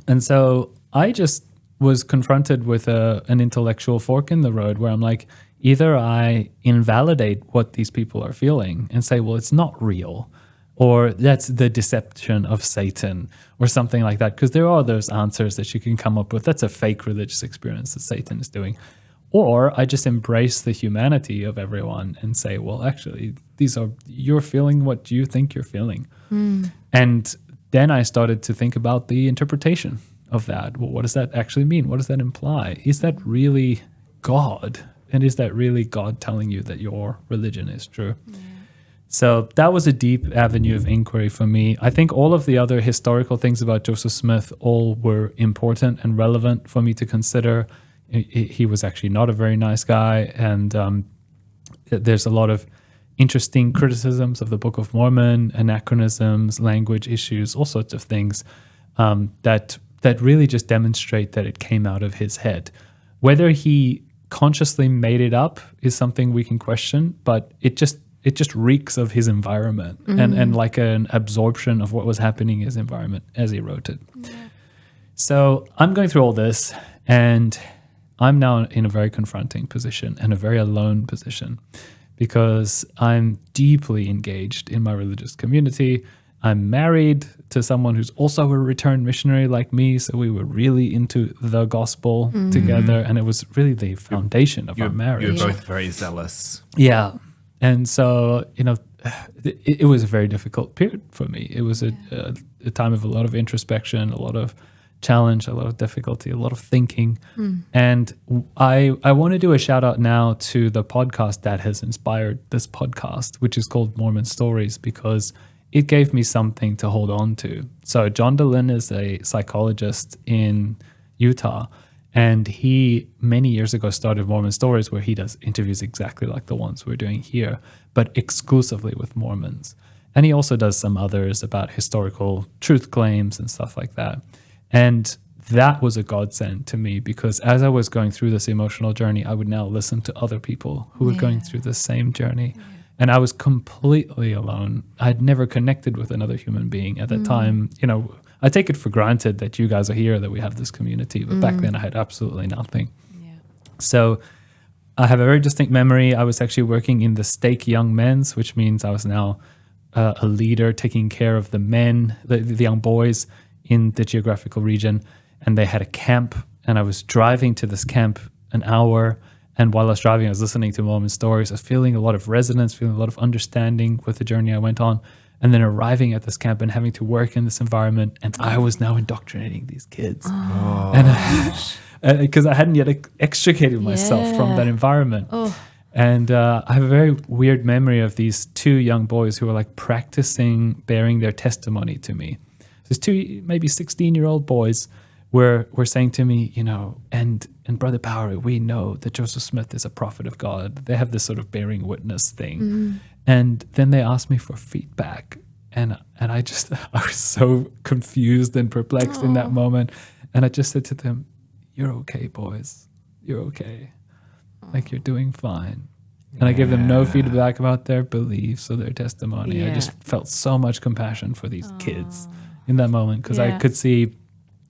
And so I just was confronted with an intellectual fork in the road where I'm like, either I invalidate what these people are feeling and say, well, it's not real, or that's the deception of Satan or something like that, because there are those answers that you can come up with. That's a fake religious experience that Satan is doing. Or I just embrace the humanity of everyone and say, well, actually, you're feeling what you think you're feeling. And then I started to think about the interpretation of that. Well, what does that actually mean? What does that imply? Is that really God? And is that really God telling you that your religion is true? So that was a deep avenue of inquiry for me. I think all of the other historical things about Joseph Smith all were important and relevant for me to consider. He was actually not a very nice guy, and there's a lot of interesting criticisms of the Book of Mormon, anachronisms, language issues, all sorts of things that really just demonstrate that it came out of his head. Whether he consciously made it up is something we can question, but it just reeks of his environment and like an absorption of what was happening in his environment as he wrote it. So I'm going through all this, and I'm now in a very confronting position and a very alone position because I'm deeply engaged in my religious community. I'm married to someone who's also a returned missionary like me, so we were really into the gospel together, and it was really the foundation of our marriage. You're both very zealous. Yeah. And so, it was a very difficult period for me. It was a time of a lot of introspection, a lot of challenge, a lot of difficulty, a lot of thinking. And I want to do a shout out now to the podcast that has inspired this podcast, which is called Mormon Stories, because it gave me something to hold on to. So John DeLynn is a psychologist in Utah, and he many years ago started Mormon Stories, where he does interviews exactly like the ones we're doing here, but exclusively with Mormons. And he also does some others about historical truth claims and stuff like that. And that was a godsend to me, because as I was going through this emotional journey, I would now listen to other people who were going through the same journey. And I was completely alone. I'd never connected with another human being at that time. You know, I take it for granted that you guys are here, that we have this community. But back then I had absolutely nothing. Yeah. So I have a very distinct memory. I was actually working in the Stake Young Men's, which means I was now a leader taking care of the men, the young boys in the geographical region. And they had a camp, and I was driving to this camp an hour. And while I was driving, I was listening to Mormon Stories. I was feeling a lot of resonance, feeling a lot of understanding with the journey I went on. And then arriving at this camp and having to work in this environment. And I was now indoctrinating these kids. And because I hadn't yet extricated myself from that environment. And I have a very weird memory of these two young boys who were like practicing bearing their testimony to me. These two maybe 16-year-old boys were saying to me, you know, and Brother Power, we know that Joseph Smith is a prophet of God. They have this sort of bearing witness thing. And then they asked me for feedback. And I was so confused and perplexed in that moment. And I just said to them, you're okay, boys. You're okay. Like, you're doing fine. And I gave them no feedback about their beliefs or their testimony. I just felt so much compassion for these kids in that moment, because I could see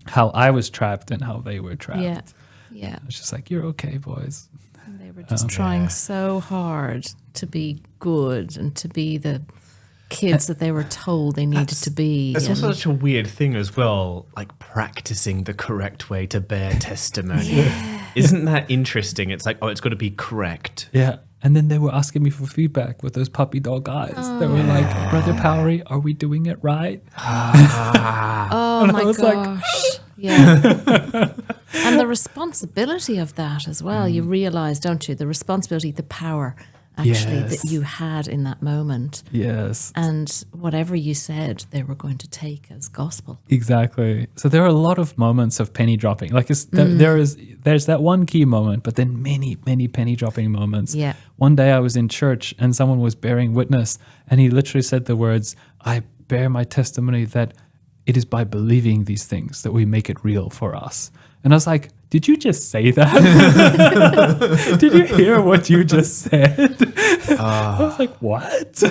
how I was trapped and how they were trapped. Yeah. I was just like, you're okay, boys. And they were just trying so hard to be good and to be the kids that they were told they needed to be. It's also such a weird thing as well, like practicing the correct way to bear testimony. Isn't that interesting? It's like, oh, it's got to be correct. Yeah. And then they were asking me for feedback with those puppy dog eyes. They were like, Brother Powery, are we doing it right? Oh my gosh. Yeah. And the responsibility of that as well. You realize, don't you? The responsibility, the power actually that you had in that moment. Yes. And whatever you said, they were going to take as gospel. Exactly. So there are a lot of moments of penny dropping. Like there's that one key moment, but then many penny dropping moments. Yeah. One day I was in church and someone was bearing witness, and he literally said the words, I bear my testimony that it is by believing these things that we make it real for us. And I was like, did you just say that? Did you hear what you just said? I was like, what?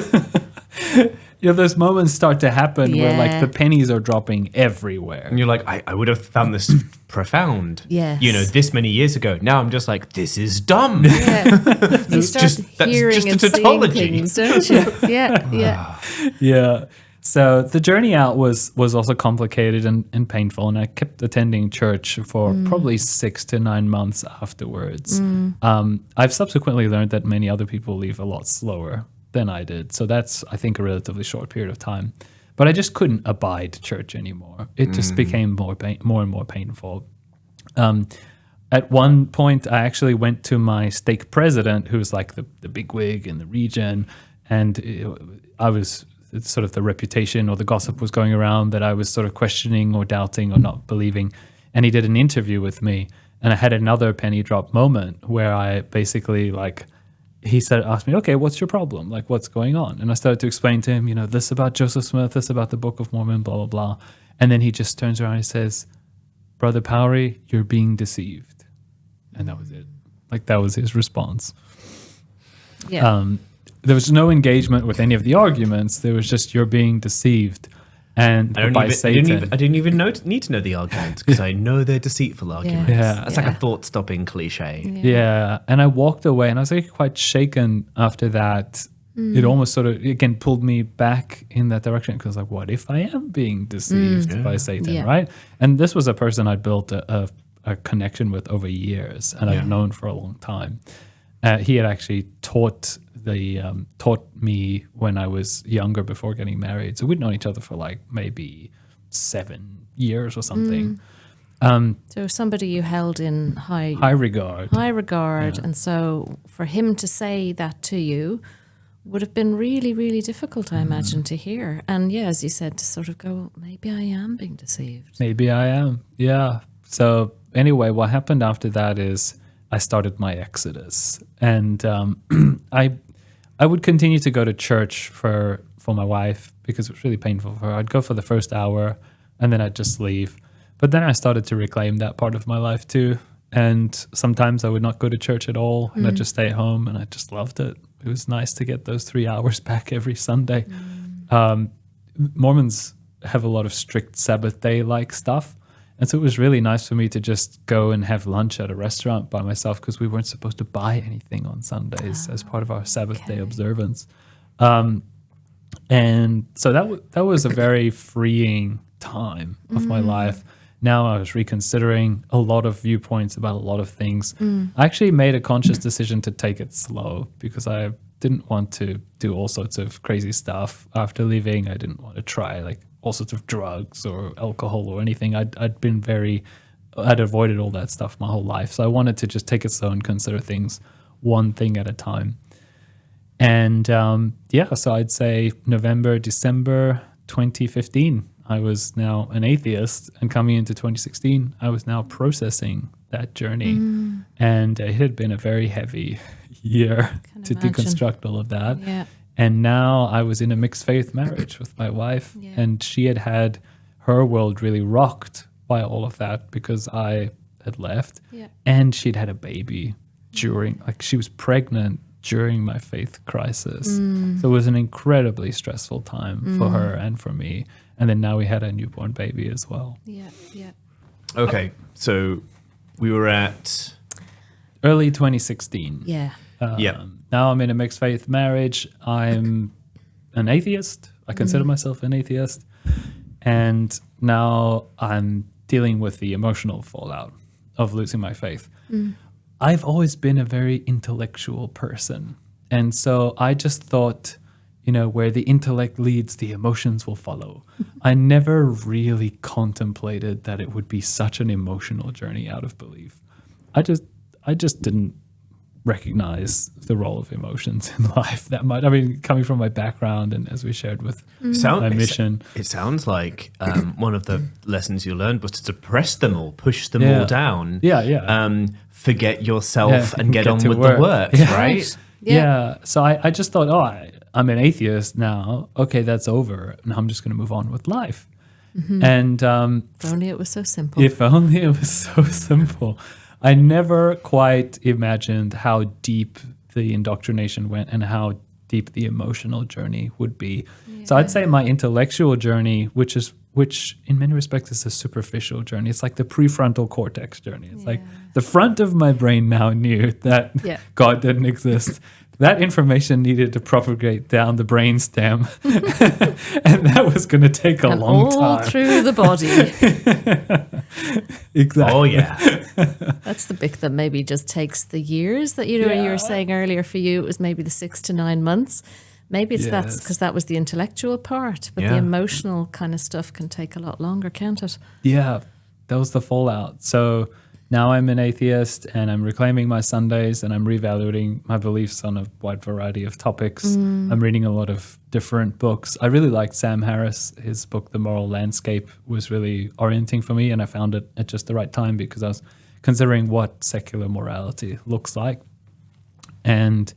You know, those moments start to happen where like the pennies are dropping everywhere. And you're like, I would have found this profound, Yes. you know, this many years ago. Now I'm just like, this is dumb. Yeah. You start that's hearing just a and seeing tautology. things, don't you? Yeah. Yeah. So the journey out was also complicated and painful, and I kept attending church for probably 6 to 9 months afterwards. I've subsequently learned that many other people leave a lot slower than I did. So that's, I think, a relatively short period of time. But I just couldn't abide church anymore. It just became more and more painful. At one point, I actually went to my stake president, who's like the bigwig in the region, and I was sort of the reputation or the gossip was going around that I was sort of questioning or doubting or not believing. And he did an interview with me, and I had another penny drop moment where I basically he asked me, okay, what's your problem? Like, what's going on? And I started to explain to him, you know, this about Joseph Smith, this about the Book of Mormon, blah, blah, blah. And then he just turns around and he says, Brother Powery, you're being deceived. And that was it. Like, that was his response. Yeah. There was no engagement with any of the arguments. There was just, you're being deceived. And by Satan. I didn't even need to know the arguments, because I know they're deceitful arguments. Yeah. That's like a thought-stopping cliche. Yeah. And I walked away, and I was like quite shaken after that. It almost sort of, again, pulled me back in that direction, because like, what if I am being deceived by Satan, right? And this was a person I'd built a connection with over years, and I've known for a long time. He had actually taught me when I was younger, before getting married. So we'd known each other for like maybe 7 years or something. So somebody you held in high regard. and so for him to say that to you would have been really, really difficult, I imagine, to hear. And yeah, as you said, to sort of go, maybe I am being deceived. Maybe I am. Yeah. So anyway, what happened after that is I started my exodus, and I would continue to go to church for my wife because it was really painful for her. I'd go for the first hour, and then I'd just leave. But then I started to reclaim that part of my life too. And sometimes I would not go to church at all, and I'd just stay at home, and I just loved it. It was nice to get those 3 hours back every Sunday. Mormons have a lot of strict Sabbath day-like stuff. And so it was really nice for me to just go and have lunch at a restaurant by myself because we weren't supposed to buy anything on Sundays as part of our Sabbath day observance. And so that was a very freeing time of my life. Now I was reconsidering a lot of viewpoints about a lot of things. I actually made a conscious decision to take it slow because I didn't want to do all sorts of crazy stuff after leaving. I didn't want to try like all sorts of drugs or alcohol or anything. I'd avoided all that stuff my whole life. So I wanted to just take it slow and consider things one thing at a time. And so I'd say November, December 2015, I was now an atheist, and coming into 2016, I was now processing that journey. And it had been a very heavy year to deconstruct all of that. Yeah. And now I was in a mixed faith marriage with my wife, and she had her world really rocked by all of that because I had left, and she'd had a baby during, like she was pregnant during my faith crisis. So it was an incredibly stressful time for her and for me. And then now we had a newborn baby as well. Yeah, yeah. Okay, so we were at early 2016. Yeah. Now I'm in a mixed faith marriage. I'm an atheist. I consider myself an atheist. And now I'm dealing with the emotional fallout of losing my faith. I've always been a very intellectual person. And so I just thought, where the intellect leads, the emotions will follow. I never really contemplated that it would be such an emotional journey out of belief. I just didn't recognize the role of emotions in life that much. I mean, coming from my background and as we shared with my mission. It sounds like one of the lessons you learned was to suppress them all, push them all down. Forget yourself and get on with the work, right? Yeah. So I just thought, I'm an atheist now. Okay, that's over. Now I'm just going to move on with life. And if only it was so simple. If only it was so simple. I never quite imagined how deep the indoctrination went and how deep the emotional journey would be. So I'd say my intellectual journey, which in many respects is a superficial journey. It's like the prefrontal cortex journey. It's like the front of my brain now knew that God didn't exist. That information needed to propagate down the brainstem, and that was going to take a long time. All through the body. Exactly. Oh, yeah. That's the bit that maybe just takes the years that, you were saying earlier for you, it was maybe the 6 to 9 months. Maybe it's that's because that was the intellectual part, but the emotional kind of stuff can take a lot longer, can't it? Yeah, that was the fallout. So now I'm an atheist and I'm reclaiming my Sundays and I'm reevaluating my beliefs on a wide variety of topics. I'm reading a lot of different books. I really liked Sam Harris. His book, The Moral Landscape, was really orienting for me, and I found it at just the right time because I was considering what secular morality looks like. And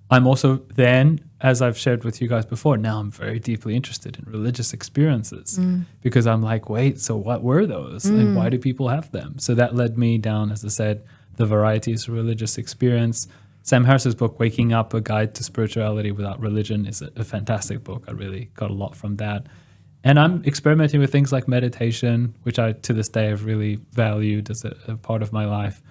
I'm also then, as I've shared with you guys before, now I'm very deeply interested in religious experiences because I'm like, wait, so what were those? And why do people have them? So that led me down, as I said, the varieties of religious experience. Sam Harris's book, Waking Up, A Guide to Spirituality Without Religion, is a fantastic book. I really got a lot from that. And I'm experimenting with things like meditation, which I, to this day, have really valued as a part of my life.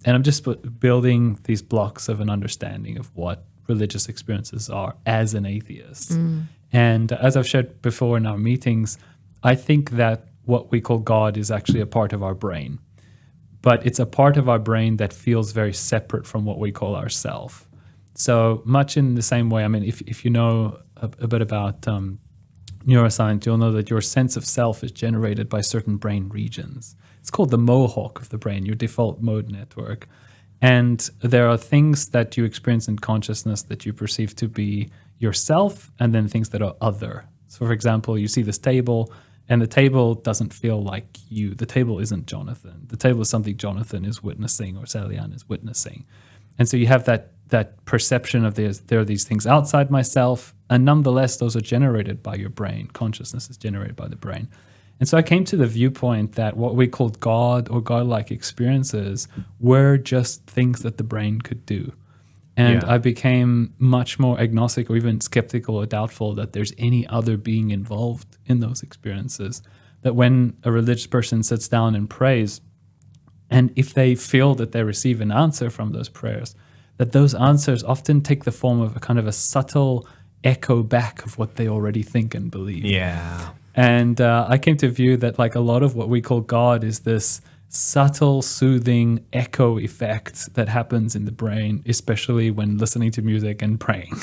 And I'm just building these blocks of an understanding of what religious experiences are as an atheist. And as I've shared before in our meetings, I think that what we call God is actually a part of our brain. But it's a part of our brain that feels very separate from what we call ourself. So much in the same way, I mean, if you know a bit about neuroscience, you'll know that your sense of self is generated by certain brain regions. It's called the mohawk of the brain, your default mode network. And there are things that you experience in consciousness that you perceive to be yourself and then things that are other. So, for example, you see this table, and the table doesn't feel like you. The table isn't Jonathan. The table is something Jonathan is witnessing or Sally-Ann is witnessing. And so you have that perception of there are these things outside myself, and nonetheless, those are generated by your brain. Consciousness is generated by the brain. And so I came to the viewpoint that what we called God or godlike experiences were just things that the brain could do. And I became much more agnostic or even skeptical or doubtful that there's any other being involved in those experiences. That when a religious person sits down and prays, and if they feel that they receive an answer from those prayers, that those answers often take the form of a kind of a subtle echo back of what they already think and believe. Yeah. And I came to view that like a lot of what we call God is this subtle, soothing echo effect that happens in the brain, especially when listening to music and praying.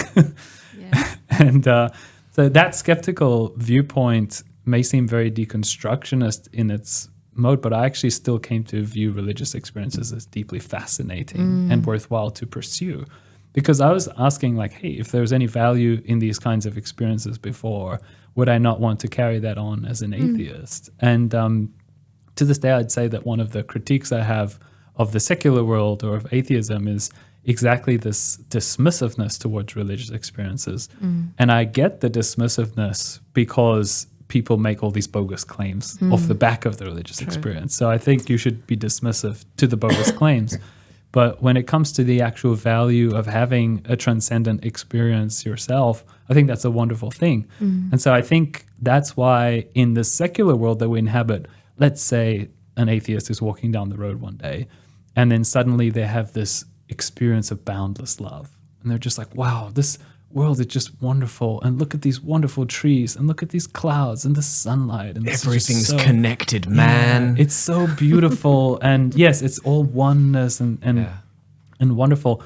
Yeah. And so that skeptical viewpoint may seem very deconstructionist in its mode, but I actually still came to view religious experiences as deeply fascinating and worthwhile to pursue. Because I was asking like, hey, if there's any value in these kinds of experiences before, would I not want to carry that on as an atheist? And to this day, I'd say that one of the critiques I have of the secular world or of atheism is exactly this dismissiveness towards religious experiences. And I get the dismissiveness because people make all these bogus claims off the back of the religious experience. So I think you should be dismissive to the bogus claims. But when it comes to the actual value of having a transcendent experience yourself, I think that's a wonderful thing. And so I think that's why in the secular world that we inhabit, let's say an atheist is walking down the road one day and then suddenly they have this experience of boundless love. And they're just like, wow, this world is just wonderful. And look at these wonderful trees and look at these clouds and the sunlight. And Everything's connected, man. Yeah, it's so beautiful. And yes, it's all oneness and wonderful.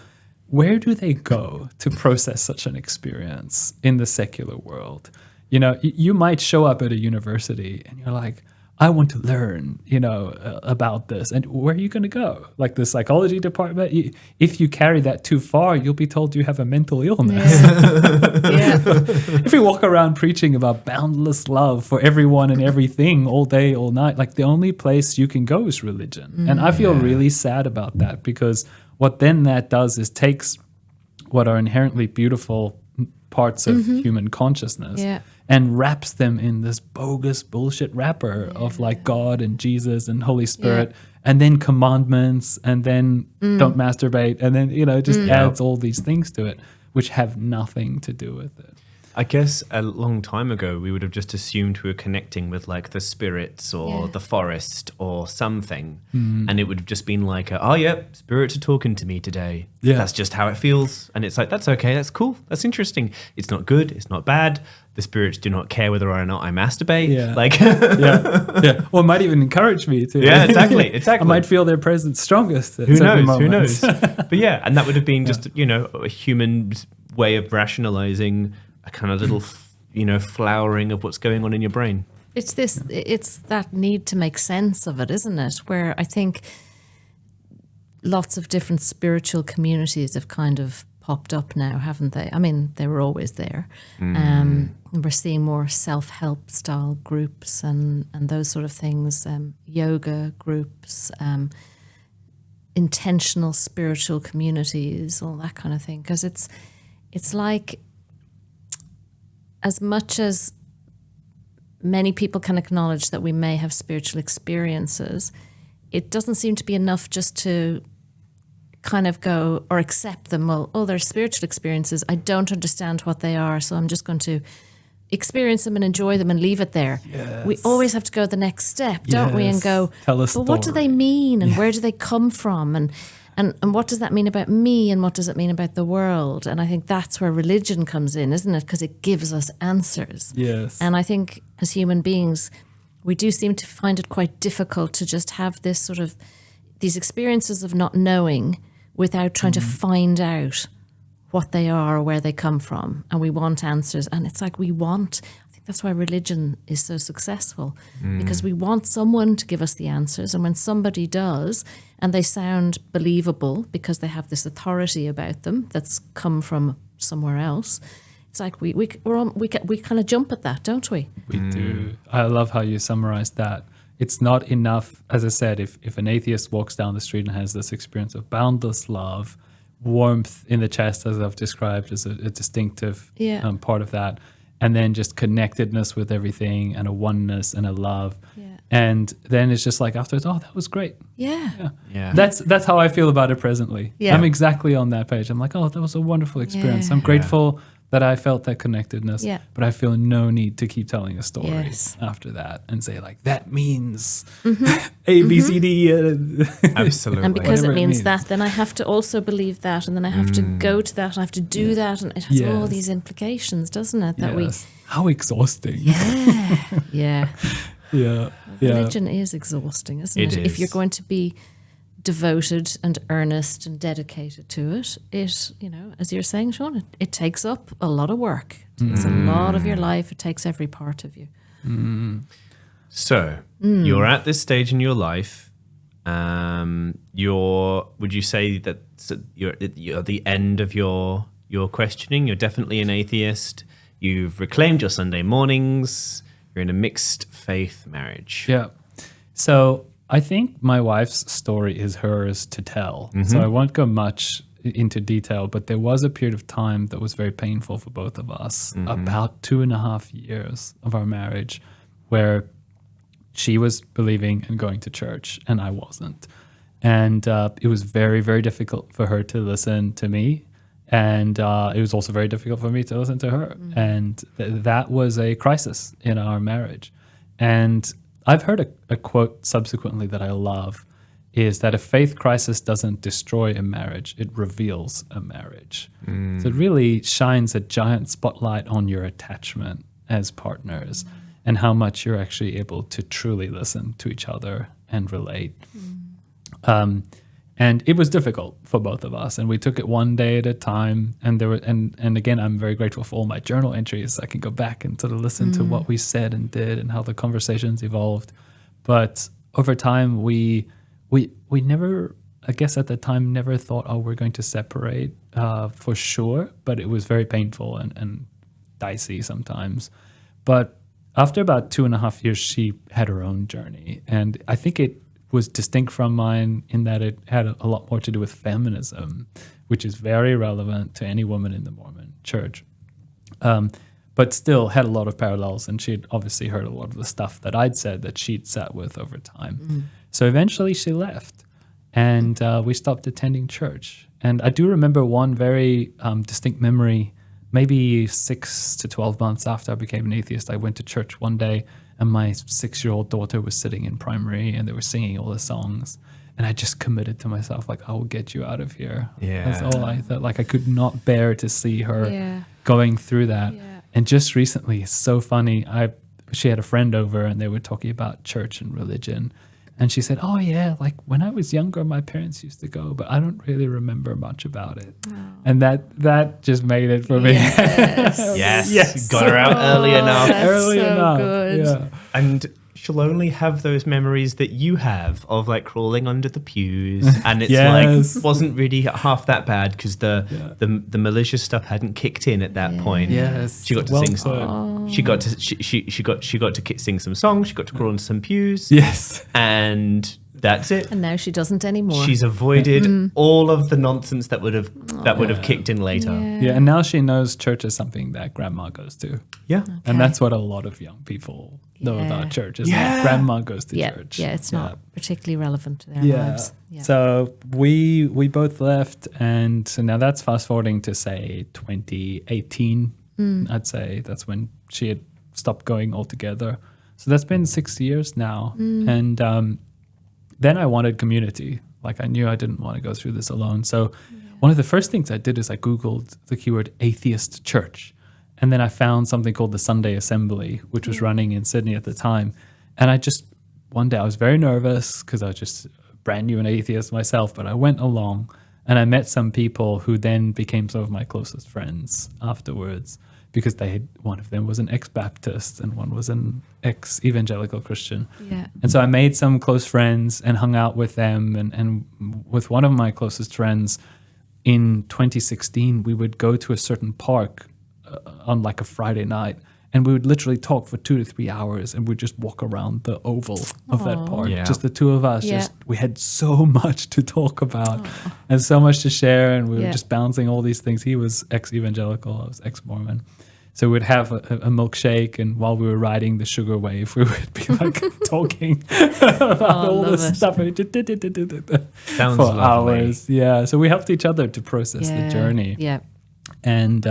Where do they go to process such an experience in the secular world? You know, you might show up at a university and you're like, I want to learn, about this. And where are you going to go? Like the psychology department? If you carry that too far, you'll be told you have a mental illness. Yeah. If you walk around preaching about boundless love for everyone and everything all day, all night, like the only place you can go is religion. And I feel really sad about that because what then that does is takes what are inherently beautiful parts of human consciousness and wraps them in this bogus bullshit wrapper of like God and Jesus and Holy Spirit and then commandments and then don't masturbate and then, it just adds all these things to it which have nothing to do with it. I guess a long time ago, we would have just assumed we were connecting with like the spirits or the forest or something. And it would have just been like, spirits are talking to me today. Yeah. That's just how it feels. And it's like, that's okay. That's cool. That's interesting. It's not good. It's not bad. The spirits do not care whether or not I masturbate. Yeah. Like, Or it might even encourage me to. Yeah, exactly. I might feel their presence strongest. At Who certain knows? Who moments. knows? But yeah, and that would have been just, a human way of rationalizing a kind of little, flowering of what's going on in your brain. It's that need to make sense of it, isn't it? Where I think lots of different spiritual communities have kind of popped up now, haven't they? I mean, they were always there. We're seeing more self-help style groups and those sort of things, yoga groups, intentional spiritual communities, all that kind of thing. Because it's like, as much as many people can acknowledge that we may have spiritual experiences, it doesn't seem to be enough just to kind of go or accept them. Well, they're spiritual experiences. I don't understand what they are, so I'm just going to experience them and enjoy them and leave it there. Yes. We always have to go the next step, don't we? And go, tell a but story. what do they mean and where do they come from? And what does that mean about me and what does it mean about the world? And I think that's where religion comes in, isn't it? Because it gives us answers. Yes. And I think as human beings, we do seem to find it quite difficult to just have this sort of, these experiences of not knowing without trying to find out what they are or where they come from. And we want answers. And it's like I think that's why religion is so successful, because we want someone to give us the answers. And when somebody does, and they sound believable because they have this authority about them that's come from somewhere else, It's like we kind of jump at that, don't we? We do. I love how you summarized that. It's not enough, as I said, if an atheist walks down the street and has this experience of boundless love, warmth in the chest, as I've described as a distinctive part of that, and then just connectedness with everything and a oneness and a love. Yeah. And then it's just like afterwards, oh, that was great. Yeah. That's how I feel about it presently. Yeah. I'm exactly on that page. I'm like, oh, that was a wonderful experience. Yeah. I'm grateful that I felt that connectedness, Yeah. but I feel no need to keep telling a story Yes. after that and say like, that means A, B, C, D. Absolutely. And because Whatever it it means means. that, then I have to also believe that, and then I have to go to that, and I have to do that, and it has all Yes. these implications, doesn't it? That Yes. How exhausting. yeah. Yeah. Religion is exhausting, isn't it? It If you're is. going to be devoted and earnest and dedicated to it, as you're saying, Shawn, it takes up a lot of work. It takes a lot of your life. It takes every part of you. So you're at this stage in your life. Would you say that you're at the end of your questioning? You're definitely an atheist. You've reclaimed your Sunday mornings. You're in a mixed faith marriage. Yeah. So I think my wife's story is hers to tell. So I won't go much into detail, but there was a period of time that was very painful for both of us, about 2.5 years of our marriage, where she was believing and going to church and I wasn't. And it was very, very difficult for her to listen to me. And it was also very difficult for me to listen to her. And that was a crisis in our marriage. And I've heard a quote subsequently that I love, is that a faith crisis doesn't destroy a marriage, it reveals a marriage. So it really shines a giant spotlight on your attachment as partners and how much you're actually able to truly listen to each other and relate. And it was difficult for both of us, and we took it one day at a time. And and again, I'm very grateful for all my journal entries. I can go back and sort of listen to what we said and did, and how the conversations evolved. But over time, we never, I guess at the time, never thought, oh, we're going to separate for sure. But it was very painful and dicey sometimes. But after about 2.5 years, she had her own journey, and I think it was distinct from mine in that it had a lot more to do with feminism, which is very relevant to any woman in the Mormon church. But still had a lot of parallels, and she'd obviously heard a lot of the stuff that I'd said that she'd sat with over time. So eventually she left, and we stopped attending church. And I do remember one very distinct memory. Maybe 6 to 12 months after I became an atheist, I went to church one day, and my 6-year-old daughter was sitting in primary, and they were singing all the songs. And I just committed to myself, like, I will get you out of here. Yeah. That's all I thought. Like, I could not bear to see her Yeah. going through that. Yeah. And just recently, it's so funny. She had a friend over, and they were talking about church and religion. And she said, oh, yeah, like when I was younger, my parents used to go, but I don't really remember much about it. Oh. And that just made it for me. Yes. Yes. Got her out early enough. That's Early so enough. good. Yeah. And she'll only have those memories that you have of like crawling under the pews, and it's Yes. like wasn't really half that bad because the malicious stuff hadn't kicked in at that point. Yes. She got to Well sing. put. She got to she got to sing some songs. She got to crawl into some pews. Yes. And that's it. And now she doesn't anymore. She's avoided all of the nonsense that would have kicked in later. Yeah. And now she knows church is something that grandma goes to. Yeah. And that's what a lot of young people know Yeah. about church, is Yeah. that grandma goes to Yeah, church. yeah, it's not particularly relevant to their Yeah. lives. Yeah. So we both left, and so now that's fast forwarding to say 2018. I'd say that's when she had stopped going altogether. So that's been 6 years now, and then I wanted community. Like I knew I didn't want to go through this alone. So one of the first things I did is I Googled the keyword atheist church. And then I found something called the Sunday Assembly, which was running in Sydney at the time. And one day I was very nervous because I was just brand new an atheist myself, but I went along and I met some people who then became some of my closest friends afterwards, because one of them was an ex-Baptist and one was an ex-evangelical Christian. Yeah. And so I made some close friends and hung out with them. And with one of my closest friends in 2016, we would go to a certain park on like a Friday night. And we would literally talk for 2 to 3 hours, and we'd just walk around the oval of that park. Yeah. Just the two of us. Yeah. We had so much to talk about and so much to share, and we were Yeah. just bouncing all these things. He was ex-evangelical, I was ex-Mormon. So we'd have a milkshake, and while we were riding the sugar wave, we would be like talking about all love this it. stuff Sounds for lovely. hours. Yeah. So we helped each other to process the journey. Yeah. And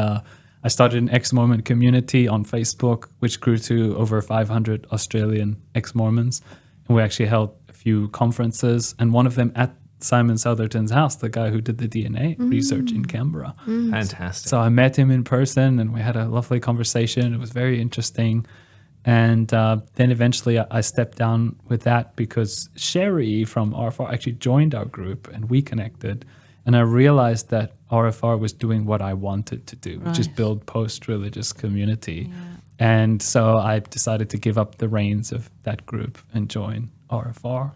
I started an Ex-Mormon community on Facebook, which grew to over 500 Australian ex-Mormons. And we actually held a few conferences, and one of them at Simon Southerton's house, the guy who did the DNA research in Canberra. Fantastic. So I met him in person, and we had a lovely conversation. It was very interesting. And then eventually I stepped down with that because Sherry from RfR actually joined our group, and we connected. And I realized that RfR was doing what I wanted to do, which is Right. build post-religious community. Yeah. And so I decided to give up the reins of that group and join RfR.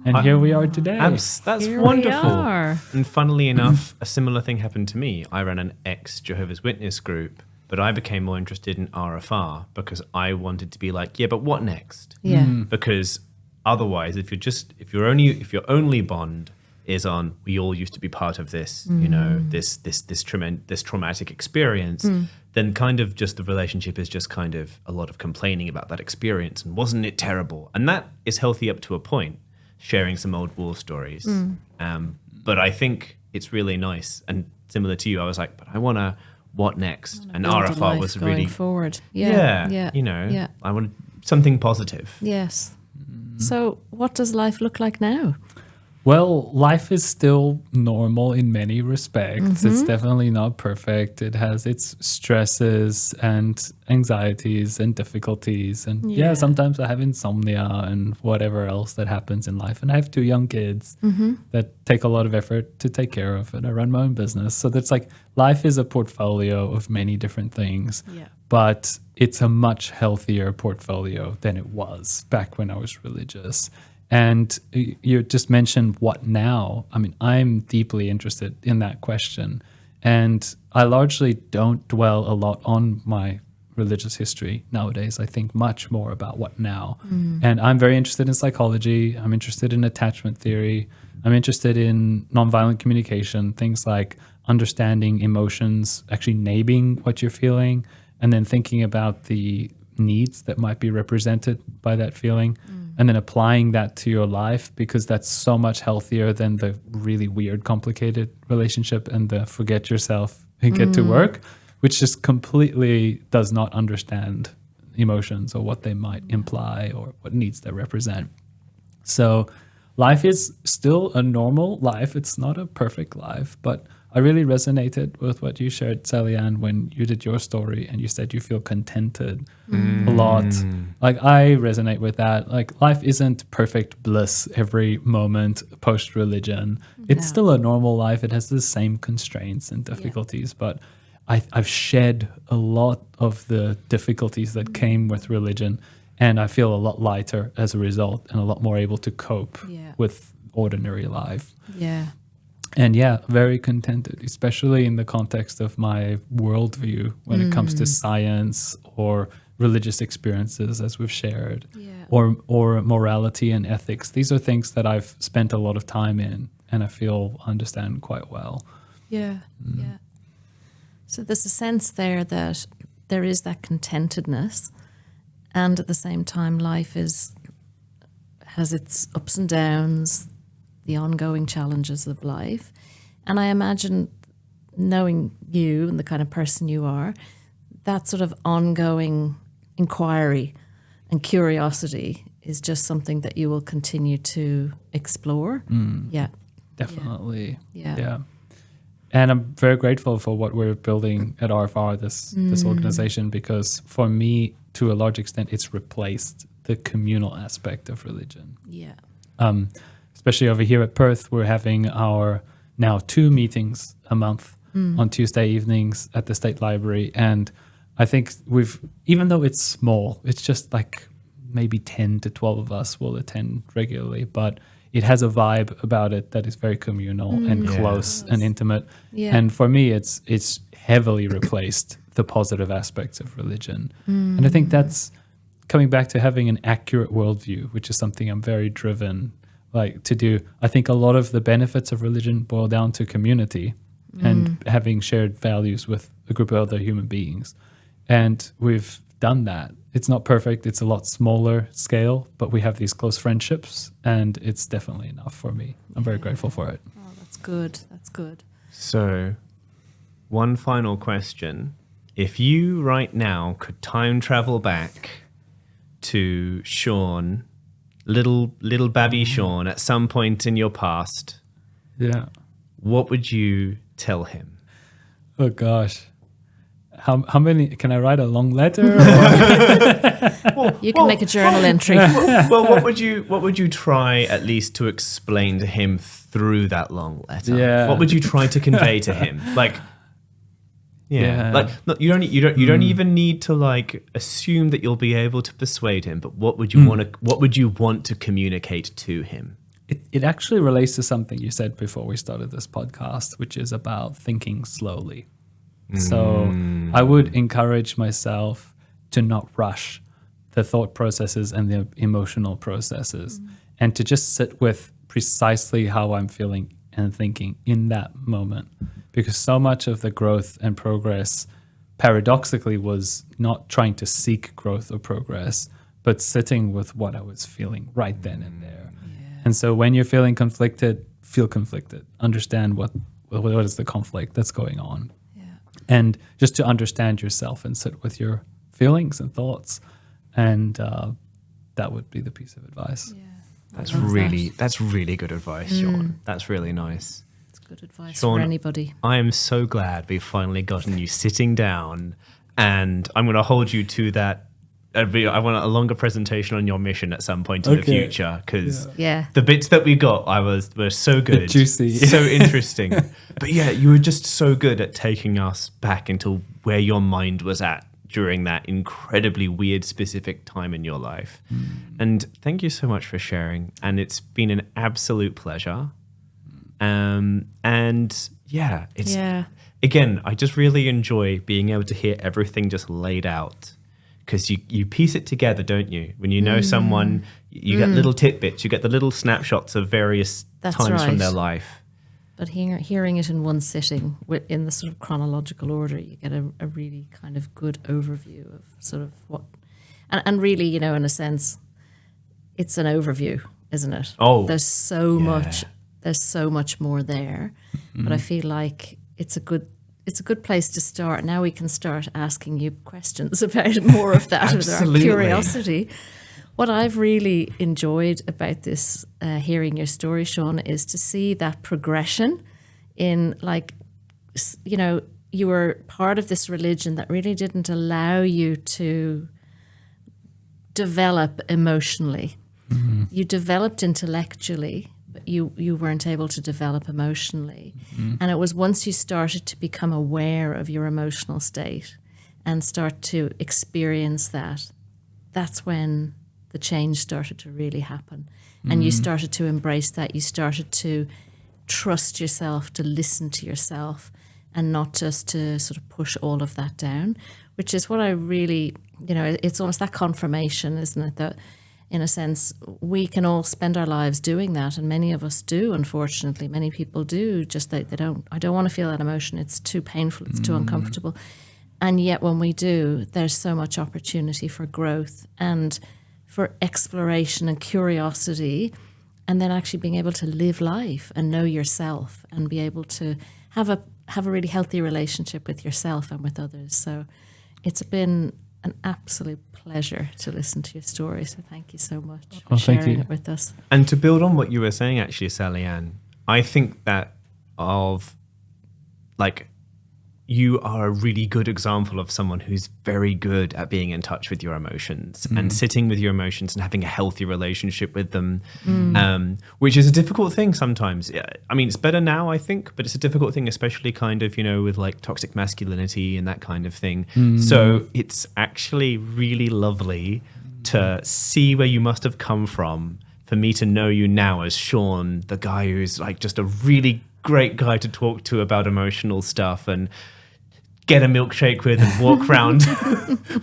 And here we are today. That's Here wonderful. we are. And funnily enough, a similar thing happened to me. I ran an ex-Jehovah's Witness group, but I became more interested in RfR because I wanted to be like, yeah, but what next? Yeah. Because otherwise, if your only bond is on, we all used to be part of this, this traumatic experience, then kind of just the relationship is just kind of a lot of complaining about that experience and wasn't it terrible? And that is healthy up to a point, sharing some old war stories. But I think it's really nice, and similar to you, I was like, but I want to, what next? And Build a RfR life was going really, forward. Yeah. Yeah. I wanted something positive. Yes. So, what does life look like now? Well, life is still normal in many respects. It's definitely not perfect. It has its stresses and anxieties and difficulties. And yeah, sometimes I have insomnia and whatever else that happens in life. And I have 2 young kids that take a lot of effort to take care of. And I run my own business. So that's like life is a portfolio of many different things. Yeah. But it's a much healthier portfolio than it was back when I was religious. And you just mentioned what now? I mean, I'm deeply interested in that question. And I largely don't dwell a lot on my religious history nowadays. I think much more about what now. And I'm very interested in psychology. I'm interested in attachment theory. I'm interested in nonviolent communication, things like understanding emotions, actually naming what you're feeling, and then thinking about the needs that might be represented by that feeling. And then applying that to your life, because that's so much healthier than the really weird, complicated relationship and the forget yourself and get to work, which just completely does not understand emotions or what they might imply or what needs they represent. So life is still a normal life. It's not a perfect life, but I really resonated with what you shared, Sally Ann, when you did your story and you said you feel contented a lot. Like, I resonate with that. Like, life isn't perfect bliss every moment post-religion. It's still a normal life. It has the same constraints and difficulties, but I've shed a lot of the difficulties that came with religion, and I feel a lot lighter as a result and a lot more able to cope with ordinary life. Yeah. And yeah, very contented, especially in the context of my worldview when it comes to science or religious experiences, as we've shared, or morality and ethics. These are things that I've spent a lot of time in and I feel understand quite well. Yeah. Yeah. So there's a sense there that there is that contentedness, and at the same time, life has its ups and downs, the ongoing challenges of life. And I imagine, knowing you and the kind of person you are, that sort of ongoing inquiry and curiosity is just something that you will continue to explore. Yeah. Definitely. Yeah. And I'm very grateful for what we're building at RfR, this organization, because for me, to a large extent, it's replaced the communal aspect of religion. Yeah. Especially over here at Perth, we're having our now 2 meetings a month on Tuesday evenings at the State Library. And I think even though it's small, it's just like maybe 10 to 12 of us will attend regularly, but it has a vibe about it that is very communal and close and intimate. Yeah. And for me, it's heavily replaced the positive aspects of religion. And I think that's coming back to having an accurate worldview, which is something I'm very driven to do. I think a lot of the benefits of religion boil down to community and having shared values with a group of other human beings. And we've done that. It's not perfect. It's a lot smaller scale, but we have these close friendships, and it's definitely enough for me. I'm very grateful for it. Oh, that's good. That's good. So, one final question. If you right now could time travel back to Shawn, little babby Shawn, at some point in your past, Yeah. what would you tell him? Oh gosh. How many? Can I write a long letter? You can make a journal entry. Well, what would you try at least to explain to him through that long letter? Yeah. What would you try to convey to him? You don't even need to assume that you'll be able to persuade him, but what would you want to communicate to him? It actually relates to something you said before we started this podcast, which is about thinking slowly. So I would encourage myself to not rush the thought processes and the emotional processes, and to just sit with precisely how I'm feeling and thinking in that moment. Because so much of the growth and progress, paradoxically, was not trying to seek growth or progress, but sitting with what I was feeling right then and there. Yeah. And so when you're feeling conflicted, feel conflicted. Understand what is the conflict that's going on. And just to understand yourself and sit with your feelings and thoughts. And that would be the piece of advice. Yeah. That's really good advice, Shawn. That's really nice. It's good advice Shawn, for anybody. I am so glad we've finally gotten you sitting down, and I'm going to hold you to that. I want a longer presentation on your mission at some point in the future, because the bits that we got were so good, juicy, so interesting. But yeah, you were just so good at taking us back into where your mind was at during that incredibly weird, specific time in your life. And thank you so much for sharing. And it's been an absolute pleasure. Again, I just really enjoy being able to hear everything just laid out. Because you piece it together, don't you? When you know someone, you get little tidbits, you get the little snapshots of various times from their life. But hearing it in one sitting, in the sort of chronological order, you get a really kind of good overview of sort of what... And really, in a sense, it's an overview, isn't it? Oh, there's so much more there. But I feel like it's a good place to start. Now we can start asking you questions about more of that with our curiosity. What I've really enjoyed about this, hearing your story, Shawn, is to see that progression in, you were part of this religion that really didn't allow you to develop emotionally. Mm-hmm. You developed intellectually, but you weren't able to develop emotionally. Mm-hmm. And it was once you started to become aware of your emotional state and start to experience that's when the change started to really happen. And you started to embrace that. You started to trust yourself, to listen to yourself, and not just to sort of push all of that down, which is what I really, it's almost that confirmation, isn't it? That in a sense, we can all spend our lives doing that. And many of us do, unfortunately. Many people do, just I don't want to feel that emotion. It's too painful. It's too uncomfortable. And yet when we do, there's so much opportunity for growth and for exploration and curiosity, and then actually being able to live life and know yourself and be able to have a really healthy relationship with yourself and with others. So it's been an absolute pleasure to listen to your story. So thank you so much for sharing it with us. And to build on what you were saying, actually, Sally Ann, I think that you are a really good example of someone who's very good at being in touch with your emotions and sitting with your emotions and having a healthy relationship with them, which is a difficult thing sometimes. I mean, it's better now, I think, but it's a difficult thing, especially kind of, with like toxic masculinity and that kind of thing. So it's actually really lovely to see where you must have come from, for me to know you now as Shawn, the guy who's like just a really great guy to talk to about emotional stuff, and get a milkshake with and walk around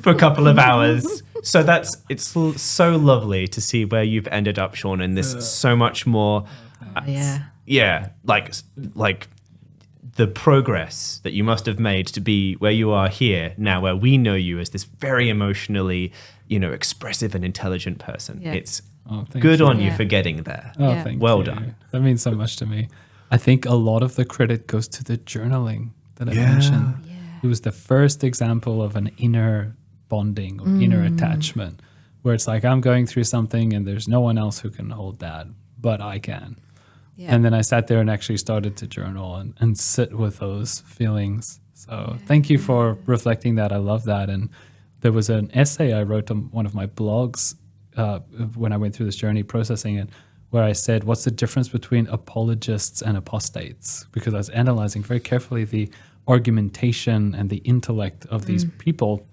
for a couple of hours. So it's so lovely to see where you've ended up, Shawn, in this so much more, like the progress that you must have made to be where you are here now, where we know you as this very emotionally, expressive and intelligent person. Yeah. It's good on you for getting there. Yeah. Thank Well you. done. That means so much to me. I think a lot of the credit goes to the journaling that I mentioned. Yeah. It was the first example of an inner bonding or inner attachment, where it's like I'm going through something and there's no one else who can hold that, but I can. Yeah. And then I sat there and actually started to journal and sit with those feelings. So thank you for reflecting that. I love that. And there was an essay I wrote on one of my blogs when I went through this journey processing it, where I said, what's the difference between apologists and apostates? Because I was analyzing very carefully the argumentation and the intellect of these people.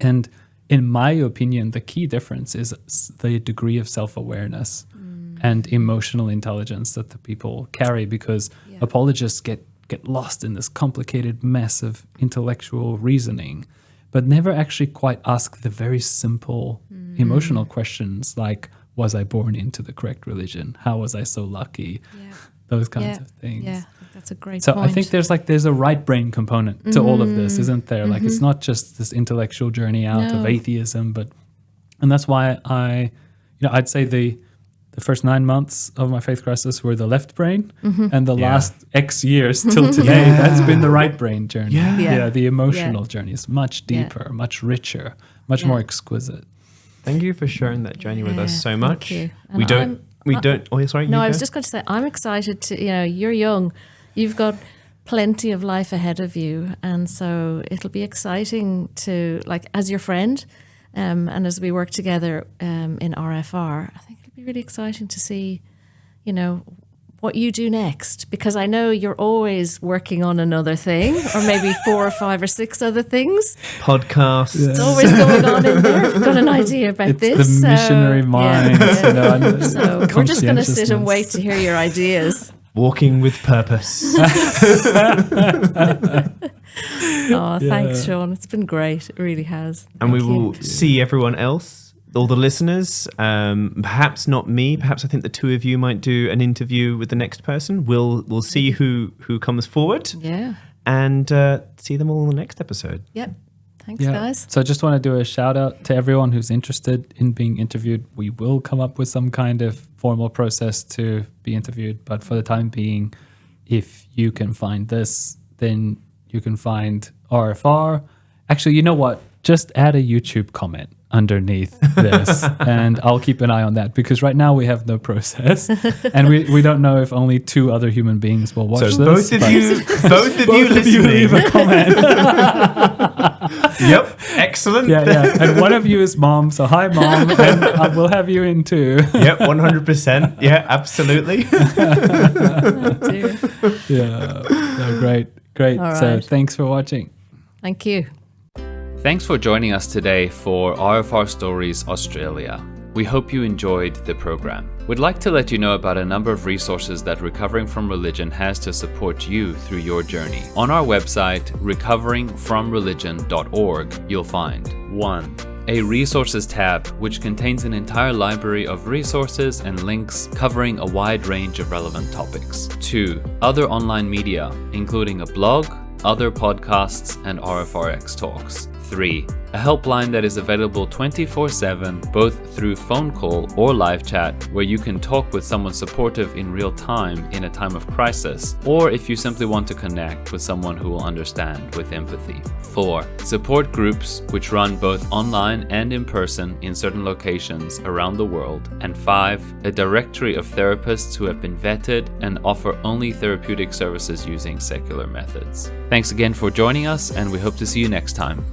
And in my opinion, the key difference is the degree of self-awareness and emotional intelligence that the people carry, because apologists get lost in this complicated mess of intellectual reasoning, but never actually quite ask the very simple emotional questions like, was I born into the correct religion? How was I so lucky? Yeah. Those kinds of things. Yeah, I think that's a great So point. I think there's a right brain component to all of this, isn't there? Like it's not just this intellectual journey out of atheism, and that's why I'd say the first 9 months of my faith crisis were the left brain, and the last X years till today, that's been the right brain journey. The emotional journey is much deeper, much richer, much more exquisite. Thank you for sharing that journey with us so much. Thank you. We don't. Oh, sorry. No, I was just going to say, I'm excited to, you're young. You've got plenty of life ahead of you. And so it'll be exciting to, like, as your friend, and as we work together in RfR, I think it'll be really exciting to see, what you do next, because I know you're always working on another thing, or maybe 4 or 5 or 6 other things. Podcasts. It's always going on in there. I've got an idea about It's this. the missionary mind. So we're just going to sit and wait to hear your ideas. Walking with purpose. Oh, thanks, Shawn. It's been great. It really has. And we Thank you. will see everyone else, all the listeners. Perhaps not me. Perhaps I think the two of you might do an interview with the next person. We'll see who comes forward. Yeah. And see them all in the next episode. Yep. Thanks, guys. So I just want to do a shout out to everyone who's interested in being interviewed. We will come up with some kind of formal process to be interviewed. But for the time being, if you can find this, then you can find RfR. Actually, you know what? Just add a YouTube comment underneath this and I'll keep an eye on that, because right now we have no process and we don't know if only 2 other human beings will watch this. Both of you listening, leave a comment. Yep, excellent. Yeah. And one of you is mom, so hi mom, and we'll have you in too. Yep, 100%. Yeah, absolutely. Oh, dear. Yeah, no, great. All So right. thanks for watching. Thank you. Thanks for joining us today for RfR Stories Australia. We hope you enjoyed the program. We'd like to let you know about a number of resources that Recovering from Religion has to support you through your journey. On our website, recoveringfromreligion.org, you'll find 1. A resources tab, which contains an entire library of resources and links covering a wide range of relevant topics. 2. Other online media, including a blog, other podcasts, and RfRX talks. 3. A helpline that is available 24/7, both through phone call or live chat, where you can talk with someone supportive in real time in a time of crisis, or if you simply want to connect with someone who will understand with empathy. 4. Support groups, which run both online and in person in certain locations around the world. And 5. A directory of therapists who have been vetted and offer only therapeutic services using secular methods. Thanks again for joining us, and we hope to see you next time.